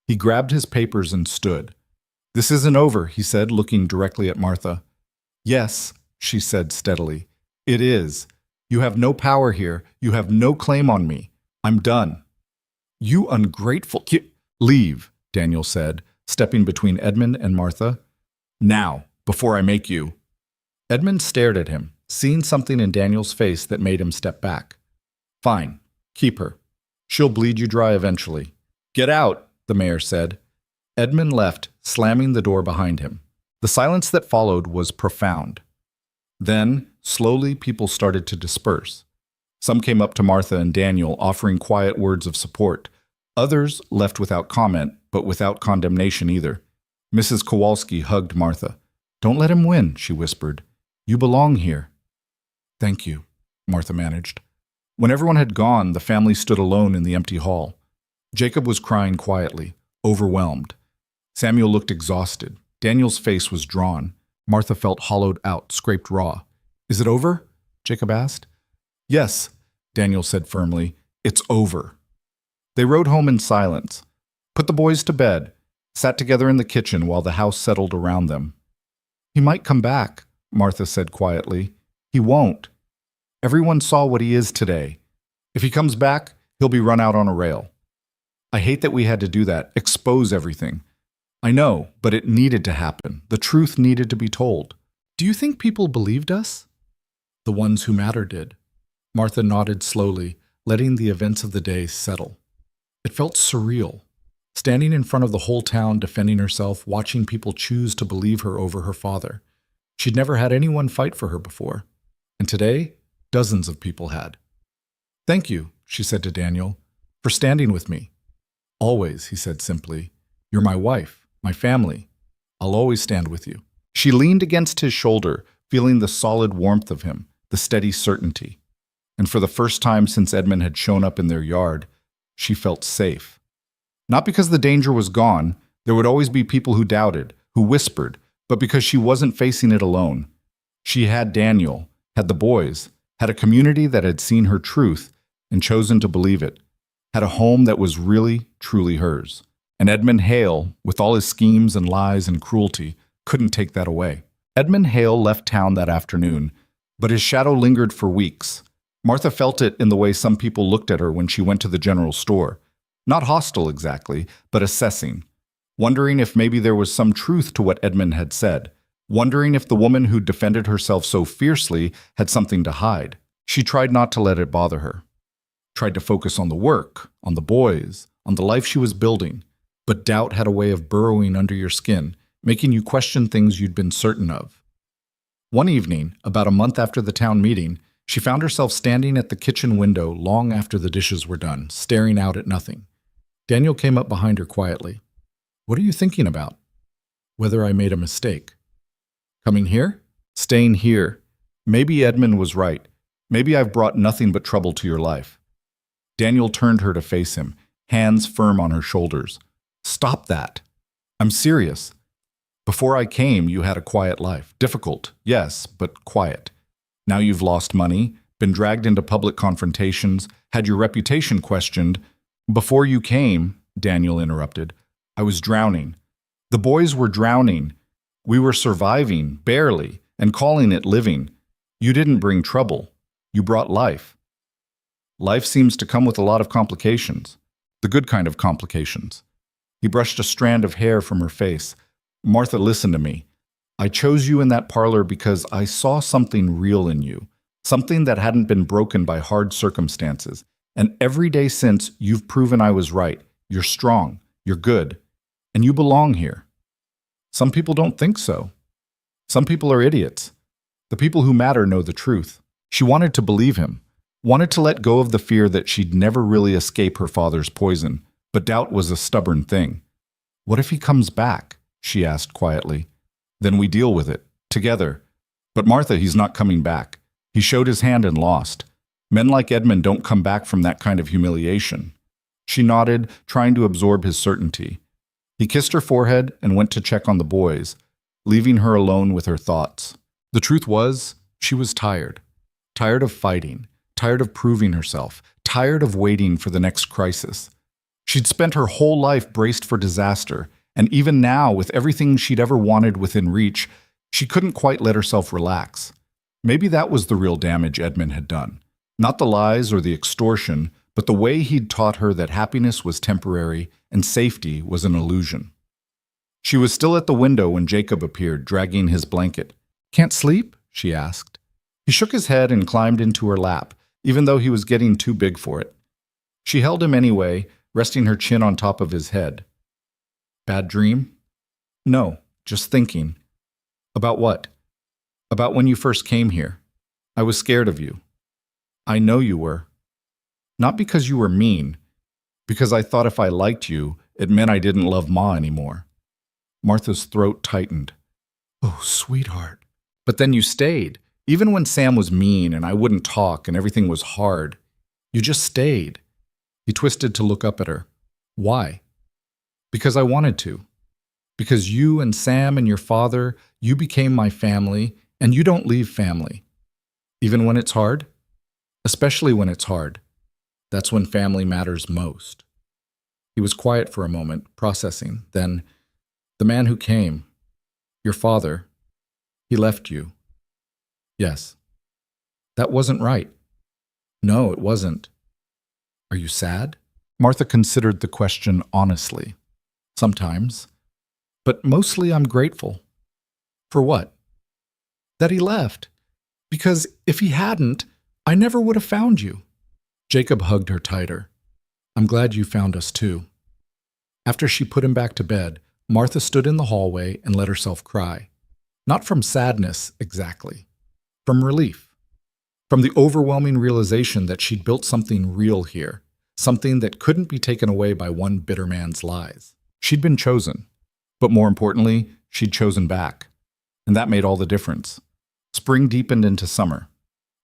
He grabbed his papers and stood. This isn't over, he said, looking directly at Martha. Yes, she said steadily. It is. You have no power here. You have no claim on me. I'm done. You ungrateful... Leave, Daniel said, stepping between Edmund and Martha. Now, before I make you. Edmund stared at him, seeing something in Daniel's face that made him step back. Fine, keep her. She'll bleed you dry eventually. Get out, the mayor said. Edmund left, slamming the door behind him. The silence that followed was profound. Then, slowly, people started to disperse. Some came up to Martha and Daniel, offering quiet words of support. Others left without comment, but without condemnation either. Mrs. Kowalski hugged Martha. Don't let him win, she whispered. You belong here. Thank you, Martha managed. When everyone had gone, the family stood alone in the empty hall. Jacob was crying quietly, overwhelmed. Samuel looked exhausted. Daniel's face was drawn. Martha felt hollowed out, scraped raw. Is it over? Jacob asked. Yes, Daniel said firmly. It's over. They rode home in silence, put the boys to bed, sat together in the kitchen while the house settled around them. He might come back, Martha said quietly. He won't. Everyone saw what he is today. If he comes back, he'll be run out on a rail. I hate that we had to do that, expose everything. I know, but it needed to happen. The truth needed to be told. Do you think people believed us? The ones who matter did. Martha nodded slowly, letting the events of the day settle. It felt surreal, standing in front of the whole town, defending herself, watching people choose to believe her over her father. She'd never had anyone fight for her before, and today, dozens of people had. "Thank you," she said to Daniel, "for standing with me." "Always," he said simply. "You're my wife, my family. I'll always stand with you." She leaned against his shoulder, feeling the solid warmth of him, the steady certainty. And for the first time since Edmund had shown up in their yard, she felt safe. Not because the danger was gone, there would always be people who doubted, who whispered, but because she wasn't facing it alone. She had Daniel, had the boys, had a community that had seen her truth and chosen to believe it, had a home that was really, truly hers. And Edmund Hale, with all his schemes and lies and cruelty, couldn't take that away. Edmund Hale left town that afternoon, but his shadow lingered for weeks. Martha felt it in the way some people looked at her when she went to the general store. Not hostile exactly, but assessing. Wondering if maybe there was some truth to what Edmund had said. Wondering if the woman who defended herself so fiercely had something to hide. She tried not to let it bother her. Tried to focus on the work, on the boys, on the life she was building. But doubt had a way of burrowing under your skin, making you question things you'd been certain of. One evening, about a month after the town meeting, she found herself standing at the kitchen window long after the dishes were done, staring out at nothing. Daniel came up behind her quietly. "What are you thinking about?" "Whether I made a mistake." "Coming here?" "Staying here. Maybe Edmund was right. Maybe I've brought nothing but trouble to your life." Daniel turned her to face him, hands firm on her shoulders. "Stop that. I'm serious. Before I came, you had a quiet life. Difficult, yes, but quiet. Now you've lost money, been dragged into public confrontations, had your reputation questioned. Before you came," Daniel interrupted, "I was drowning. The boys were drowning. We were surviving, barely, and calling it living. You didn't bring trouble. You brought life. Life seems to come with a lot of complications. The good kind of complications." He brushed a strand of hair from her face. "Martha, listen to me. I chose you in that parlor because I saw something real in you, something that hadn't been broken by hard circumstances. And every day since, you've proven I was right. You're strong, you're good, and you belong here. Some people don't think so. Some people are idiots. The people who matter know the truth." She wanted to believe him, wanted to let go of the fear that she'd never really escape her father's poison, but doubt was a stubborn thing. "What if he comes back?" she asked quietly. "Then we deal with it, together. But Martha, he's not coming back. He showed his hand and lost. Men like Edmund don't come back from that kind of humiliation." She nodded, trying to absorb his certainty. He kissed her forehead and went to check on the boys, leaving her alone with her thoughts. The truth was, she was tired. Tired of fighting, tired of proving herself, tired of waiting for the next crisis. She'd spent her whole life braced for disaster, and even now, with everything she'd ever wanted within reach, she couldn't quite let herself relax. Maybe that was the real damage Edmund had done. Not the lies or the extortion, but the way he'd taught her that happiness was temporary and safety was an illusion. She was still at the window when Jacob appeared, dragging his blanket. "Can't sleep?" she asked. He shook his head and climbed into her lap, even though he was getting too big for it. She held him anyway, resting her chin on top of his head. "Bad dream?" "No, just thinking." "About what?" "About when you first came here. I was scared of you." "I know you were." "Not because you were mean. Because I thought if I liked you, it meant I didn't love Ma anymore." Martha's throat tightened. "Oh, sweetheart." "But then you stayed. Even when Sam was mean and I wouldn't talk and everything was hard. You just stayed." He twisted to look up at her. "Why?" "Because I wanted to. Because you and Sam and your father, you became my family, and you don't leave family. Even when it's hard? Especially when it's hard. That's when family matters most." He was quiet for a moment, processing. Then, "The man who came, your father, he left you." "Yes." "That wasn't right." "No, it wasn't." "Are you sad?" Martha considered the question honestly. "Sometimes. But mostly I'm grateful." "For what?" "That he left. Because if he hadn't, I never would have found you." Jacob hugged her tighter. "I'm glad you found us too." After she put him back to bed, Martha stood in the hallway and let herself cry. Not from sadness, exactly. From relief. From the overwhelming realization that she'd built something real here, something that couldn't be taken away by one bitter man's lies. She'd been chosen. But more importantly, she'd chosen back. And that made all the difference. Spring deepened into summer.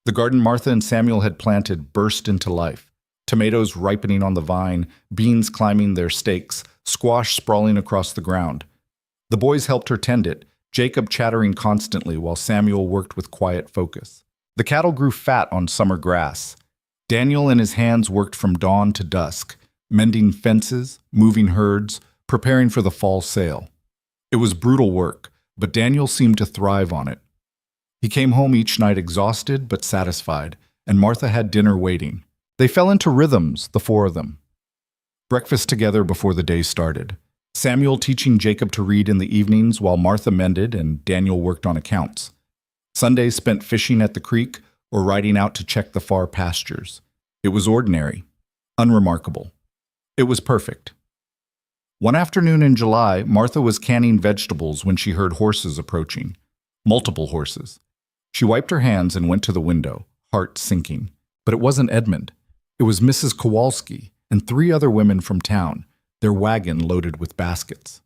The garden Martha and Samuel had planted burst into life. Tomatoes ripening on the vine, beans climbing their stakes, squash sprawling across the ground. The boys helped her tend it, Jacob chattering constantly while Samuel worked with quiet focus. The cattle grew fat on summer grass. Daniel and his hands worked from dawn to dusk, mending fences, moving herds, preparing for the fall sale. It was brutal work, but Daniel seemed to thrive on it. He came home each night exhausted but satisfied, and Martha had dinner waiting. They fell into rhythms, the four of them. Breakfast together before the day started. Samuel teaching Jacob to read in the evenings while Martha mended and Daniel worked on accounts. Sundays spent fishing at the creek or riding out to check the far pastures. It was ordinary, unremarkable. It was perfect. One afternoon in July, Martha was canning vegetables when she heard horses approaching. Multiple horses. She wiped her hands and went to the window, heart sinking. But it wasn't Edmund. It was Mrs. Kowalski and 3 other women from town, their wagon loaded with baskets.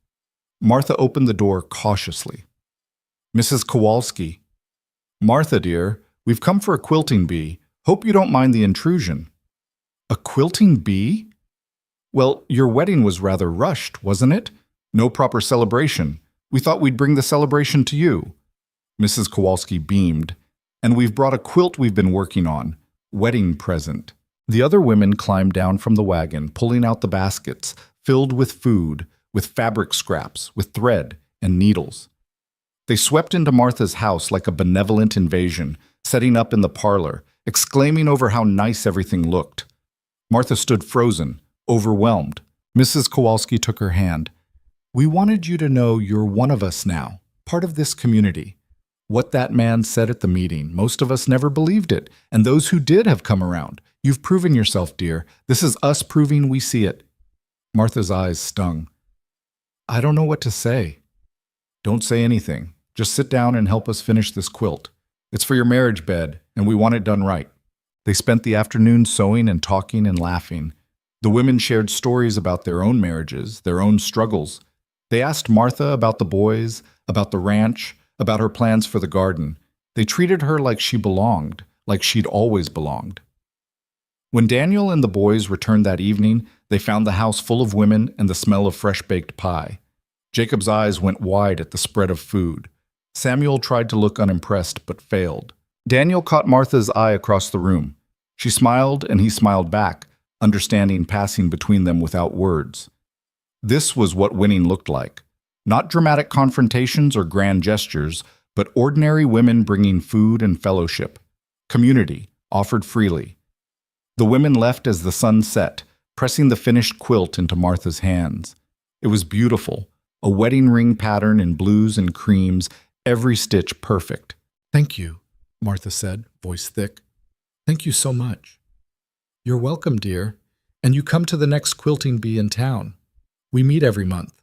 Martha opened the door cautiously. Mrs. Kowalski. Martha, dear, we've come for a quilting bee. Hope you don't mind the intrusion. A quilting bee? Well, your wedding was rather rushed, wasn't it? No proper celebration. We thought we'd bring the celebration to you. Mrs. Kowalski beamed. And we've brought a quilt we've been working on. Wedding present. The other women climbed down from the wagon, pulling out the baskets, filled with food, with fabric scraps, with thread and needles. They swept into Martha's house like a benevolent invasion, setting up in the parlor, exclaiming over how nice everything looked. Martha stood frozen, overwhelmed. Mrs. Kowalski took her hand. We wanted you to know you're one of us now, part of this community. What that man said at the meeting, most of us never believed it, and those who did have come around. You've proven yourself, dear. This is us proving we see it. Martha's eyes stung. I don't know what to say. Don't say anything. Just sit down and help us finish this quilt. It's for your marriage bed, and we want it done right. They spent the afternoon sewing and talking and laughing. The women shared stories about their own marriages, their own struggles. They asked Martha about the boys, about the ranch, about her plans for the garden. They treated her like she belonged, like she'd always belonged. When Daniel and the boys returned that evening, they found the house full of women and the smell of fresh-baked pie. Jacob's eyes went wide at the spread of food. Samuel tried to look unimpressed, but failed. Daniel caught Martha's eye across the room. She smiled, and he smiled back, understanding passing between them without words. This was what winning looked like. Not dramatic confrontations or grand gestures, but ordinary women bringing food and fellowship. Community, offered freely. The women left as the sun set, pressing the finished quilt into Martha's hands. It was beautiful, a wedding ring pattern in blues and creams, every stitch perfect. Thank you, Martha said, voice thick. Thank you so much. You're welcome, dear, and you come to the next quilting bee in town. We meet every month.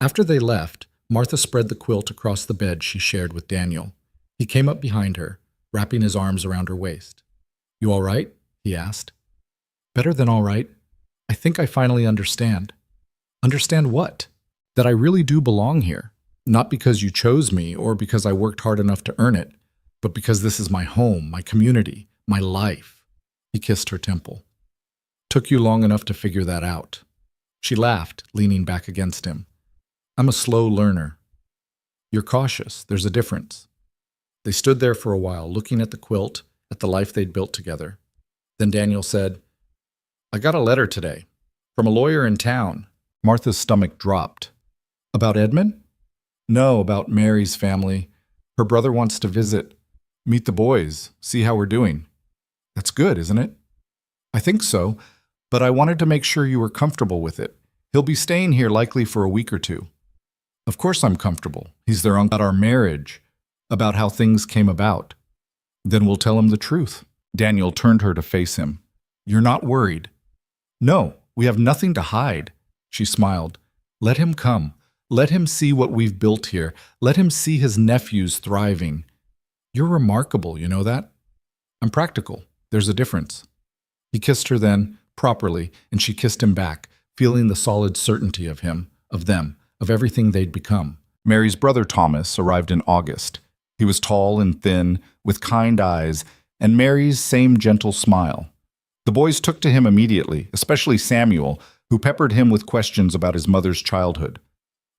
After they left, Martha spread the quilt across the bed she shared with Daniel. He came up behind her, wrapping his arms around her waist. You all right? He asked. Better than all right. I think I finally understand. Understand what? That I really do belong here. Not because you chose me or because I worked hard enough to earn it, but because this is my home, my community, my life. He kissed her temple. Took you long enough to figure that out. She laughed, leaning back against him. I'm a slow learner. You're cautious. There's a difference. They stood there for a while, looking at the quilt, at the life they'd built together. Then Daniel said, I got a letter today from a lawyer in town. Martha's stomach dropped. About Edmund? No, about Mary's family. Her brother wants to visit. Meet the boys, see how we're doing. That's good, isn't it? I think so, but I wanted to make sure you were comfortable with it. He'll be staying here likely for a week or two. Of course I'm comfortable. He's their uncle. About our marriage, about how things came about. Then we'll tell him the truth. Daniel turned her to face him. You're not worried. No, we have nothing to hide. She smiled. Let him come. Let him see what we've built here. Let him see his nephews thriving. You're remarkable, you know that? I'm practical. There's a difference. He kissed her then, properly, and she kissed him back, feeling the solid certainty of him, of them, of everything they'd become. Mary's brother Thomas arrived in August. He was tall and thin, with kind eyes, and Mary's same gentle smile. The boys took to him immediately, especially Samuel, who peppered him with questions about his mother's childhood.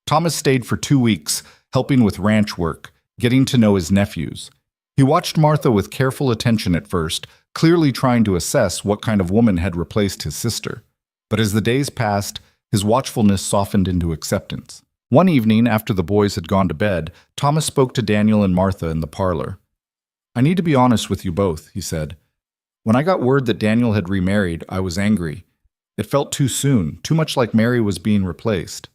Thomas stayed for 2 weeks, helping with ranch work, getting to know his nephews. He watched Martha with careful attention at first, clearly trying to assess what kind of woman had replaced his sister. But as the days passed, his watchfulness softened into acceptance. One evening, after the boys had gone to bed, Thomas spoke to Daniel and Martha in the parlor. "I need to be honest with you both," he said. "When I got word that Daniel had remarried, I was angry. It felt too soon, too much like Mary was being replaced."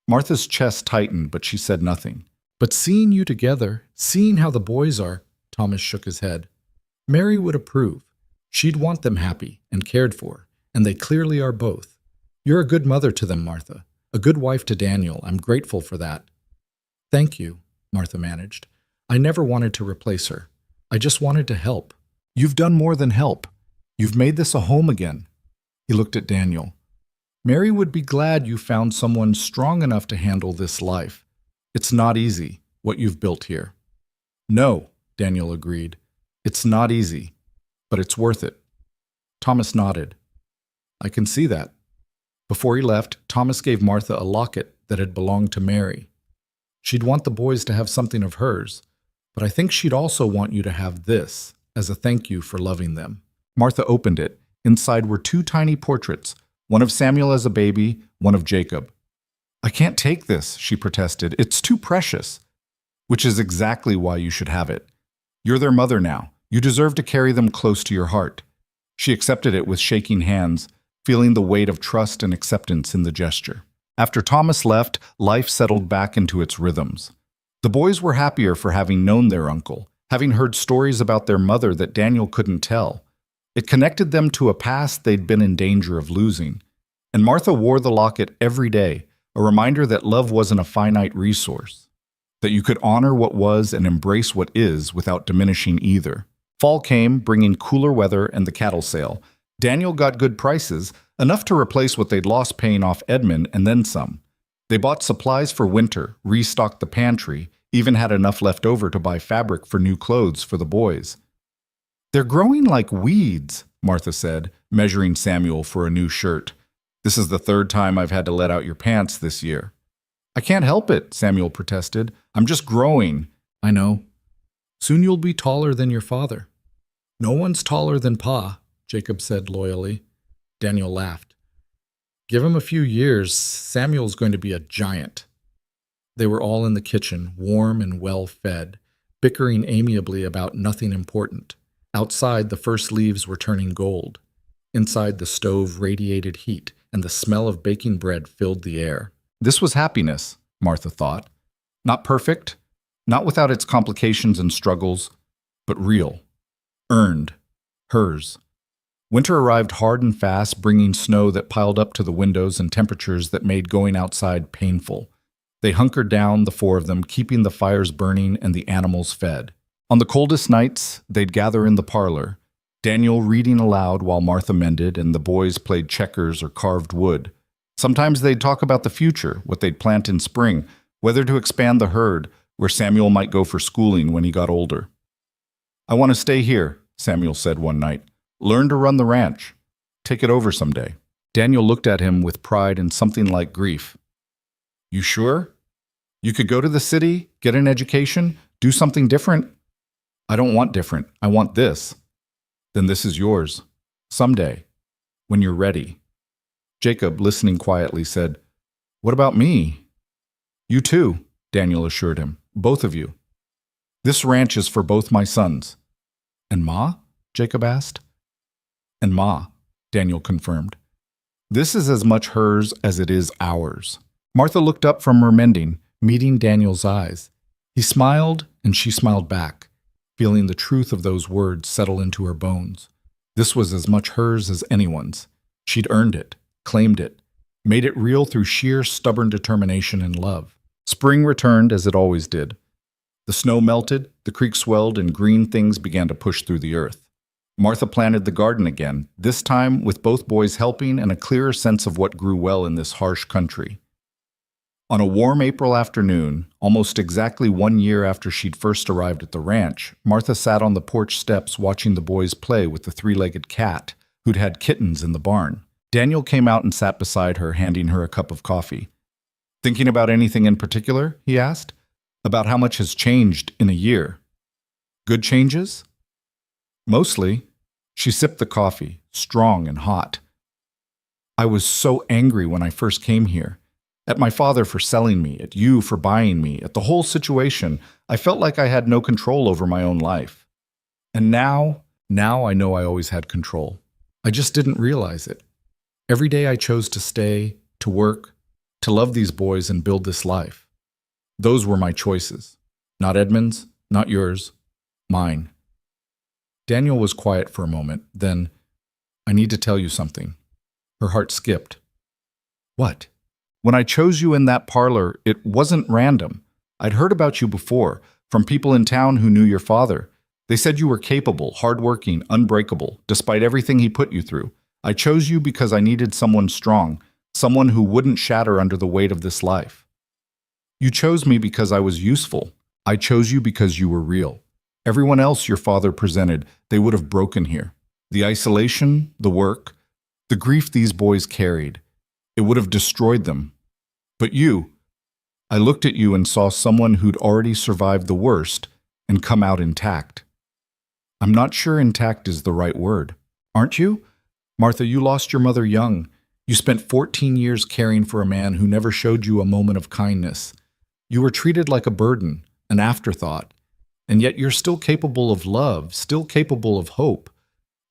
Martha's chest tightened, but she said nothing. "But seeing you together, seeing how the boys are," Thomas shook his head. "Mary would approve. She'd want them happy and cared for, and they clearly are both. You're a good mother to them, Martha. A good wife to Daniel. I'm grateful for that." "Thank you," Martha managed. "I never wanted to replace her. I just wanted to help." "You've done more than help. You've made this a home again." He looked at Daniel. "Mary would be glad you found someone strong enough to handle this life. It's not easy, what you've built here." "No," Daniel agreed. "It's not easy, but it's worth it." Thomas nodded. "I can see that." Before he left, Thomas gave Martha a locket that had belonged to Mary. "She'd want the boys to have something of hers, but I think she'd also want you to have this as a thank you for loving them." Martha opened it. Inside were 2 tiny portraits, one of Samuel as a baby, one of Jacob. "I can't take this," she protested. "It's too precious." "Which is exactly why you should have it. You're their mother now. You deserve to carry them close to your heart." She accepted it with shaking hands, feeling the weight of trust and acceptance in the gesture. After Thomas left, life settled back into its rhythms. The boys were happier for having known their uncle, having heard stories about their mother that Daniel couldn't tell. It connected them to a past they'd been in danger of losing. And Martha wore the locket every day, a reminder that love wasn't a finite resource, that you could honor what was and embrace what is without diminishing either. Fall came, bringing cooler weather and the cattle sale. Daniel got good prices, enough to replace what they'd lost paying off Edmund and then some. They bought supplies for winter, restocked the pantry, even had enough left over to buy fabric for new clothes for the boys. "They're growing like weeds," Martha said, measuring Samuel for a new shirt. "This is the 3rd time I've had to let out your pants this year." "I can't help it," Samuel protested. "I'm just growing." "I know. Soon you'll be taller than your father." "No one's taller than Pa," Jacob said loyally. Daniel laughed. "Give him a few years, Samuel's going to be a giant." They were all in the kitchen, warm and well-fed, bickering amiably about nothing important. Outside, the first leaves were turning gold. Inside, the stove radiated heat, and the smell of baking bread filled the air. This was happiness, Martha thought. Not perfect, not without its complications and struggles, but real. Earned. Hers. Winter arrived hard and fast, bringing snow that piled up to the windows and temperatures that made going outside painful. They hunkered down, the 4 of them, keeping the fires burning and the animals fed. On the coldest nights, they'd gather in the parlor, Daniel reading aloud while Martha mended and the boys played checkers or carved wood. Sometimes they'd talk about the future, what they'd plant in spring, whether to expand the herd, where Samuel might go for schooling when he got older. "I want to stay here," Samuel said one night. "Learn to run the ranch. Take it over someday." Daniel looked at him with pride and something like grief. "You sure? You could go to the city, get an education, do something different?" "I don't want different. I want this." "Then this is yours. Someday. When you're ready." Jacob, listening quietly, said, "What about me?" "You too," Daniel assured him. "Both of you. This ranch is for both my sons." "And Ma?" Jacob asked. "And Ma," Daniel confirmed. "This is as much hers as it is ours." Martha looked up from her mending, meeting Daniel's eyes. He smiled, and she smiled back, feeling the truth of those words settle into her bones. This was as much hers as anyone's. She'd earned it, claimed it, made it real through sheer stubborn determination and love. Spring returned as it always did. The snow melted, the creek swelled, and green things began to push through the earth. Martha planted the garden again, this time with both boys helping and a clearer sense of what grew well in this harsh country. On a warm April afternoon, almost exactly 1 year after she'd first arrived at the ranch, Martha sat on the porch steps watching the boys play with the three-legged cat, who'd had kittens in the barn. Daniel came out and sat beside her, handing her a cup of coffee. "Thinking about anything in particular?" he asked. "About how much has changed in a year." "Good changes?" "Mostly." She sipped the coffee, strong and hot. "I was so angry when I first came here. At my father for selling me, at you for buying me, at the whole situation. I felt like I had no control over my own life. And now I know I always had control. I just didn't realize it. Every day I chose to stay, to work, to love these boys and build this life. Those were my choices. Not Edmund's, not yours, mine." Daniel was quiet for a moment, then, "I need to tell you something." Her heart skipped. "What?" "When I chose you in that parlor, it wasn't random. I'd heard about you before, from people in town who knew your father. They said you were capable, hardworking, unbreakable, despite everything he put you through. I chose you because I needed someone strong, someone who wouldn't shatter under the weight of this life. You chose me because I was useful. I chose you because you were real. Everyone else your father presented, they would have broken here. The isolation, the work, the grief these boys carried, it would have destroyed them. But you, I looked at you and saw someone who'd already survived the worst and come out intact. I'm not sure intact is the right word. Aren't you? Martha, you lost your mother young. You spent 14 years caring for a man who never showed you a moment of kindness. You were treated like a burden, an afterthought. And yet you're still capable of love, still capable of hope.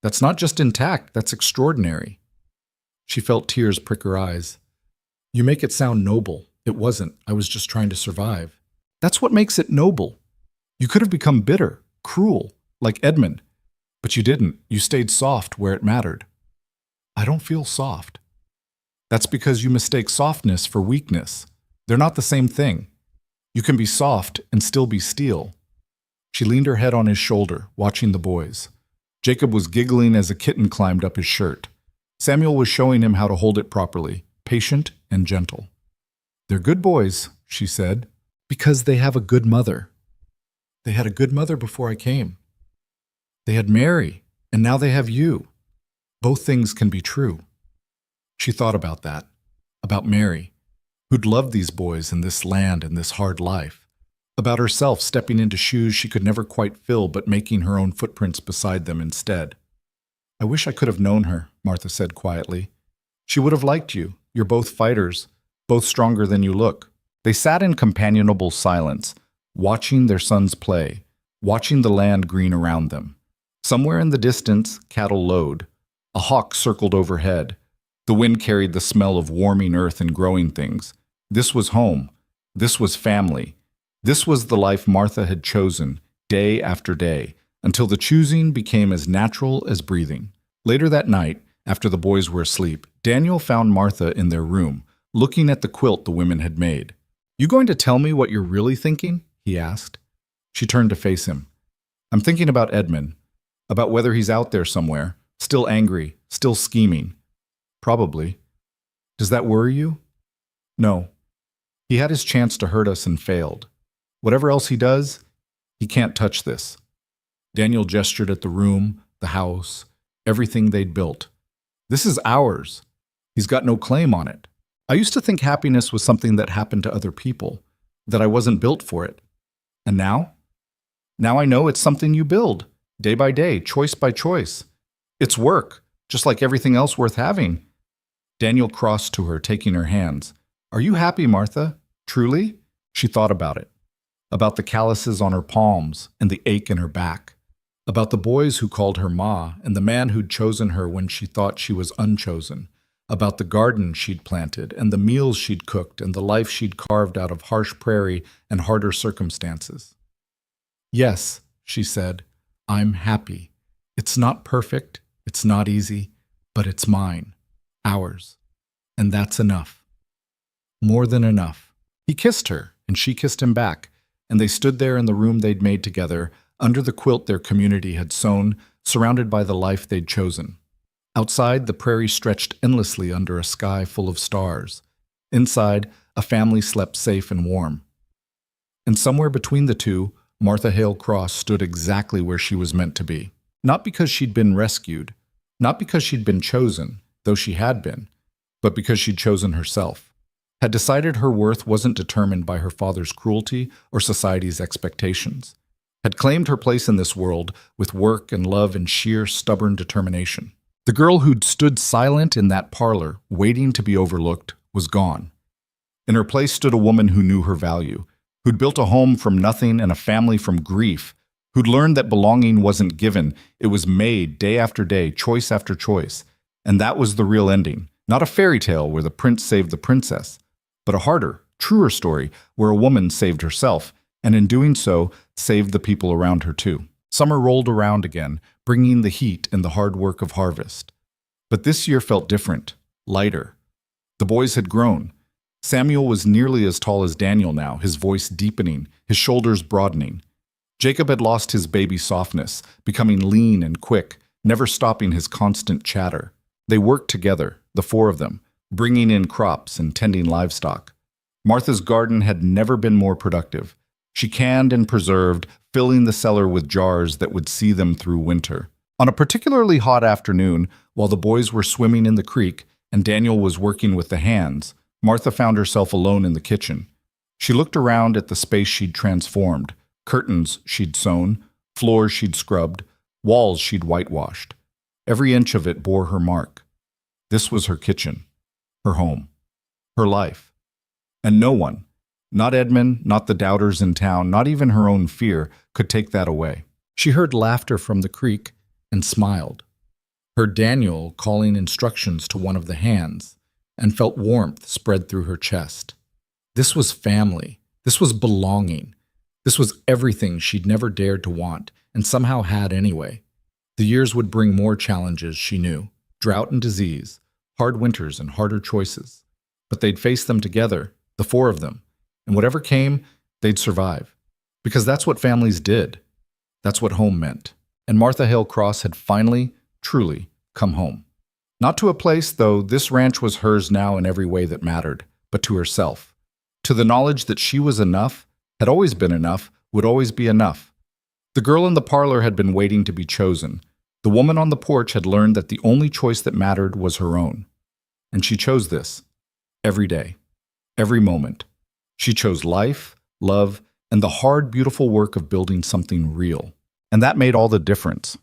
That's not just intact, that's extraordinary." She felt tears prick her eyes. "You make it sound noble. It wasn't. I was just trying to survive." "That's what makes it noble. You could have become bitter, cruel, like Edmund. But you didn't. You stayed soft where it mattered." "I don't feel soft." "That's because you mistake softness for weakness. They're not the same thing. You can be soft and still be steel." She leaned her head on his shoulder, watching the boys. Jacob was giggling as a kitten climbed up his shirt. Samuel was showing him how to hold it properly, patient and gentle. "They're good boys," she said, "because they have a good mother. They had a good mother before I came. They had Mary, and now they have you. Both things can be true." She thought about that, about Mary, who'd loved these boys in this land and this hard life, about herself stepping into shoes she could never quite fill but making her own footprints beside them instead. "I wish I could have known her," Martha said quietly. "She would have liked you. You're both fighters, both stronger than you look." They sat in companionable silence, watching their sons play, watching the land green around them. Somewhere in the distance, cattle lowed. A hawk circled overhead. The wind carried the smell of warming earth and growing things. This was home. This was family. This was the life Martha had chosen, day after day, until the choosing became as natural as breathing. Later that night, after the boys were asleep, Daniel found Martha in their room, looking at the quilt the women had made. "You going to tell me what you're really thinking?" he asked. She turned to face him. "I'm thinking about Edmund, about whether he's out there somewhere, still angry, still scheming. Probably. Does that worry you?" "No. He had his chance to hurt us and failed. Whatever else he does, he can't touch this." Daniel gestured at the room, the house, everything they'd built. "This is ours. He's got no claim on it. I used to think happiness was something that happened to other people, that I wasn't built for it. And now? Now I know it's something you build, day by day, choice by choice. It's work, just like everything else worth having." Daniel crossed to her, taking her hands. "Are you happy, Martha? Truly?" She thought about it. About the calluses on her palms and the ache in her back. About the boys who called her Ma and the man who'd chosen her when she thought she was unchosen. About the garden she'd planted and the meals she'd cooked and the life she'd carved out of harsh prairie and harder circumstances. "Yes," she said, "I'm happy. It's not perfect, it's not easy, but it's mine, ours." And that's enough. More than enough. He kissed her, and she kissed him back, and they stood there in the room they'd made together, under the quilt their community had sewn, surrounded by the life they'd chosen. Outside, the prairie stretched endlessly under a sky full of stars. Inside, a family slept safe and warm. And somewhere between the two, Martha Hale Cross stood exactly where she was meant to be. Not because she'd been rescued, not because she'd been chosen, though she had been, but because she'd chosen herself, had decided her worth wasn't determined by her father's cruelty or society's expectations, had claimed her place in this world with work and love and sheer stubborn determination. The girl who'd stood silent in that parlor, waiting to be overlooked, was gone. In her place stood a woman who knew her value, who'd built a home from nothing and a family from grief, who'd learned that belonging wasn't given, it was made day after day, choice after choice. And that was the real ending. Not a fairy tale where the prince saved the princess, but a harder, truer story where a woman saved herself, and in doing so, saved the people around her too. Summer rolled around again, bringing the heat and the hard work of harvest. But this year felt different, lighter. The boys had grown. Samuel was nearly as tall as Daniel now, his voice deepening, his shoulders broadening. Jacob had lost his baby softness, becoming lean and quick, never stopping his constant chatter. They worked together, the four of them, bringing in crops and tending livestock. Martha's garden had never been more productive. She canned and preserved, filling the cellar with jars that would see them through winter. On a particularly hot afternoon, while the boys were swimming in the creek and Daniel was working with the hands, Martha found herself alone in the kitchen. She looked around at the space she'd transformed, curtains she'd sewn, floors she'd scrubbed, walls she'd whitewashed. Every inch of it bore her mark. This was her kitchen, her home, her life. And no one, not Edmund, not the doubters in town, not even her own fear, could take that away. She heard laughter from the creek and smiled, heard Daniel calling instructions to one of the hands, and felt warmth spread through her chest. This was family. This was belonging. This was everything she'd never dared to want, and somehow had anyway. The years would bring more challenges, she knew. Drought and disease, hard winters and harder choices. But they'd face them together, the four of them, and whatever came, they'd survive. Because that's what families did. That's what home meant. And Martha Hale Cross had finally, truly, come home. Not to a place, though this ranch was hers now in every way that mattered, but to herself. To the knowledge that she was enough, had always been enough, would always be enough. The girl in the parlor had been waiting to be chosen. The woman on the porch had learned that the only choice that mattered was her own. And she chose this. Every day. Every moment. She chose life, love, and the hard, beautiful work of building something real. And that made all the difference.